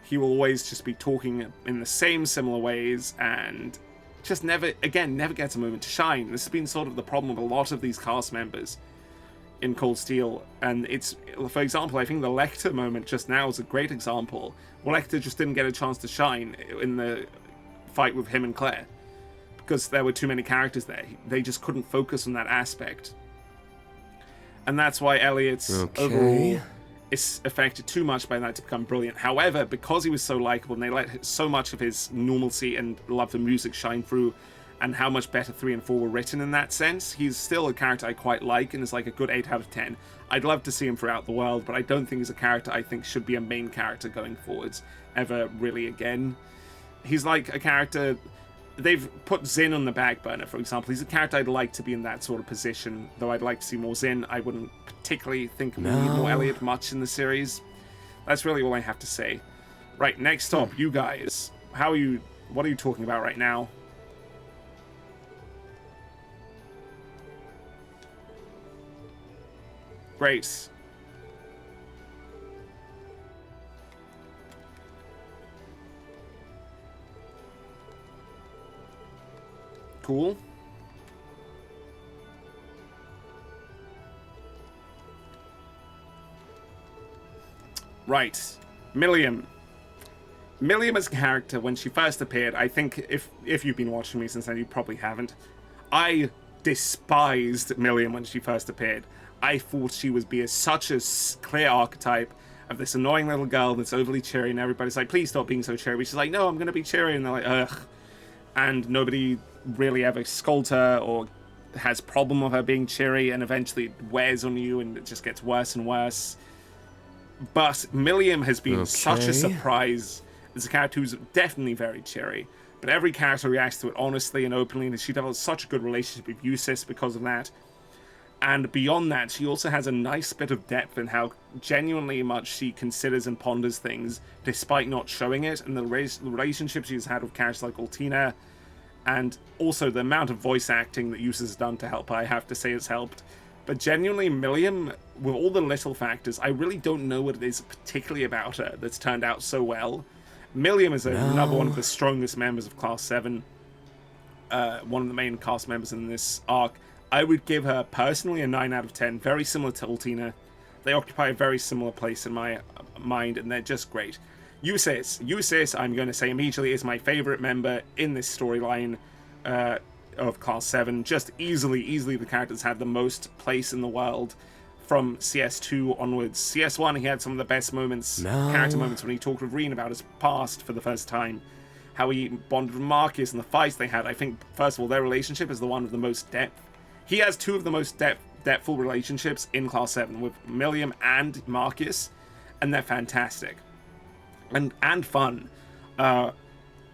Speaker 1: He will always just be talking in the same similar ways and just never gets a moment to shine. This has been sort of the problem with a lot of these cast members in Cold Steel, and it's, for example, I think the Lecter moment just now is a great example. Well, Lecter just didn't get a chance to shine in the fight with him and Claire because there were too many characters there. They just couldn't focus on that aspect. And that's why Elliot's overall is affected too much by that to become brilliant. However, because he was so likable and they let so much of his normalcy and love for music shine through, and how much better 3 and 4 were written in that sense, he's still a character I quite like and is like a good 8 out of 10. I'd love to see him throughout the world, but I don't think he's a character I think should be a main character going forwards ever really again. He's like a character... They've put Zin on the back burner, for example. He's a character I'd like to be in that sort of position, though I'd like to see more Zin. I wouldn't particularly think we need more Elliot much in the series. That's really all I have to say. Right, next up, you guys. What are you talking about right now? Great. Cool. Right. Milliam. Milliam as a character, when she first appeared, I think if you've been watching me since then, you probably haven't. I despised Milliam when she first appeared. I thought she would be such a clear archetype of this annoying little girl that's overly cheery, and everybody's like, please stop being so cheery. She's like, no, I'm going to be cheery. And they're like, ugh. And nobody really ever scolds her or has problem with her being cheery, and eventually it wears on you and it just gets worse and worse. But Milliam has been such a surprise as a character who's definitely very cheery, but every character reacts to it honestly and openly, and she develops such a good relationship with Eustace because of that. And beyond that, she also has a nice bit of depth in how genuinely much she considers and ponders things despite not showing it, and the relationship she's had with characters like Altina, and also the amount of voice acting that Eustace has done to help her, I have to say has helped. But genuinely, Milliam, with all the little factors, I really don't know what it is particularly about her that's turned out so well. Milliam is another one of the strongest members of Class 7, one of the main cast members in this arc. I would give her personally a 9 out of 10. Very similar to Ultina. They occupy a very similar place in my mind, and they're just great. Ulysses, I'm going to say immediately, is my favorite member in this storyline of Class 7. Just easily the characters had the most place in the world from CS2 onwards. CS1, he had some of the best moments, character moments, when he talked with Reen about his past for the first time. How he bonded with Marcus and the fights they had. I think, first of all, their relationship is the one with the most depth. He has two of the most depthful relationships in Class 7 with Milliam and Marcus, and they're fantastic. And fun.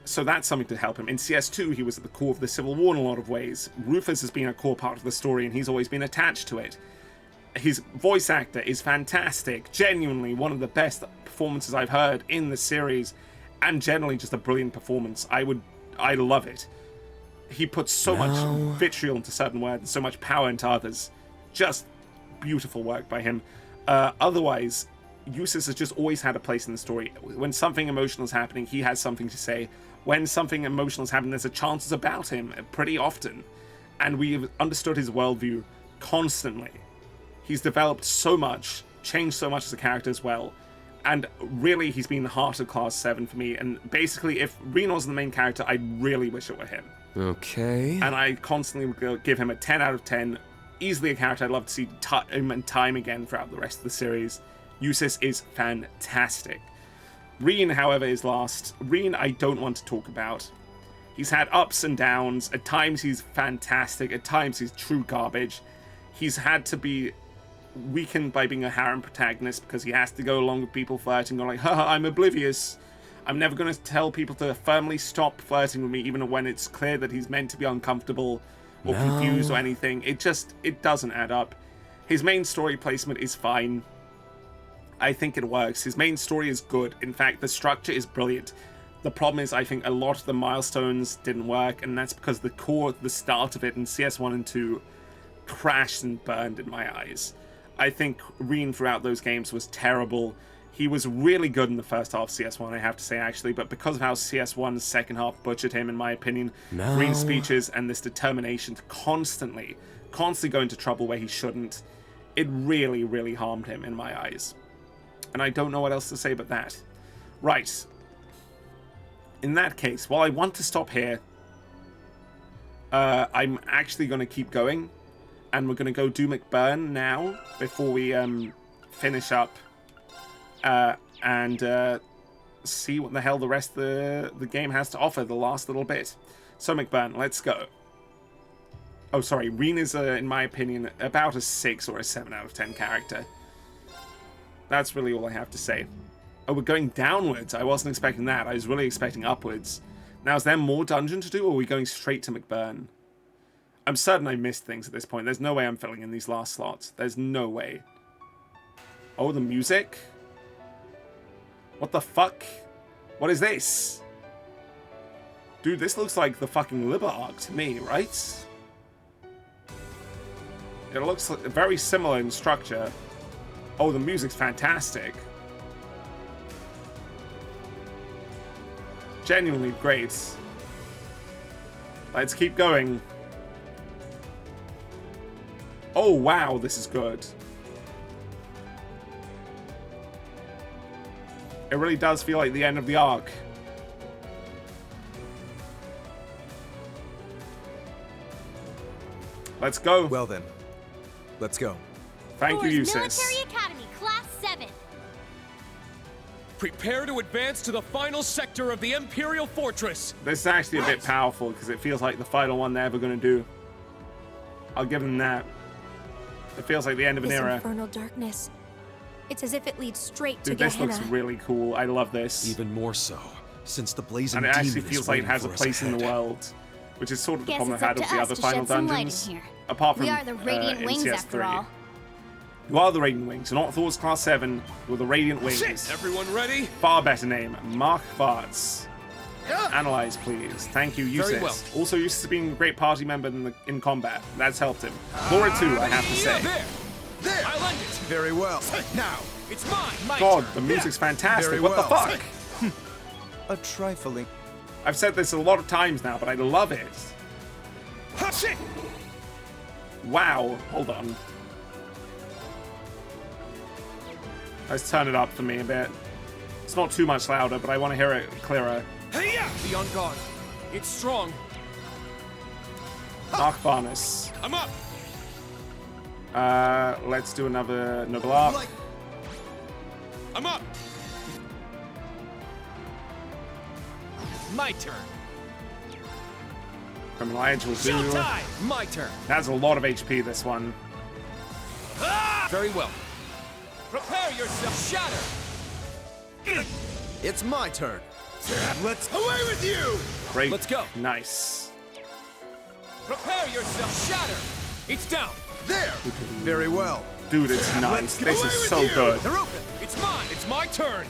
Speaker 1: So that's something to help him. In CS2, he was at the core of the Civil War in a lot of ways. Rufus has been a core part of the story, and he's always been attached to it. His voice actor is fantastic. Genuinely one of the best performances I've heard in the series, and generally just a brilliant performance. I love it. He puts so much vitriol into certain words and so much power into others. Just beautiful work by him. Otherwise, Eustace has just always had a place in the story. When something emotional is happening, he has something to say. When something emotional is happening, there's a chances about him pretty often. And we've understood his worldview constantly. He's developed so much, changed so much as a character as well. And really, he's been the heart of Class 7 for me. And basically, if Reen wasn't the main character, I really wish it were him.
Speaker 3: Okay.
Speaker 1: And I constantly would give him a 10 out of 10. Easily a character I'd love to see time and time again throughout the rest of the series. Eustace is fantastic. Reen, however, is last. Reen, I don't want to talk about. He's had ups and downs. At times, he's fantastic. At times, he's true garbage. He's had to be weakened by being a harem protagonist because he has to go along with people flirting, going like, haha, I'm oblivious. I'm never going to tell people to firmly stop flirting with me, even when it's clear that he's meant to be uncomfortable or confused or anything. It doesn't add up. His main story placement is fine. I think it works. His main story is good. In fact, the structure is brilliant. The problem is, I think a lot of the milestones didn't work, and that's because the start of it in CS1 and 2 crashed and burned in my eyes. I think Reen throughout those games was terrible. He was really good in the first half of CS1, I have to say, actually, but because of how CS1's second half butchered him, in my opinion, Reen's speeches and this determination to constantly go into trouble where he shouldn't, it really harmed him in my eyes. And I don't know what else to say but that. Right. In that case, while I want to stop here, I'm actually going to keep going. And we're going to go do McBurn now, before we finish up. And see what the hell the rest of the game has to offer, the last little bit. So McBurn, let's go. Oh, sorry. Reen is, in my opinion, about a 6 or a 7 out of 10 character. That's really all I have to say. Oh, we're going downwards. I wasn't expecting that. I was really expecting upwards. Now, is there more dungeon to do, or are we going straight to McBurn? I'm certain I missed things at this point. There's no way I'm filling in these last slots. There's no way. Oh, the music? What the fuck? What is this? Dude, this looks like the fucking Liber arc to me, right? It looks very similar in structure. Oh, the music's fantastic. Genuinely great. Let's keep going. Oh, wow, this is good. It really does feel like the end of the arc. Let's go.
Speaker 3: Well then, let's go.
Speaker 1: Thank you, Eustace.
Speaker 7: Military Academy, Class 7.
Speaker 4: Prepare to advance to the final sector of the Imperial Fortress.
Speaker 1: This is actually a bit powerful because it feels like the final one they're ever going to do. I'll give them that. It feels like the end of an era.
Speaker 11: Infernal darkness. It's as if it leads straight
Speaker 1: Dude,
Speaker 11: to
Speaker 1: this
Speaker 11: Gehenna.
Speaker 1: looks really cool. I love this.
Speaker 8: Even more so, since the blazing
Speaker 1: and it
Speaker 8: demon
Speaker 1: actually
Speaker 8: is
Speaker 1: feels like it has a
Speaker 8: waiting for us
Speaker 1: place in the
Speaker 8: ahead.
Speaker 1: world, which is sort of the
Speaker 13: Guess
Speaker 1: problem
Speaker 13: it's
Speaker 1: I've
Speaker 13: up
Speaker 1: had with
Speaker 13: to
Speaker 1: the
Speaker 13: us
Speaker 1: other
Speaker 13: to
Speaker 1: final
Speaker 13: shed some light in
Speaker 1: dungeons.
Speaker 13: here.
Speaker 1: Apart from
Speaker 13: We are the Radiant
Speaker 1: in
Speaker 13: Wings,
Speaker 1: CS3.
Speaker 13: after all.
Speaker 1: You are the Radiant Wings. You're not Thor's Class 7. You're the Radiant Wings.
Speaker 4: Shit! Everyone ready?
Speaker 1: Far better name. Mark Varts. Analyze, please. Thank you, Eustace.
Speaker 4: Very well.
Speaker 1: Also, Eustace has been a great party member in combat. That's helped him. Laura too, I have to say.
Speaker 12: There! I'll end it!
Speaker 3: Very well.
Speaker 12: Now, it's mine! My
Speaker 1: God,
Speaker 12: turn.
Speaker 1: the music's fantastic.
Speaker 3: Very
Speaker 1: What the
Speaker 3: well.
Speaker 1: fuck?
Speaker 3: A trifling.
Speaker 1: I've said this a lot of times now, but I love it.
Speaker 12: Ha, shit!
Speaker 1: Wow, hold on. Let's turn it up for me a bit. It's not too much louder, but I want to hear it clearer.
Speaker 12: Hey-ya!
Speaker 4: Be on guard. It's strong.
Speaker 1: Archbanus.
Speaker 12: I'm up.
Speaker 1: Let's do another Noble Arc.
Speaker 12: I'm up. My turn.
Speaker 1: Criminal Edge will do.
Speaker 12: Showtime!
Speaker 4: My turn.
Speaker 1: That's a lot of HP, this one.
Speaker 12: Ah!
Speaker 4: Very well.
Speaker 12: Prepare yourself. Shatter.
Speaker 3: It's my turn.
Speaker 12: Let's away with you.
Speaker 1: Great.
Speaker 4: Let's go.
Speaker 1: Nice.
Speaker 12: Prepare yourself. Shatter. It's down.
Speaker 3: There. Very well.
Speaker 1: Dude, it's nice. This is so good.
Speaker 12: They're open. It's mine. It's my turn.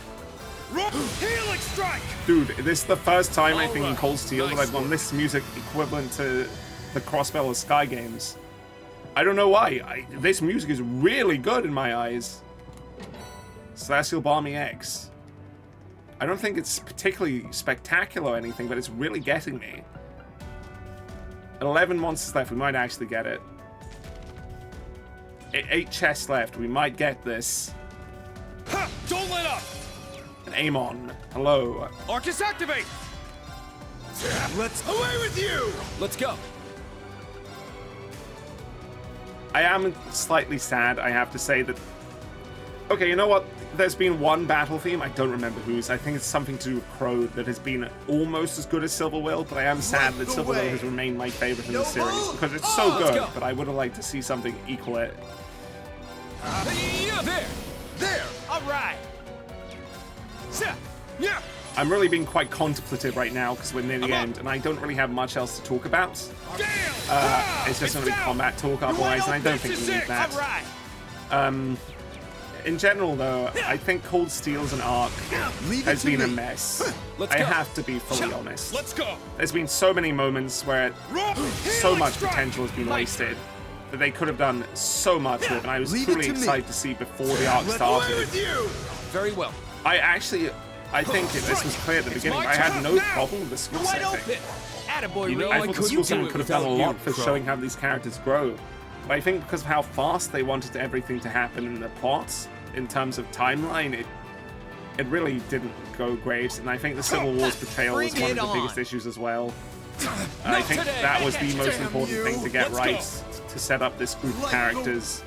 Speaker 12: Healing strike.
Speaker 1: Dude, this is the first time I think in
Speaker 12: Alright.
Speaker 1: Cold Steel that
Speaker 12: Nice
Speaker 1: I've gone
Speaker 12: work.
Speaker 1: this music equivalent to the Crossbell of Sky games. I don't know why. This music is really good in my eyes. Celestial Balmy X. I don't think it's particularly spectacular or anything, but it's really getting me. 11 monsters left. We might actually get it. 8 chests left. We might get this.
Speaker 12: Ha! Don't let up.
Speaker 1: And Amon. Hello.
Speaker 12: Arcus activate. Let's away with you.
Speaker 4: Let's go.
Speaker 1: I am slightly sad, I have to say that... Okay, you know what? There's been one battle theme, I don't remember whose. I think it's something to do with Crow that has been almost as good as Silverwill, but I am sad that Silverwill has remained my favorite in the series because it's so good, but I would have liked to see something equal it.
Speaker 12: There. There. All right. Yeah.
Speaker 1: I'm really being quite contemplative right now because we're near the end, and I don't really have much else to talk about. It's just going to be combat talk otherwise, and I don't think we need that. In general, though, I think Cold Steel as an arc has been a mess. I have to be fully honest.
Speaker 12: Let's go.
Speaker 1: There's been so many moments where so much potential has been wasted that they could have done so much with, and I was truly excited to see before the arc started.
Speaker 4: Very well.
Speaker 1: I think this was clear at the beginning. I had no problem with the school setting.
Speaker 12: Attaboy,
Speaker 4: You know,
Speaker 1: I
Speaker 4: I
Speaker 1: thought the
Speaker 4: could
Speaker 1: school
Speaker 4: do
Speaker 1: setting
Speaker 4: it
Speaker 1: could have done a
Speaker 4: without
Speaker 1: lot
Speaker 4: you,
Speaker 1: for
Speaker 4: Crow.
Speaker 1: showing how these characters grow. But I think because of how fast they wanted everything to happen in the plots, in terms of timeline, it really didn't go great. And I think the Civil War's betrayal was one of the biggest issues as well. I think that was the most important thing to get right, to set up this group of characters.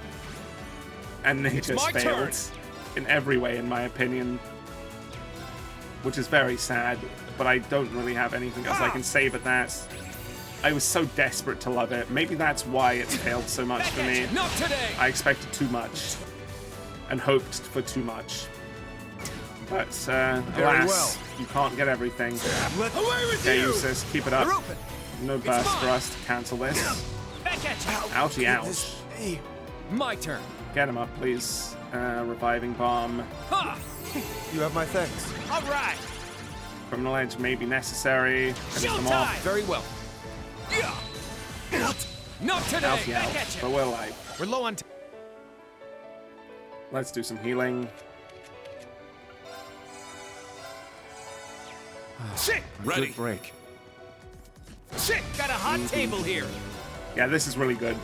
Speaker 1: And they just failed in every way, in my opinion. Which is very sad, but I don't really have anything else I can say but that. I was so desperate to love it. Maybe that's why it failed so much for me.
Speaker 12: Not today.
Speaker 1: I expected too much and hoped for too much. But alas, you can't get everything.
Speaker 12: Away with
Speaker 1: Okay,
Speaker 12: you.
Speaker 1: Usis, keep it up. No burst for us to cancel this.
Speaker 12: Back at you.
Speaker 1: Ouchie, ouch.
Speaker 4: My turn.
Speaker 1: Get him up, please. Reviving bomb.
Speaker 12: Ha!
Speaker 3: You have my thanks.
Speaker 12: All right.
Speaker 1: Criminal Edge may be necessary. Finish them
Speaker 12: Showtime.
Speaker 1: off.
Speaker 4: Very well.
Speaker 12: Not today.
Speaker 1: Ouchie,
Speaker 12: Back
Speaker 1: ouch.
Speaker 12: at
Speaker 1: But
Speaker 12: you.
Speaker 1: we're live.
Speaker 12: We're low on.
Speaker 1: Let's do some healing.
Speaker 12: Shit.
Speaker 3: Ready. Good break.
Speaker 12: Shit. Got a hot table here.
Speaker 1: Yeah, this is really good.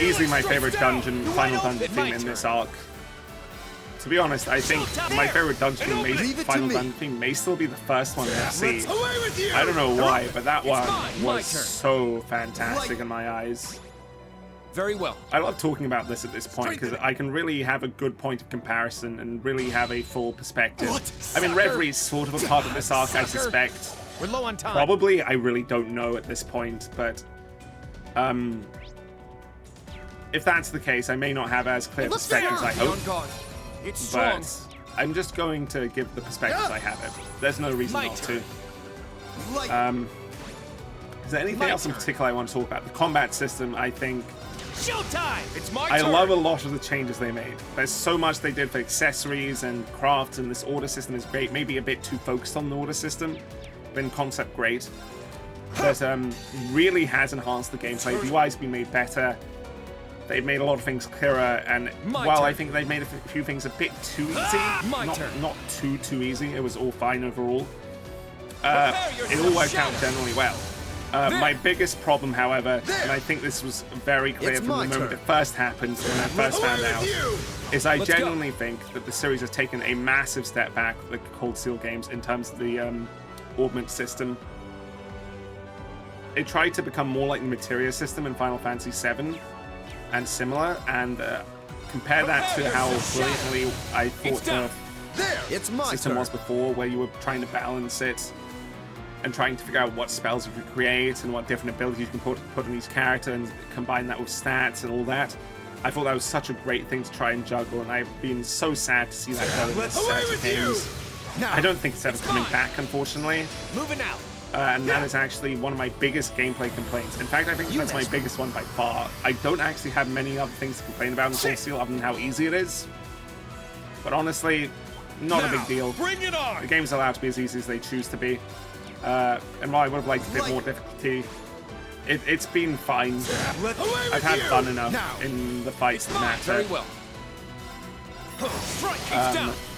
Speaker 1: Easily my favorite dungeon, final dungeon theme in this arc. To be honest, I think my favorite dungeon theme, final dungeon theme may still be the first one that I see. I don't know why, but that one was so fantastic in my eyes.
Speaker 4: Very well.
Speaker 1: I love talking about this at this point because I can really have a good point of comparison and really have a full perspective. I mean, Reverie is sort of a part of this arc, I suspect.
Speaker 12: We're low on time.
Speaker 1: Probably, I really don't know at this point, but if that's the case, I may not have as clear perspectives as I hope.
Speaker 12: It's strong.
Speaker 1: But I'm just going to give the perspectives I have it. There's no reason not to. Is there anything else in particular I want to talk about? The combat system, I think...
Speaker 12: Showtime! It's my
Speaker 1: I
Speaker 12: turn!
Speaker 1: love a lot of the changes they made. There's so much they did for accessories and crafts, and this order system is great. Maybe a bit too focused on the order system, but in concept, great. But really has enhanced the gameplay. The UI's been made better. They've made a lot of things clearer, and while I think they've made a few things a bit too easy, not too easy, it was all fine overall. It all worked out generally well. My biggest problem, however, and I think this was very clear from the moment it first happened, when I first found out, is I genuinely think that the series has taken a massive step back with the Cold Steel games in terms of the augment system. It tried to become more like the materia system in Final Fantasy VII and similar, and compare that to how brilliantly I thought the system was before, where you were trying to balance it and trying to figure out what spells you could create and what different abilities you can put in each character and combine that with stats and all that. I thought that was such a great thing to try and juggle, and I've been so sad to see that go in this set of games. I don't think it's ever coming back, unfortunately.
Speaker 8: Moving out.
Speaker 1: And that is actually one of my biggest gameplay complaints. In fact, I think that's my biggest one by far. I don't actually have many other things to complain about in Cold Steel other than how easy it is. But honestly, not a big deal.
Speaker 8: Bring it on.
Speaker 1: The game's allowed to be as easy as they choose to be. And while I would have liked a bit more difficulty, it's been fine. I've had fun enough in the fights that matter.
Speaker 4: Very well.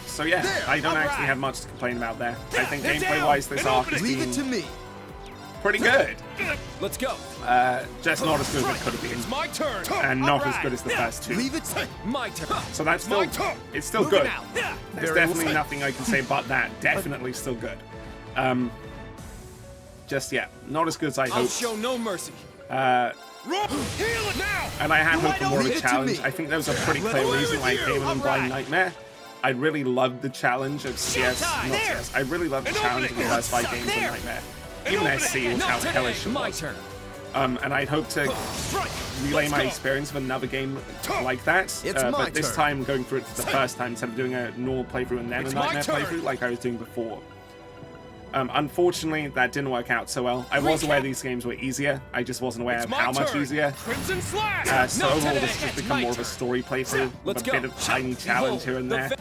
Speaker 1: So yeah, I don't actually have much to complain about there. I think gameplay-wise, this arc has been pretty good.
Speaker 4: Let's go.
Speaker 1: Just not as good as it could have been.
Speaker 4: It's my turn.
Speaker 1: And not as good as the first two.
Speaker 8: Leave it to
Speaker 4: my turn.
Speaker 1: So that's still, it's still good. There's definitely nothing I can say but that. Definitely still good. Just yeah, not as good as I hoped.
Speaker 4: I'll show no mercy.
Speaker 1: And I had hoped for more of a challenge. I think there was a pretty clear reason why I came in Blind Nightmare. I really loved the challenge of CS, not CS. I really loved the challenge of the first 5 games of Nightmare. Even SC was how hellish it was. And I'd hoped to relay my experience of another game like that. But this time, going through it for the first time instead of doing a normal playthrough and then a Nightmare playthrough like I was doing before. Unfortunately, that didn't work out so well. I was aware these games were easier. I just wasn't aware of how much easier. So overall, this has just become more of a story playthrough with a bit of tiny challenge here and there.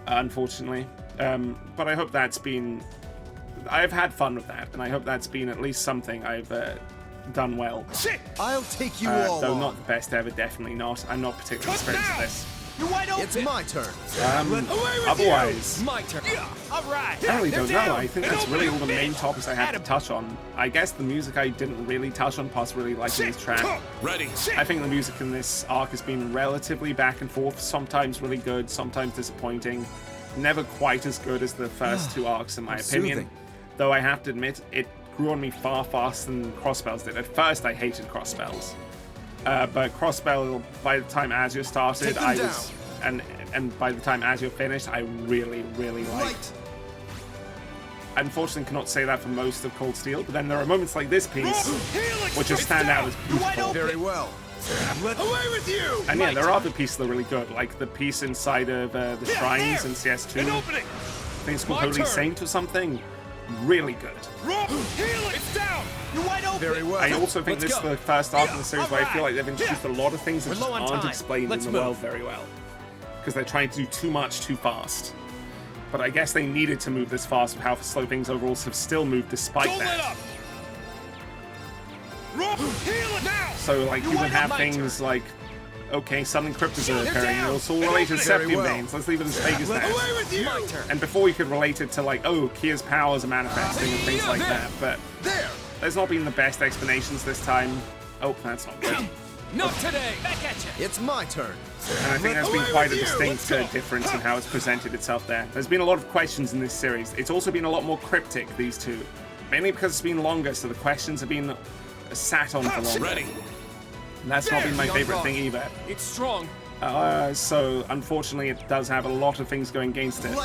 Speaker 1: Unfortunately. But I hope that's been... I've had fun with that, and I hope that's been at least something I've done well.
Speaker 8: I'll take you all
Speaker 1: though not the best ever, definitely not. I'm not particularly experienced at this.
Speaker 8: You're wide open. It's my turn.
Speaker 1: Otherwise,
Speaker 4: my turn.
Speaker 8: All right.
Speaker 1: I really don't know. I think that's really all the main topics I had to touch on. I guess the music I didn't really touch on, plus really liking this track.
Speaker 4: Ready.
Speaker 1: I think the music in this arc has been relatively back and forth, sometimes really good, sometimes disappointing. Never quite as good as the first 2 arcs, in my opinion. Though I have to admit, it grew on me far faster than Crossbells did. At first, I hated Crossbells. But Crossbell, by the time Azure started, I was... And by the time Azure finished, I really, really liked. I unfortunately cannot say that for most of Cold Steel, but then there are moments like this piece which just stand out as beautiful.
Speaker 8: Very well. Away with you!
Speaker 1: And yeah, there are other pieces that are really good, like the piece inside of the shrines in CS2. I think it's called Holy Saint or something. Really good.
Speaker 8: It's down. You're wide open.
Speaker 4: Very well.
Speaker 1: I also think this is the first arc in the series where I feel like they've introduced a lot of things that just aren't explained in the world very well. Because they're trying to do too much too fast. But I guess they needed to move this fast with how slow things overall have still moved despite that. So like you would have things like, okay, Sun Encryptors are appearing, they're also related to Septium Veins, let's leave it as vague as that. And before you could relate it to like, oh, Kia's powers are manifesting and things like that, but there's not been the best explanations this time. Oh, that's not good.
Speaker 4: Not today! Back at you!
Speaker 8: It's my turn.
Speaker 1: And I think there's been quite a distinct difference in how it's presented itself there. There's been a lot of questions in this series. It's also been a lot more cryptic, these two. Mainly because it's been longer, so the questions have been sat on for longer.
Speaker 4: Ready.
Speaker 1: And that's not been my favorite thing either.
Speaker 4: It's strong.
Speaker 1: So, unfortunately, it does have a lot of things going against it.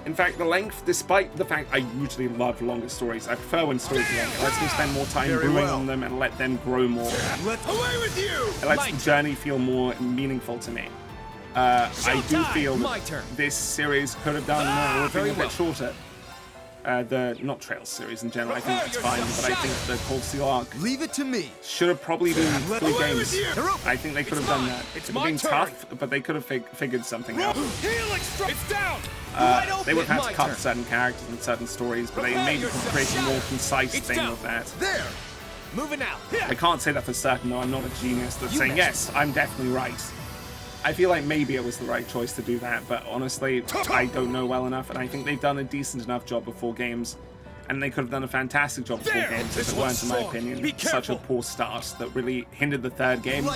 Speaker 1: In fact, the length, despite the fact I usually love longer stories, I prefer when stories are longer. It lets me spend more time brewing on them and let them grow more.
Speaker 8: Away with you!
Speaker 1: It lets the journey feel more meaningful to me. I do feel that this series could have done more with being a bit shorter. The not Trails series in general, I think it's fine, but I think the Cold Steel arc
Speaker 8: Leave it to me.
Speaker 1: should have probably been 3 games. I think they could have done that. It would have been tough, but they could have figured something out.
Speaker 8: It's down.
Speaker 1: They would have had to cut certain characters and certain stories, but they maybe could create a more concise thing with that.
Speaker 8: There. Moving out.
Speaker 1: I can't say that for certain, though. I'm not a genius that's saying, yes, I'm definitely right. I feel like maybe it was the right choice to do that, but honestly, I don't know well enough, and I think they've done a decent enough job of 4 games. And they could have done a fantastic job of 4 games if it weren't, in my opinion, such a poor start that really hindered the 3rd game,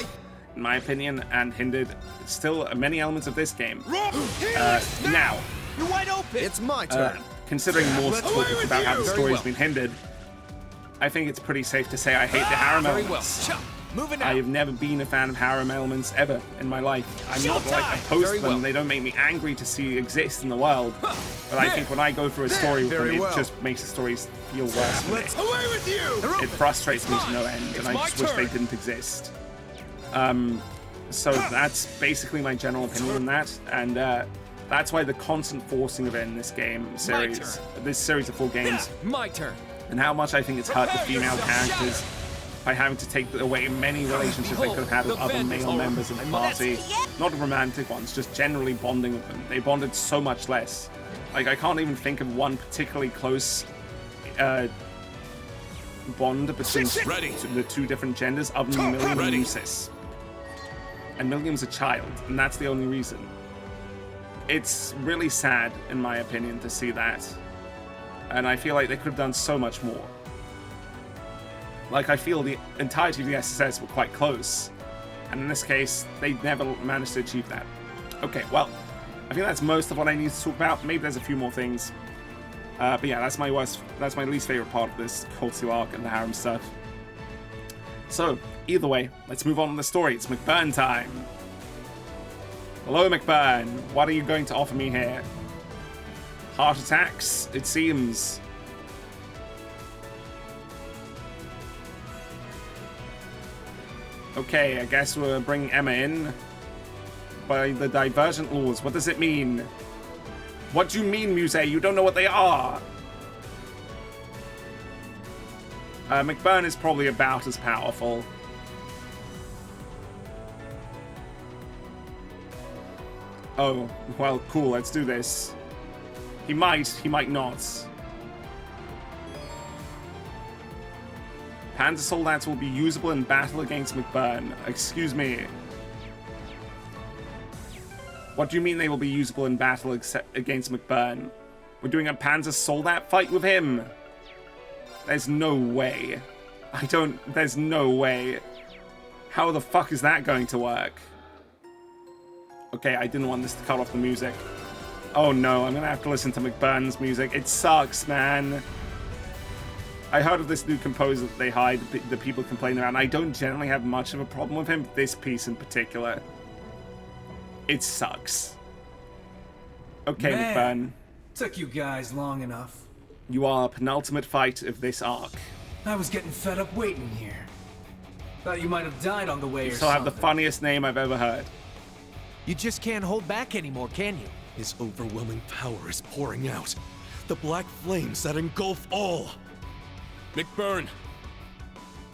Speaker 1: in my opinion, and hindered still many elements of this game. Now,
Speaker 8: you're wide open. It's my turn.
Speaker 1: Considering more talk about how the story's been hindered, I think it's pretty safe to say I hate the harem elements. I have never been a fan of harem elements ever in my life. I'm not like opposed to them. They don't make me angry to see exist in the world. But I think when I go through a story with them, it just makes the stories feel worse for me.
Speaker 12: Away with you!
Speaker 1: It frustrates me to no end, and I just wish they didn't exist. So that's basically my general opinion on that, and that's why the constant forcing of it in this this series of 4 games,
Speaker 4: my turn,
Speaker 1: and how much I think it's hurt the female characters by having to take away many relationships they could have had with other male members of the party. Not romantic ones, just generally bonding with them. They bonded so much less. Like, I can't even think of one particularly close bond between the 2 different genders other than Millium and Lucis. And Millium's a child, and that's the only reason. It's really sad, in my opinion, to see that. And I feel like they could have done so much more. Like, I feel the entirety of the SSS were quite close. And in this case, they never managed to achieve that. Okay, well, I think that's most of what I need to talk about. Maybe there's a few more things. But yeah, that's my least favorite part of this Cold Steel arc and the harem stuff. So, either way, let's move on to the story. It's McBurn time. Hello, McBurn. What are you going to offer me here? Heart attacks, it seems. Okay, I guess we're bringing Emma in. By the divergent laws, what does it mean? What do you mean, Muse? You don't know what they are. McBurn is probably about as powerful. Oh, well, cool, let's do this. He might not. Panzer Soldats will be usable in battle against McBurn. Excuse me. What do you mean they will be usable in battle against McBurn? We're doing a Panzer Soldat fight with him? There's no way. There's no way. How the fuck is that going to work? Okay, I didn't want this to cut off the music. Oh no, I'm gonna have to listen to McBurn's music. It sucks, man. I heard of this new composer that they hired, the people complain about, and I don't generally have much of a problem with him, this piece in particular. It sucks. Okay, McBurn.
Speaker 17: Took you guys long enough.
Speaker 1: You are a penultimate fight of this arc.
Speaker 17: I was getting fed up waiting here. Thought you might have died on the way or something.
Speaker 1: You still have the funniest name I've ever heard.
Speaker 8: You just can't hold back anymore, can you?
Speaker 18: His overwhelming power is pouring out. The black flames that engulf all.
Speaker 4: McBurn,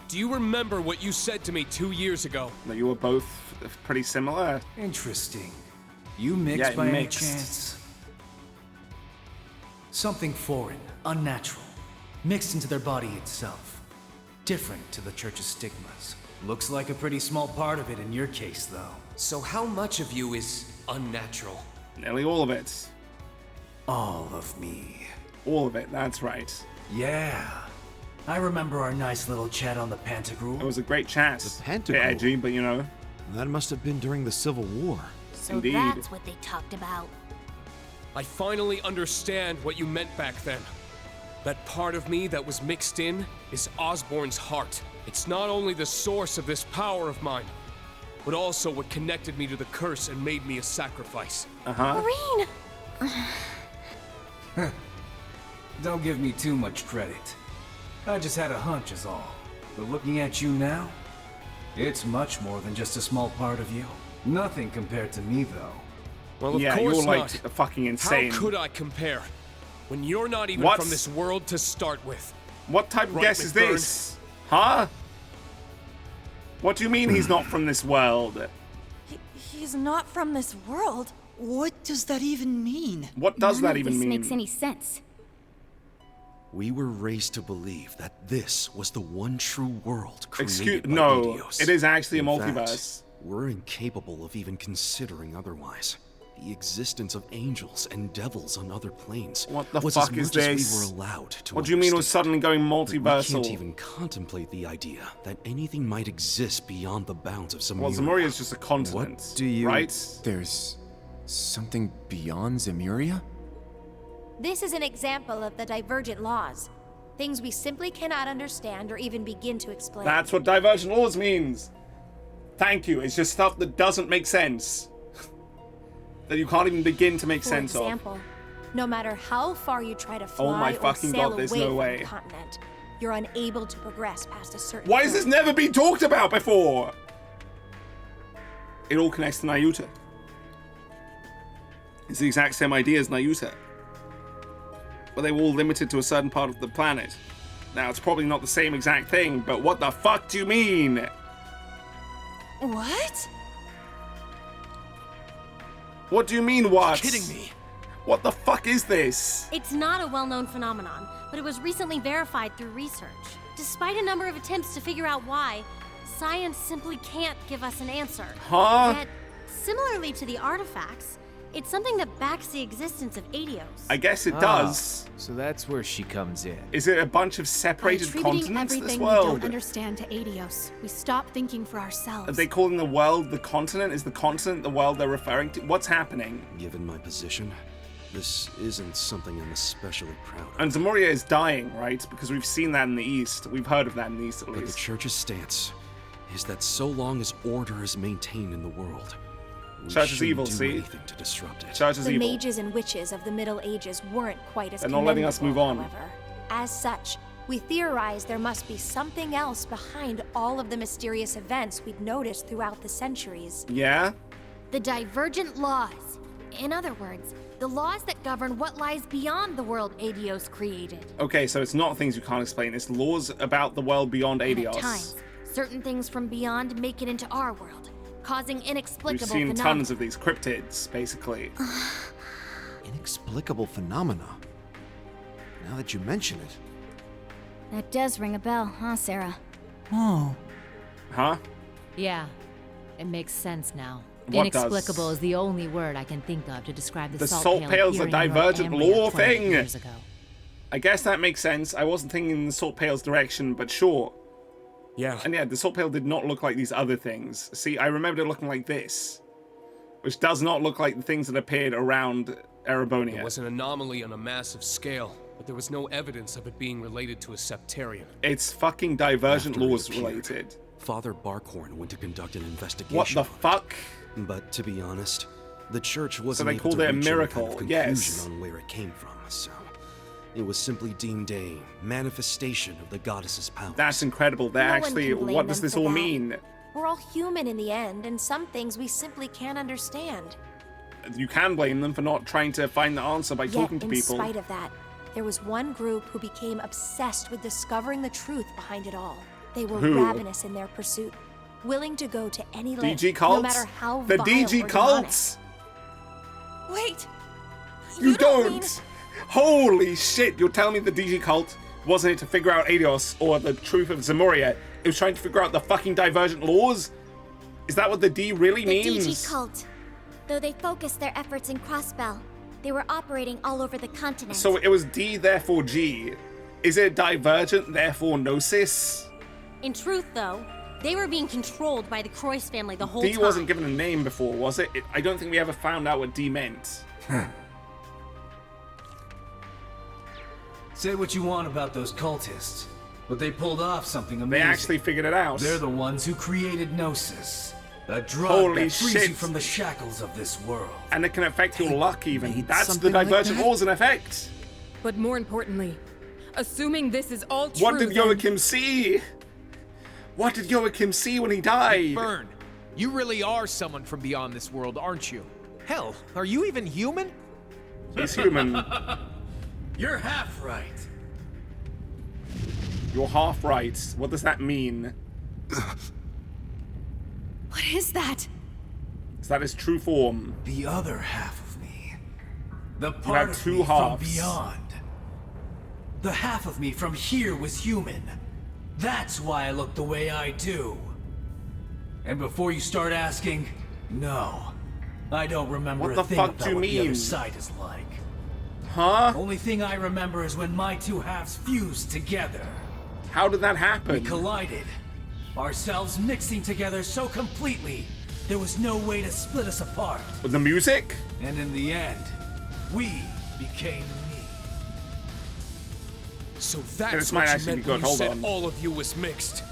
Speaker 4: do you remember what you said to me 2 years ago?
Speaker 1: That you were both pretty similar.
Speaker 17: Interesting. You mixed by any chance? Something foreign, unnatural, mixed into their body itself. Different to the Church's stigmas. Looks like a pretty small part of it in your case, though.
Speaker 4: So how much of you is unnatural?
Speaker 1: Nearly all of it.
Speaker 17: All of me.
Speaker 1: All of it, that's right.
Speaker 17: Yeah. I remember our nice little chat on the Pantagruel.
Speaker 1: It was a great chat.
Speaker 18: The Pantagruel?
Speaker 1: Bit edgy, but you know.
Speaker 18: That must have been during the Civil War.
Speaker 7: So
Speaker 1: Indeed.
Speaker 7: that's what they talked about.
Speaker 4: I finally understand what you meant back then. That part of me that was mixed in is Osborn's heart. It's not only the source of this power of mine, but also what connected me to the curse and made me a sacrifice.
Speaker 7: Marine!
Speaker 17: Don't give me too much credit. I just had a hunch is all. But looking at you now, it's much more than just a small part of you. Nothing compared to me, though.
Speaker 4: Well, of
Speaker 1: yeah,
Speaker 4: course
Speaker 1: you're like
Speaker 4: not.
Speaker 1: fucking insane.
Speaker 4: How could I compare when you're not even from this world to start with?
Speaker 1: What type of guess is this? Huh? What do you mean he's not from this world?
Speaker 15: He's not from this world.
Speaker 2: What does that even mean?
Speaker 1: What does that even mean?
Speaker 13: None of this makes any sense.
Speaker 18: We were raised to believe that this was the one true world created by
Speaker 1: no,
Speaker 18: Idios.
Speaker 1: it is actually a
Speaker 18: In
Speaker 1: multiverse.
Speaker 18: fact, we're incapable of even considering otherwise. the existence of angels and devils on other planes
Speaker 1: What the
Speaker 18: was
Speaker 1: fuck
Speaker 18: as
Speaker 1: is
Speaker 18: much as
Speaker 1: this?
Speaker 18: we were allowed to
Speaker 1: What do you mean we're suddenly going
Speaker 18: But we
Speaker 1: multiversal?
Speaker 18: can't even contemplate the idea that anything might exist beyond the bounds of Zemuria.
Speaker 1: Well, Zemuria is just a continent,
Speaker 19: What do you...
Speaker 1: right?
Speaker 19: There's something beyond Zemuria?
Speaker 11: This is an example of the divergent laws. Things we simply cannot understand or even begin to explain.
Speaker 1: That's what divergent laws means. Thank you. It's just stuff that doesn't make sense. That you can't even begin to make sense
Speaker 11: For example, no matter how far you try to fly
Speaker 1: my
Speaker 11: or
Speaker 1: fucking
Speaker 11: sail
Speaker 1: God, there's
Speaker 11: away
Speaker 1: no
Speaker 11: from
Speaker 1: way.
Speaker 11: the continent, you're unable to progress past a certain
Speaker 1: of. Why has
Speaker 11: point.
Speaker 1: this never been talked about before? It all connects to Nayuta. It's the exact same idea as Nayuta. But they were all limited to a certain part of the planet. Now, it's probably not the same exact thing, but what the fuck do you mean?
Speaker 15: What?
Speaker 1: What do you mean, what?
Speaker 8: You're kidding me.
Speaker 1: What the fuck is this?
Speaker 7: It's not a well-known phenomenon, but it was recently verified through research. Despite a number of attempts to figure out why, science simply can't give us an answer.
Speaker 1: Huh?
Speaker 7: Yet, similarly to the artifacts, it's something that backs the existence of Adios.
Speaker 1: I guess it does.
Speaker 19: So that's where she comes in.
Speaker 1: Is it a bunch of separated
Speaker 16: Attributing
Speaker 1: continents, this
Speaker 16: everything we
Speaker 1: world?
Speaker 16: don't understand to Adios, we stop thinking for ourselves.
Speaker 1: Are they calling the world the continent? Is the continent the world they're referring to? What's happening?
Speaker 18: Given my position, this isn't something I'm especially proud of.
Speaker 1: And Zemuria is dying, right? Because we've seen that in the East. We've heard of that in the East, at
Speaker 18: But the
Speaker 1: least.
Speaker 18: Church's stance is that so long as order is maintained in the world, we
Speaker 1: Church is
Speaker 18: shouldn't
Speaker 1: evil,
Speaker 18: do
Speaker 1: see?
Speaker 18: anything to disrupt it.
Speaker 1: Church is
Speaker 11: The
Speaker 1: evil.
Speaker 11: mages and witches of the Middle Ages weren't quite as
Speaker 1: They're not letting us move on.
Speaker 11: However. As such, we theorize there must be something else behind all of the mysterious events we'd noticed throughout the centuries.
Speaker 1: Yeah?
Speaker 7: The divergent laws. In other words, the laws that govern what lies beyond the world Adios created.
Speaker 1: Okay, so it's not things you can't explain. It's laws about the world beyond
Speaker 7: And
Speaker 1: Adios.
Speaker 7: at times, certain things from beyond make it into our world, causing
Speaker 1: We've
Speaker 7: inexplicable
Speaker 1: seen
Speaker 7: phenomena.
Speaker 1: tons of these cryptids, basically.
Speaker 8: Inexplicable phenomena. Now that you mention it.
Speaker 7: That does ring a bell, huh, Sarah?
Speaker 8: Oh.
Speaker 1: Huh?
Speaker 9: Yeah, it makes sense now.
Speaker 1: What
Speaker 9: Inexplicable
Speaker 1: does?
Speaker 9: is the only word I can think of to describe the,
Speaker 1: The salt pail's a
Speaker 9: appearing in your
Speaker 1: divergent
Speaker 9: embryo
Speaker 1: law
Speaker 9: 20
Speaker 1: thing.
Speaker 9: years ago.
Speaker 1: I guess that makes sense. I wasn't thinking in the salt pail's direction, but sure.
Speaker 4: Yeah.
Speaker 1: And yeah, the salt pail did not look like these other things. See, I remembered it looking like this, which does not look like the things that appeared around Erebonia.
Speaker 4: It was an anomaly on a massive scale, but there was no evidence of it being related to a septarian.
Speaker 1: It's fucking divergent
Speaker 18: After it
Speaker 1: laws
Speaker 18: appeared,
Speaker 1: related.
Speaker 18: Father Barkhorn went to conduct an investigation.
Speaker 1: What the fuck?
Speaker 18: But to be honest, the church wasn't
Speaker 1: So they
Speaker 18: able
Speaker 1: called
Speaker 18: to
Speaker 1: it a
Speaker 18: reach any
Speaker 1: miracle,
Speaker 18: kind of conclusion
Speaker 1: yes.
Speaker 18: on where it came from, so it was simply deemed a manifestation of the goddess's power.
Speaker 1: That's incredible. They're
Speaker 11: No one
Speaker 1: actually,
Speaker 11: can blame
Speaker 1: what does
Speaker 11: them
Speaker 1: this
Speaker 11: for
Speaker 1: all
Speaker 11: that.
Speaker 1: mean?
Speaker 11: We're all human in the end, and some things we simply can't understand.
Speaker 1: You can blame them for not trying to find the answer by
Speaker 11: Yet,
Speaker 1: talking to
Speaker 11: in
Speaker 1: people.
Speaker 11: spite of that, there was one group who became obsessed with discovering the truth behind it all. They were
Speaker 1: Who?
Speaker 11: ravenous in their pursuit, willing to go to any length,
Speaker 1: DG cults?
Speaker 11: no matter how
Speaker 1: The
Speaker 11: vile
Speaker 1: DG
Speaker 11: or
Speaker 1: cults?
Speaker 11: Wait!
Speaker 1: You don't!
Speaker 11: mean-
Speaker 1: Holy shit, you're telling me the DG cult wasn't it to figure out Adios or the truth of Zemuria? It was trying to figure out the fucking divergent laws? Is that what the D really
Speaker 13: The
Speaker 1: means?
Speaker 13: DG cult. Though they focused their efforts in Crossbell, they were operating all over the continent.
Speaker 1: So it was D, therefore G. Is it divergent, therefore Gnosis?
Speaker 7: In truth, though, they were being controlled by the Croix family the whole
Speaker 1: D
Speaker 7: time.
Speaker 1: wasn't given a name before, was it? I don't think we ever found out what D meant.
Speaker 17: Say what you want about those cultists, but they pulled off something amazing.
Speaker 1: They actually figured it out.
Speaker 17: They're the ones who created Gnosis, a drug
Speaker 1: Holy
Speaker 17: that frees
Speaker 1: shit.
Speaker 17: you from the shackles of this world.
Speaker 1: And it can affect your luck even. That's the
Speaker 17: something like
Speaker 1: divergent
Speaker 17: that?
Speaker 1: laws in effect.
Speaker 10: But more importantly, assuming this is all true,
Speaker 1: What did
Speaker 10: then-
Speaker 1: Joachim see? What did Joachim see when he died?
Speaker 20: Burn, you really are someone from beyond this world, aren't you? Hell, are you even human?
Speaker 1: He's human.
Speaker 17: You're half right.
Speaker 1: You're half right. What does that mean?
Speaker 16: What is that?
Speaker 1: Is that his true form?
Speaker 17: The other half of me. The
Speaker 1: have
Speaker 17: part of
Speaker 1: two
Speaker 17: me from
Speaker 1: halves.
Speaker 17: beyond. The half of me from here was human. That's why I look the way I do. And before you start asking, no. I don't remember
Speaker 1: What the
Speaker 17: a thing
Speaker 1: fuck
Speaker 17: about
Speaker 1: do you
Speaker 17: what the other
Speaker 1: mean?
Speaker 17: side is like.
Speaker 1: Huh?
Speaker 17: Only thing I remember is when my two halves fused together.
Speaker 1: How did that happen?
Speaker 17: We collided. Ourselves mixing together so completely, there was no way to split us apart.
Speaker 1: With the music?
Speaker 17: And in the end, we became me.
Speaker 4: So
Speaker 1: this
Speaker 4: that's
Speaker 1: might
Speaker 4: what you
Speaker 1: actually
Speaker 4: meant
Speaker 1: be
Speaker 4: when
Speaker 1: good.
Speaker 4: you
Speaker 1: Hold
Speaker 4: said
Speaker 1: on.
Speaker 4: all of you was mixed.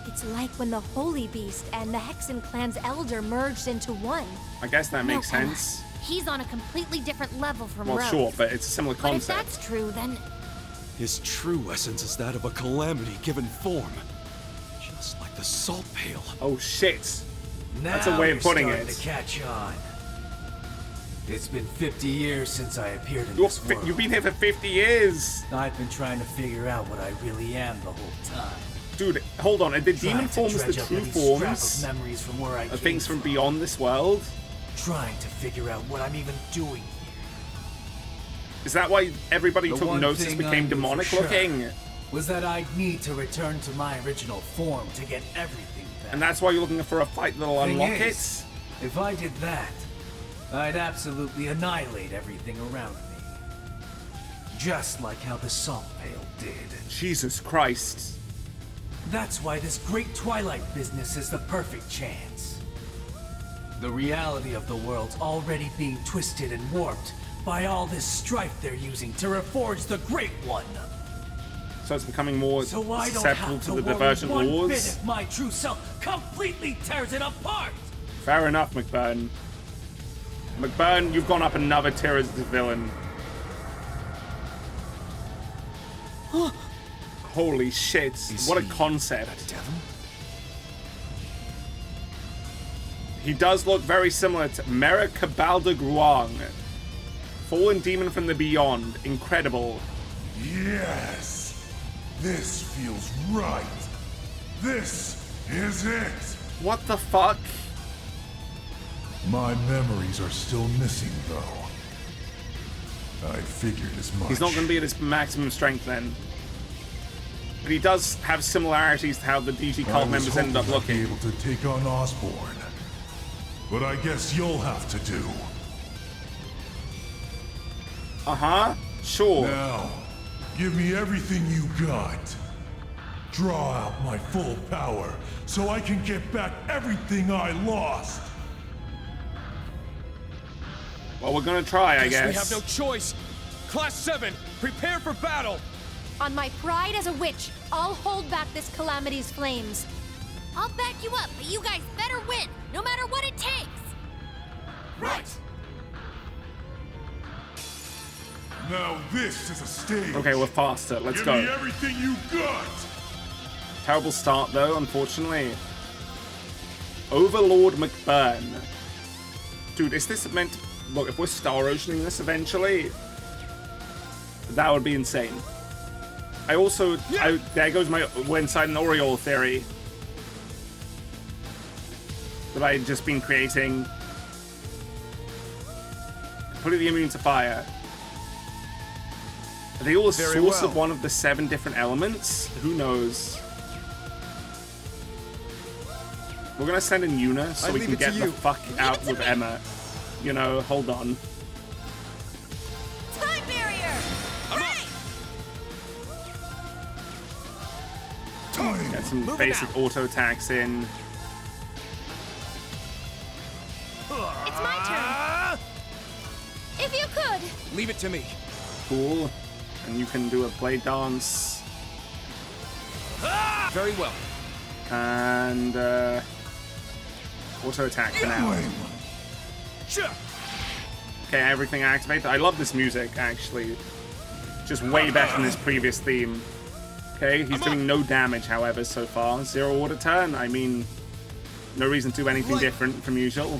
Speaker 11: It's like when the Holy Beast and the Hexen clan's elder merged into one.
Speaker 1: I guess that makes
Speaker 7: Emma,
Speaker 1: sense.
Speaker 7: He's on a completely different level from
Speaker 1: Well,
Speaker 7: Rose.
Speaker 1: sure, but it's a similar
Speaker 7: But if
Speaker 1: concept.
Speaker 7: that's true, then
Speaker 18: His true essence is that of a calamity given form. Just like the salt pail.
Speaker 1: Oh shit.
Speaker 17: Now
Speaker 1: That's a way of
Speaker 17: you're
Speaker 1: putting
Speaker 17: starting
Speaker 1: it.
Speaker 17: to catch on. It's been 50 years since I appeared in this world.
Speaker 1: You've been here for 50 years.
Speaker 17: I've been trying to figure out what I really am the whole time.
Speaker 1: Dude, hold on. Are the demon
Speaker 17: Trying to
Speaker 1: forms the
Speaker 17: dredge up
Speaker 1: true
Speaker 17: any scrap
Speaker 1: forms
Speaker 17: of memories from where I
Speaker 1: of
Speaker 17: came
Speaker 1: things from beyond this world?
Speaker 17: Trying to figure out what I'm even doing.
Speaker 1: Is that why everybody
Speaker 17: The
Speaker 1: took
Speaker 17: one
Speaker 1: notice,
Speaker 17: thing I
Speaker 1: became
Speaker 17: knew for
Speaker 1: demonic
Speaker 17: sure
Speaker 1: looking?
Speaker 17: Was that I'd need to return to my original form to get everything back.
Speaker 1: And that's why you're looking for a fight that'll
Speaker 17: Thing
Speaker 1: unlock
Speaker 17: is,
Speaker 1: it?
Speaker 17: if I did that, I'd absolutely annihilate everything around me. Just like how the salt pail did.
Speaker 1: Jesus Christ.
Speaker 17: That's why this great Twilight business is the perfect chance. The reality of the world's already being twisted and warped by all this strife they're using to reforge the Great One.
Speaker 1: So it's becoming more
Speaker 17: So I don't
Speaker 1: susceptible
Speaker 17: have
Speaker 1: to
Speaker 17: to
Speaker 1: the
Speaker 17: worry
Speaker 1: divergent
Speaker 17: one bit
Speaker 1: laws?
Speaker 17: if my true self completely tears it apart.
Speaker 1: Fair enough, McBurn. McBurn, you've gone up another tier as the villain. Holy shit, what a concept. He does look very similar to Mera Cabalda Gruang. Fallen demon from the beyond. Incredible.
Speaker 12: Yes! This feels right. This is it!
Speaker 1: What the fuck?
Speaker 12: My memories are still missing, though. I figured as much.
Speaker 1: He's not going to be at his maximum strength then. But he does have similarities to how the DG cult members ended up looking.
Speaker 12: I'd be able to take on Osborn. But I guess you'll have to do.
Speaker 1: Uh-huh. Sure.
Speaker 12: Now, give me everything you got. Draw out my full power so I can get back everything I lost.
Speaker 1: Well, we're gonna try, I guess.
Speaker 4: We have no choice. Class 7, prepare for battle.
Speaker 11: On my pride as a witch, I'll hold back this calamity's flames.
Speaker 7: I'll back you up, but you guys better win, no matter what it takes.
Speaker 12: Right. Now this is a stage.
Speaker 1: Okay, we're faster. Let's
Speaker 12: Give
Speaker 1: go.
Speaker 12: me everything you got.
Speaker 1: Terrible start, though, unfortunately. Overlord McBurn. Dude, is this meant to... Look, if we're Star Oceaning this eventually, that would be insane. I also... there goes my inside an Oriole theory that I had just been creating. Completely immune to fire. Are they all a source of one of the 7 different elements? Who knows? We're gonna send in Yuna so we can get the fuck out with Emma. You know, hold on.
Speaker 15: Time barrier!
Speaker 1: Get some basic auto attacks in.
Speaker 11: It's my turn. If you could.
Speaker 4: Leave it to me.
Speaker 1: Cool. And you can do a blade dance.
Speaker 4: Very well.
Speaker 1: And auto attack for now. Okay, everything activated. I love this music, actually. Just way better than his previous theme. Okay, he's doing no damage, however, so far. 0 order turn. I mean, no reason to do anything different from usual.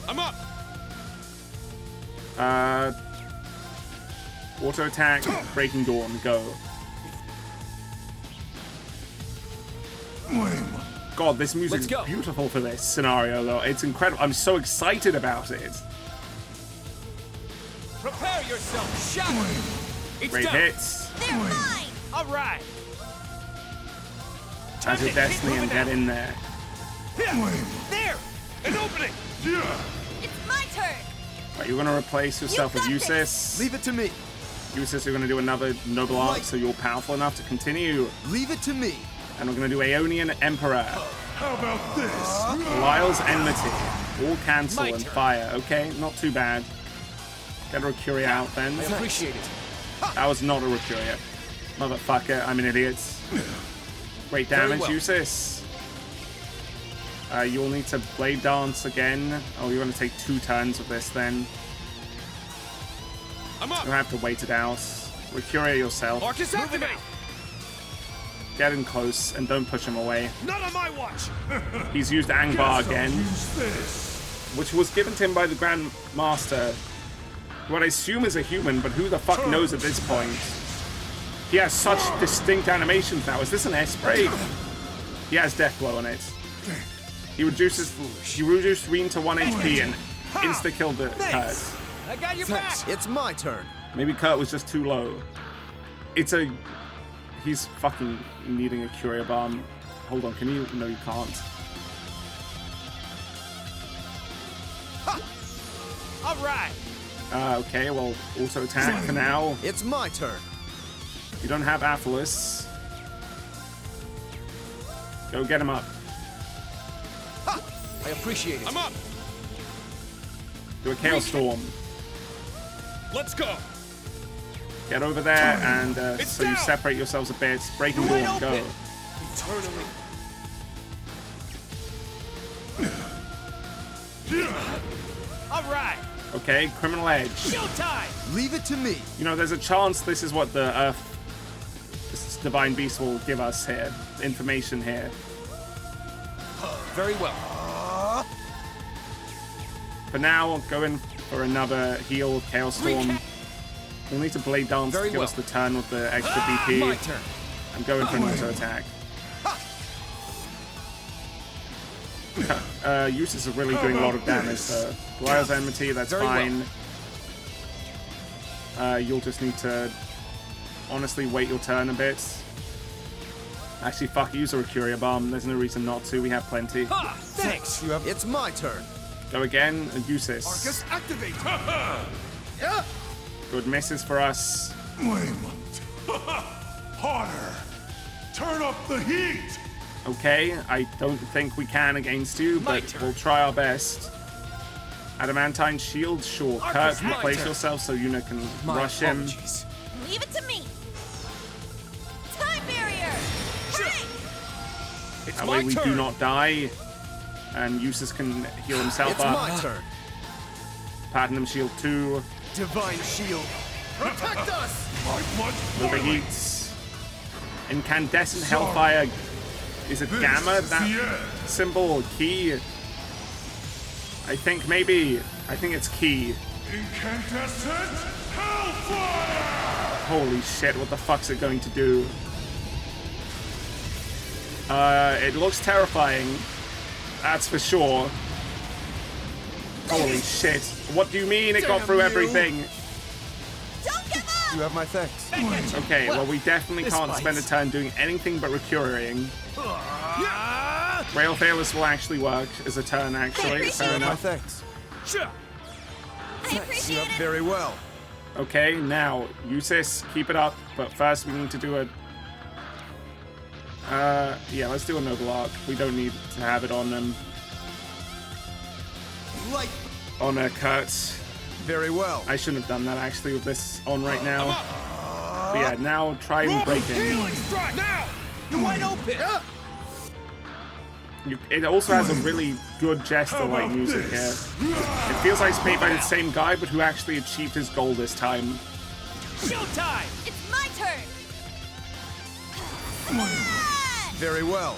Speaker 4: I'm up.
Speaker 1: Auto attack, Breaking Dawn, go. God, this music's beautiful for this scenario, though. It's incredible. I'm so excited about it.
Speaker 4: Prepare yourself, shout! It's
Speaker 1: Great
Speaker 4: done.
Speaker 1: hits.
Speaker 7: They're mine!
Speaker 4: All right.
Speaker 1: As a Destiny and get in there.
Speaker 4: There! An opening!
Speaker 12: Yeah!
Speaker 7: It's my
Speaker 1: Right, you're gonna replace yourself with Eustace.
Speaker 3: Leave it to me.
Speaker 1: Eustace, you're gonna do another noble arc, so you're powerful enough to continue.
Speaker 3: Leave it to me.
Speaker 1: And we're gonna do Aeonian Emperor.
Speaker 12: How about this?
Speaker 1: Lyle's Enmity. All cancel and fire. Okay, not too bad. Get a Recuria out then.
Speaker 20: I appreciate it.
Speaker 1: That was not a Recuria. Motherfucker, I'm an idiot. Great damage, Eustace. You'll need to Blade Dance again. Oh, you're gonna take 2 turns with this then.
Speaker 4: I'm up.
Speaker 1: You'll have to wait it out. Recuria yourself.
Speaker 4: Marcus, activate!
Speaker 1: Get in close and don't push him away.
Speaker 4: Not on my watch!
Speaker 1: He's used Angbar again, which was given to him by the Grand Master, who I assume is a human, but who the fuck knows at this point? He has such distinct animations now. Is this an S-Break? He has Death Blow on it. He reduced Reen to 1 HP and insta-killed the Kurt.
Speaker 20: I got your back!
Speaker 3: It's my turn.
Speaker 1: Maybe Kurt was just too low. He's fucking needing a Curia Bomb. Hold on, can you? No, you can't.
Speaker 20: All right.
Speaker 1: Okay, well, auto attack for now.
Speaker 3: It's my turn.
Speaker 1: You don't have Athelis. Go get him up.
Speaker 20: I appreciate it.
Speaker 4: I'm up.
Speaker 1: Do a Chaos Storm.
Speaker 4: Let's go.
Speaker 1: Get over there, and so you separate yourselves a bit. Breaking Dawn, go.
Speaker 4: Eternally.
Speaker 20: All right.
Speaker 1: Okay, Criminal Edge.
Speaker 20: Showtime.
Speaker 3: Leave it to me.
Speaker 1: You know, there's a chance this is what the this Divine Beast will give us here. Information here.
Speaker 20: Very well.
Speaker 1: For now, go in for another heal with Chaos Storm. We'll need to Blade Dance to give us the turn with the extra DP.
Speaker 20: My turn.
Speaker 1: I'm going for an auto attack. Eustace is really doing a lot of damage. Lyle's Enmity, that's fine. You'll just need to honestly wait your turn a bit. Actually, fuck, use a Recuria Bomb. There's no reason not to. We have plenty.
Speaker 20: Thanks.
Speaker 3: It's my turn.
Speaker 1: Go again, Eustace.
Speaker 4: Marcus, activate.
Speaker 3: Yeah.
Speaker 1: Good misses for us.
Speaker 12: Harder. Turn up the heat.
Speaker 1: Okay, I don't think we can against you, but we'll try our best. Adamantine Shield, sure. Kurt, replace yourself so Yuna can rush him.
Speaker 15: Leave it to me. Time barrier. Hurry!
Speaker 1: That way we do not die, and Eustace can heal himself up.
Speaker 3: It's my turn.
Speaker 1: Platinum Shield 2.
Speaker 3: Divine Shield. Protect us!
Speaker 1: With the heats. Incandescent Hellfire. Is it Gamma? That symbol or key? I think maybe. I think it's key.
Speaker 12: Incandescent Hellfire!
Speaker 1: Holy shit, what the fuck's it going to do? It looks terrifying. That's for sure. Holy shit. What do you mean it got through everything?
Speaker 15: Don't give up!
Speaker 3: You have my thanks.
Speaker 1: Okay, well, we definitely can't spend a turn doing anything but recurring. Rail Fearless will actually work as a turn, actually. Fair enough.
Speaker 3: My thanks.
Speaker 15: I appreciate it.
Speaker 3: Very well.
Speaker 1: Okay, now, Eustace, keep it up, but first we need to do a... yeah, let's do a Noble Arc. We don't need to have it on them. On Kurt.
Speaker 3: Very well.
Speaker 1: I shouldn't have done that, actually, with this on right now. But yeah, now try and break in.
Speaker 20: Now! You're wide open!
Speaker 1: It also has a really good Jester-like music here. It feels like it's made by the same guy, but who actually achieved his goal this time.
Speaker 15: Showtime! It's my turn!
Speaker 3: Very well.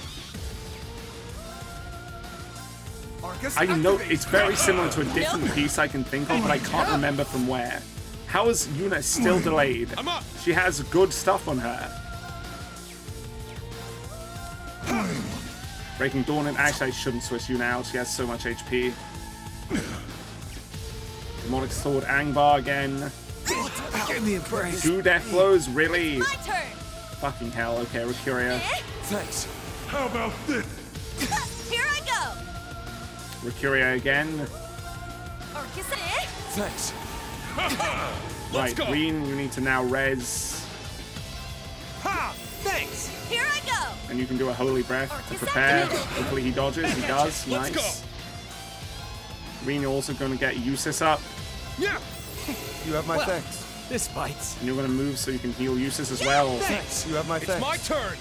Speaker 1: I know it's very similar to a different piece I can think of, but I can't remember from where. How is Yuna still delayed? She has good stuff on her. Breaking Dawn, and actually I shouldn't switch Yuna out, she has so much HP. Demonic Sword, Angbar again.
Speaker 20: Give me a break.
Speaker 1: 2 death blows, really?
Speaker 15: My turn!
Speaker 1: Fucking hell, okay, Recuria.
Speaker 20: Thanks.
Speaker 12: How about this?
Speaker 15: Here I go!
Speaker 1: Recuria again.
Speaker 4: Thanks.
Speaker 1: Right, Green, you need to now res.
Speaker 20: Ha! Thanks.
Speaker 15: Here I go.
Speaker 1: And you can do a holy breath to prepare. Hopefully he dodges. He does. Nice. Green, you're also going to get Eustace up.
Speaker 20: Yeah.
Speaker 3: You have my thanks.
Speaker 20: This bites.
Speaker 1: And you're going to move so you can heal Eustace as well.
Speaker 20: Thanks.
Speaker 3: You have my thanks.
Speaker 4: It's my turn.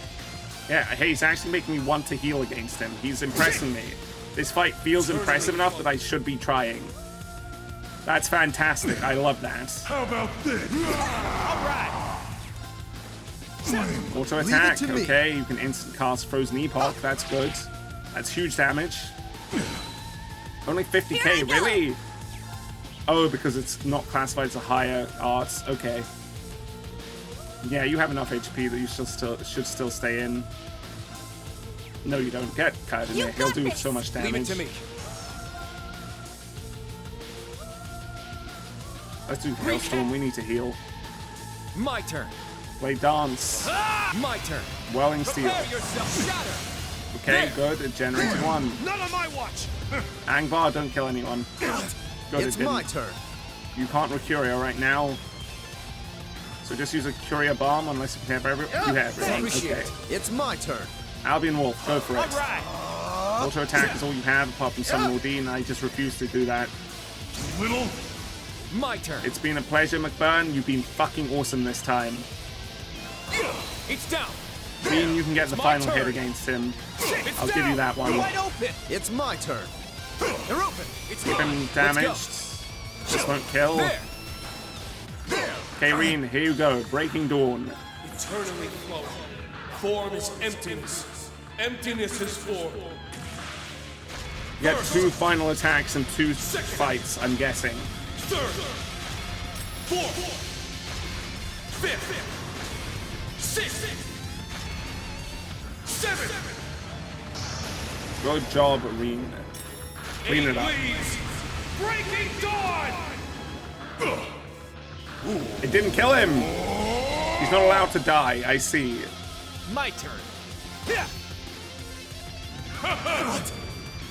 Speaker 1: Yeah, hey, he's actually making me want to heal against him. He's impressing me. This fight feels impressive enough that I should be trying. That's fantastic. I love that.
Speaker 12: How about this?
Speaker 20: All right.
Speaker 1: Auto attack. Okay, you can instant cast Frozen Epoch. That's good. That's huge damage. Only 50k, really? Oh, because it's not classified as a higher art. Okay. Yeah, you have enough HP that you should still stay in. No, you don't. Get Kyle in there. He'll do so much damage.
Speaker 20: Leave it to me.
Speaker 1: Let's do Hailstorm. We need to heal.
Speaker 20: My turn.
Speaker 1: Play Dance.
Speaker 20: My turn.
Speaker 1: Welling Steel.
Speaker 20: Prepare yourself. Shatter.
Speaker 1: Okay, good. It generated one.
Speaker 14: Not on my watch.
Speaker 1: Angvar, don't kill anyone. Good,
Speaker 3: it's my turn.
Speaker 1: You can't Recuria right now. So just use a Curia Bomb unless you have everyone. Okay.
Speaker 3: It's my turn.
Speaker 1: Albion Wolf, go for it.
Speaker 14: All right.
Speaker 1: Auto attack is all you have apart from Summon Ordine. I just refuse to do that.
Speaker 12: Little.
Speaker 20: My turn.
Speaker 1: It's been a pleasure, McBurn. You've been fucking awesome this time.
Speaker 20: It's down.
Speaker 1: Green, you can get the final hit against him. I'll give you that one.
Speaker 20: Wide open.
Speaker 3: It's my turn.
Speaker 20: They're open. It's
Speaker 1: Keep him damaged. Just won't kill. Okay, Reen, here you go. Breaking Dawn.
Speaker 4: Eternally flowing. Form is emptiness. Emptiness is form.
Speaker 1: You get 2 final attacks and 2 fights, I'm guessing.
Speaker 4: Third. Fourth. Fifth. Sixth. Seventh.
Speaker 1: Good job, Reen. Clean it up.
Speaker 4: Leaves. Breaking Dawn.
Speaker 1: It didn't kill him. He's not allowed to die, I see.
Speaker 20: My turn.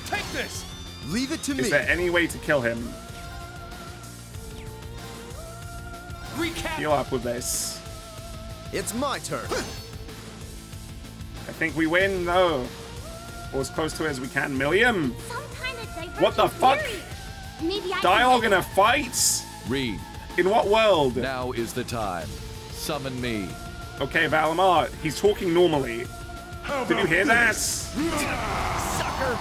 Speaker 4: Take this.
Speaker 3: Leave it to me.
Speaker 1: Is there any way to kill him?
Speaker 4: Recap.
Speaker 1: Heal up with this.
Speaker 3: It's my turn.
Speaker 1: I think we win, though. Or as close to it as we can. Milliam!
Speaker 13: Some kind of divergent
Speaker 1: What the fuck?
Speaker 13: theory. Maybe I
Speaker 1: Dialogue in a fight?
Speaker 5: Reed.
Speaker 1: In what world?
Speaker 5: Now is the time. Summon me.
Speaker 1: Okay, Valimar, he's talking normally. Did you hear that?
Speaker 20: Sucker.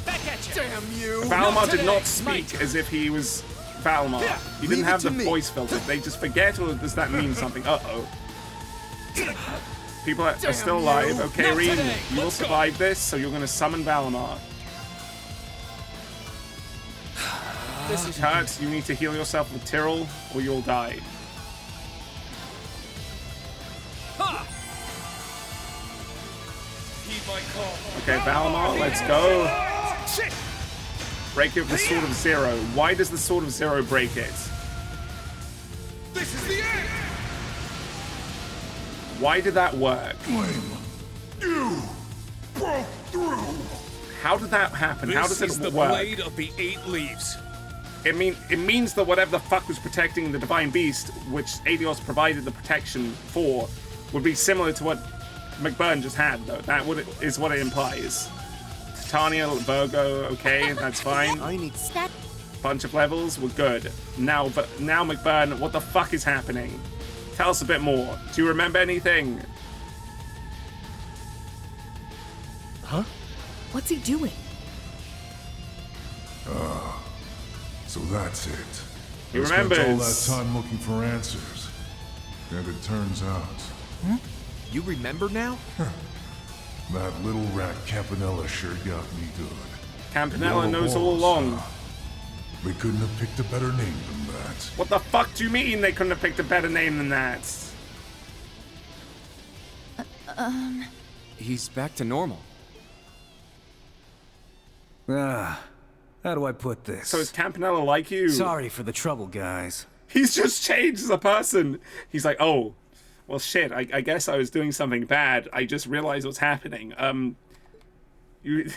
Speaker 20: Back at you. Damn you.
Speaker 1: Valimar did not speak as if he was Valimar. He didn't have the voice filter. They just forget, or does that mean something? Uh-oh. People are still alive. Okay, Reen, you will survive this, so you're going to summon Valimar. This is hurt. You need to heal yourself with Tyrrell, or you'll die. Okay, Valimar, let's go. Break it with the Sword of Zero. Why does the Sword of Zero break it?
Speaker 4: This is the end.
Speaker 1: Why did that work?
Speaker 12: You broke through.
Speaker 1: How did that happen? How does
Speaker 4: This is
Speaker 1: it
Speaker 4: the
Speaker 1: work?
Speaker 4: blade of the 8 leaves.
Speaker 1: It means that whatever the fuck was protecting the Divine Beast, which Adios provided the protection for, would be similar to what McBurn just had, though. That is what it implies. Titania, Virgo, okay, that's fine.
Speaker 3: I need
Speaker 1: Bunch of levels, we're good. Now McBurn, what the fuck is happening? Tell us a bit more. Do you remember anything?
Speaker 10: Huh? What's he doing?
Speaker 12: So that's it.
Speaker 1: He
Speaker 12: I spent all that
Speaker 1: remembers.
Speaker 12: time looking for answers. And it turns out,
Speaker 20: You remember now?
Speaker 12: that little rat Campanella sure got me good.
Speaker 1: Campanella knows all along.
Speaker 12: They couldn't have picked a better name than that.
Speaker 1: What the fuck do you mean they couldn't have picked a better name than that?
Speaker 19: He's back to normal.
Speaker 17: How do I put this?
Speaker 1: So is Campanella like you?
Speaker 17: Sorry for the trouble, guys.
Speaker 1: He's just changed as a person. He's like, oh, well, shit, I guess I was doing something bad. I just realized what's happening.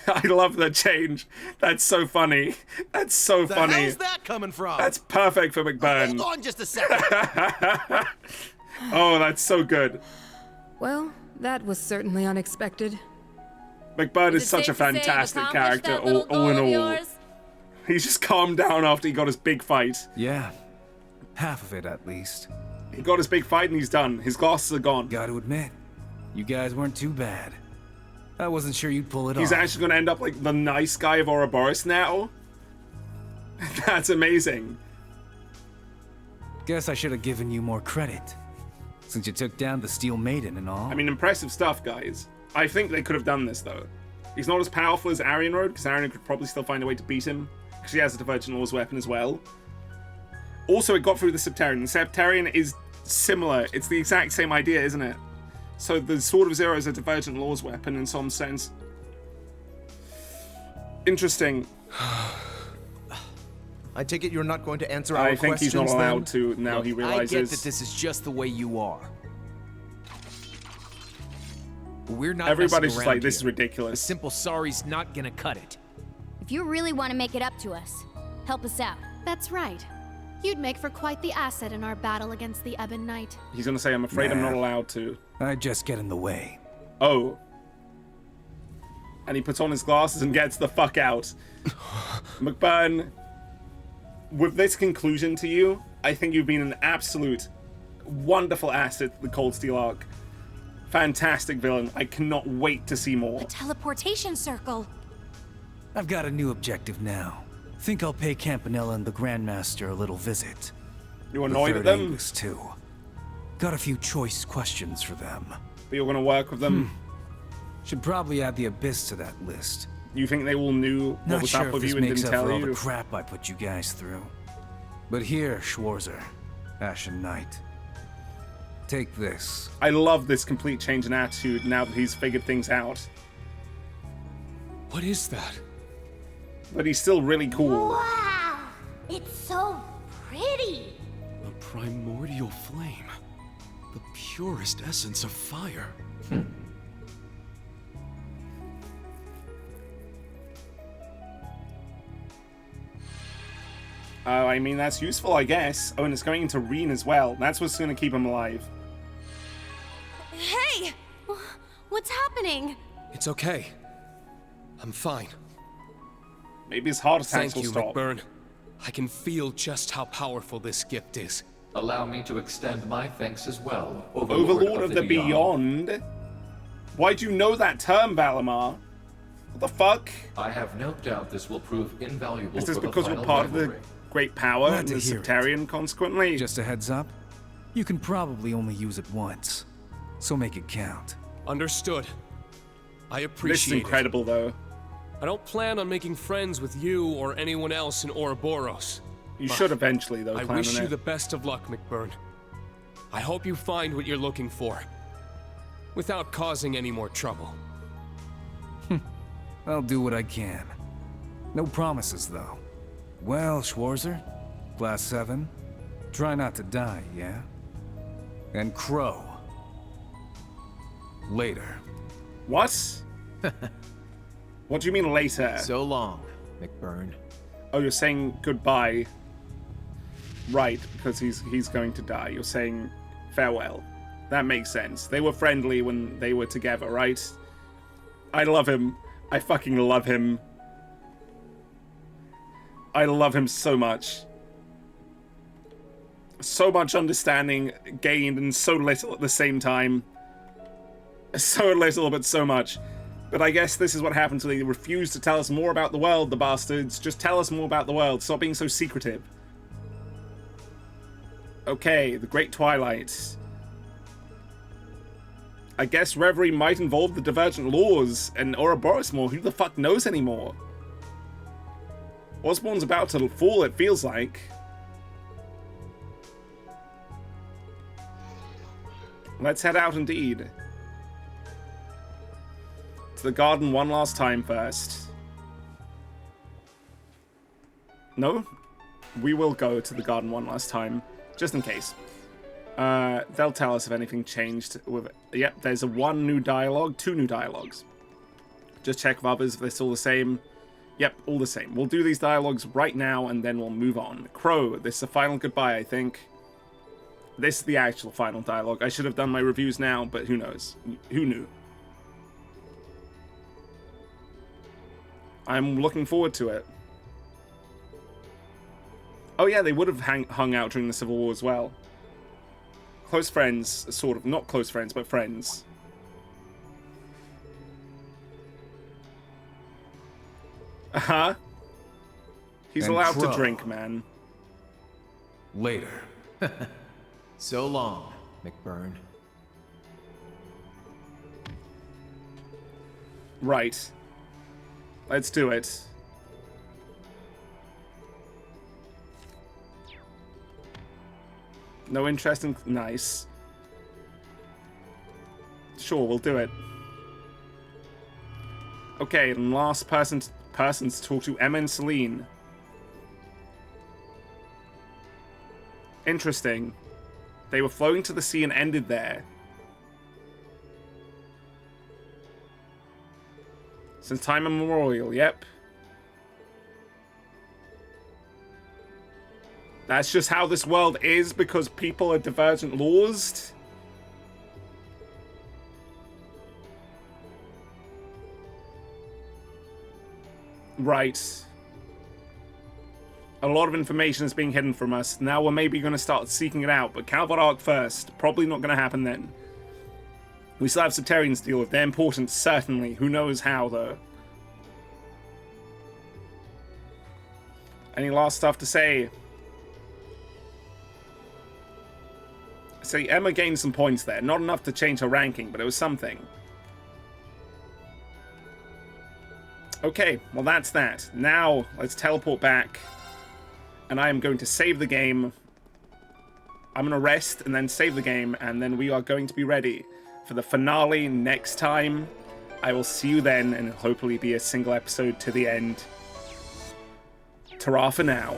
Speaker 1: I love the change. That's so funny. That's so funny.
Speaker 8: The hell's that coming from?
Speaker 1: That's perfect for McBurn.
Speaker 8: Hold on just a second.
Speaker 1: Oh, that's so good.
Speaker 10: Well, that was certainly unexpected.
Speaker 1: McBurn is such a fantastic character, all in all. He's just calmed down after he got his big fight.
Speaker 17: Yeah, half of it at least.
Speaker 1: He got his big fight and he's done. His glasses are gone.
Speaker 17: Gotta admit, you guys weren't too bad. I wasn't sure you'd pull it off.
Speaker 1: He's actually going to end up like the nice guy of Ouroboros now. That's amazing.
Speaker 17: Guess I should have given you more credit, since you took down the Steel Maiden and all.
Speaker 1: I mean, impressive stuff, guys. I think they could have done this, though. He's not as powerful as Arianrod, because Arian could probably still find a way to beat him, because he has a Divergent Laws weapon as well. Also, it got through the Septarian. The Septarian is similar. It's the exact same idea, isn't it? So the Sword of Zero is a Divergent Laws weapon in some sense. Interesting.
Speaker 20: I take it you're not going to answer our questions,
Speaker 1: I think he's not allowed to now.
Speaker 20: Look,
Speaker 1: he realizes.
Speaker 20: I get that this is just the way you are. We're not.
Speaker 1: Everybody's just like, this
Speaker 20: here.
Speaker 1: is ridiculous.
Speaker 20: A simple sorry's not gonna cut it.
Speaker 13: If you really want to make it up to us, help us out.
Speaker 16: That's right. You'd make for quite the asset in our battle against the Ebon Knight.
Speaker 1: He's gonna say, I'm afraid I'm not allowed to.
Speaker 17: I just get in the way.
Speaker 1: Oh. And he puts on his glasses and gets the fuck out. McBurn, with this conclusion to you, I think you've been an absolute wonderful asset to the Cold Steel arc. Fantastic villain. I cannot wait to see more.
Speaker 11: A teleportation circle.
Speaker 17: I've got a new objective now. Think I'll pay Campanella and the Grandmaster a little visit.
Speaker 1: You annoyed at them?
Speaker 17: Angus too. Got a few choice questions for them.
Speaker 1: But you're gonna work with them?
Speaker 17: Should probably add the Abyss to that list.
Speaker 1: You think they all knew what was up with you and didn't tell you?
Speaker 17: Not sure if this makes up for all the crap I put you guys through. But here, Schwarzer, Ashen Knight. Take this.
Speaker 1: I love this complete change in attitude now that he's figured things out.
Speaker 4: What is that?
Speaker 1: But he's still really cool.
Speaker 13: Wow! It's so pretty!
Speaker 18: A primordial flame. The purest essence of fire.
Speaker 1: I mean, that's useful, I guess. Oh, and it's going into Reen as well. That's what's going to keep him alive.
Speaker 15: Hey! What's happening?
Speaker 4: It's okay. I'm fine.
Speaker 1: Maybe his heart attacks will stop.
Speaker 4: Thank you, McBurn. I can feel just how powerful this gift is.
Speaker 5: Allow me to extend my thanks as well,
Speaker 1: Overlord of the Beyond? Why'd you know that term, Valimar? What the fuck?
Speaker 5: I have no doubt this will prove invaluable.
Speaker 1: Is this
Speaker 5: for the
Speaker 1: because we're
Speaker 5: final
Speaker 1: part of
Speaker 5: rivalry.
Speaker 1: the great power and the Septarian, consequently?
Speaker 17: Just a heads up, you can probably only use it once, so make it count.
Speaker 4: Understood. I appreciate
Speaker 1: This is incredible, though.
Speaker 4: I don't plan on making friends with you or anyone else in Ouroboros.
Speaker 1: You should eventually, though.
Speaker 4: I wish you the best of luck, McBurn. I hope you find what you're looking for, without causing any more trouble.
Speaker 17: I'll do what I can. No promises, though. Well, Schwarzer, Class 7, try not to die, yeah? And Crow. Later.
Speaker 1: What? What do you mean later?
Speaker 19: So long, McBurn.
Speaker 1: Oh, you're saying goodbye. Right, because he's going to die. You're saying farewell. That makes sense. They were friendly when they were together, right? I love him. I fucking love him. I love him so much. So much understanding gained and so little at the same time. So little, but so much. But I guess this is what happens when they refuse to tell us more about the world, the bastards. Just tell us more about the world. Stop being so secretive. Okay, the Great Twilight. I guess Reverie might involve the Divergent Laws and Ouroboros more. Who the fuck knows anymore? Osborn's about to fall, it feels like. Let's head out indeed. To the garden one last time first. No? We will go to the garden one last time, just in case. They'll tell us if anything changed with... Yep, there's two new dialogues. Just check with others if they're still the same. Yep, all the same. We'll do these dialogues right now, and then we'll move on. Crow, this is a final goodbye, I think. This is the actual final dialogue. I should have done my reviews now, but who knows? Who knew? I'm looking forward to it. Oh yeah, they would have hung out during the Civil War as well. Close friends, sort of. Not close friends, but friends. Uh-huh. He's allowed to drink, man.
Speaker 17: Later.
Speaker 19: So long, McBurn.
Speaker 1: Right. Let's do it. No interest in... Nice. Sure, we'll do it. Okay, and last persons to talk to, Emma and Celine. Interesting. They were floating to the sea and ended there. Since time immemorial, yep. That's just how this world is because people are divergent laws. Right. A lot of information is being hidden from us. Now we're maybe going to start seeking it out, but Calvert Arc first. Probably not going to happen then. We still have Septarians to deal with. They're important, certainly. Who knows how, though. Any last stuff to say? See, Emma gained some points there. Not enough to change her ranking, but it was something. Okay, well that's that. Now, let's teleport back. And I am going to save the game. I'm going to rest and then save the game. And then we are going to be ready for the finale next time. I will see you then, and hopefully be a single episode to the end. Ta-ra for now.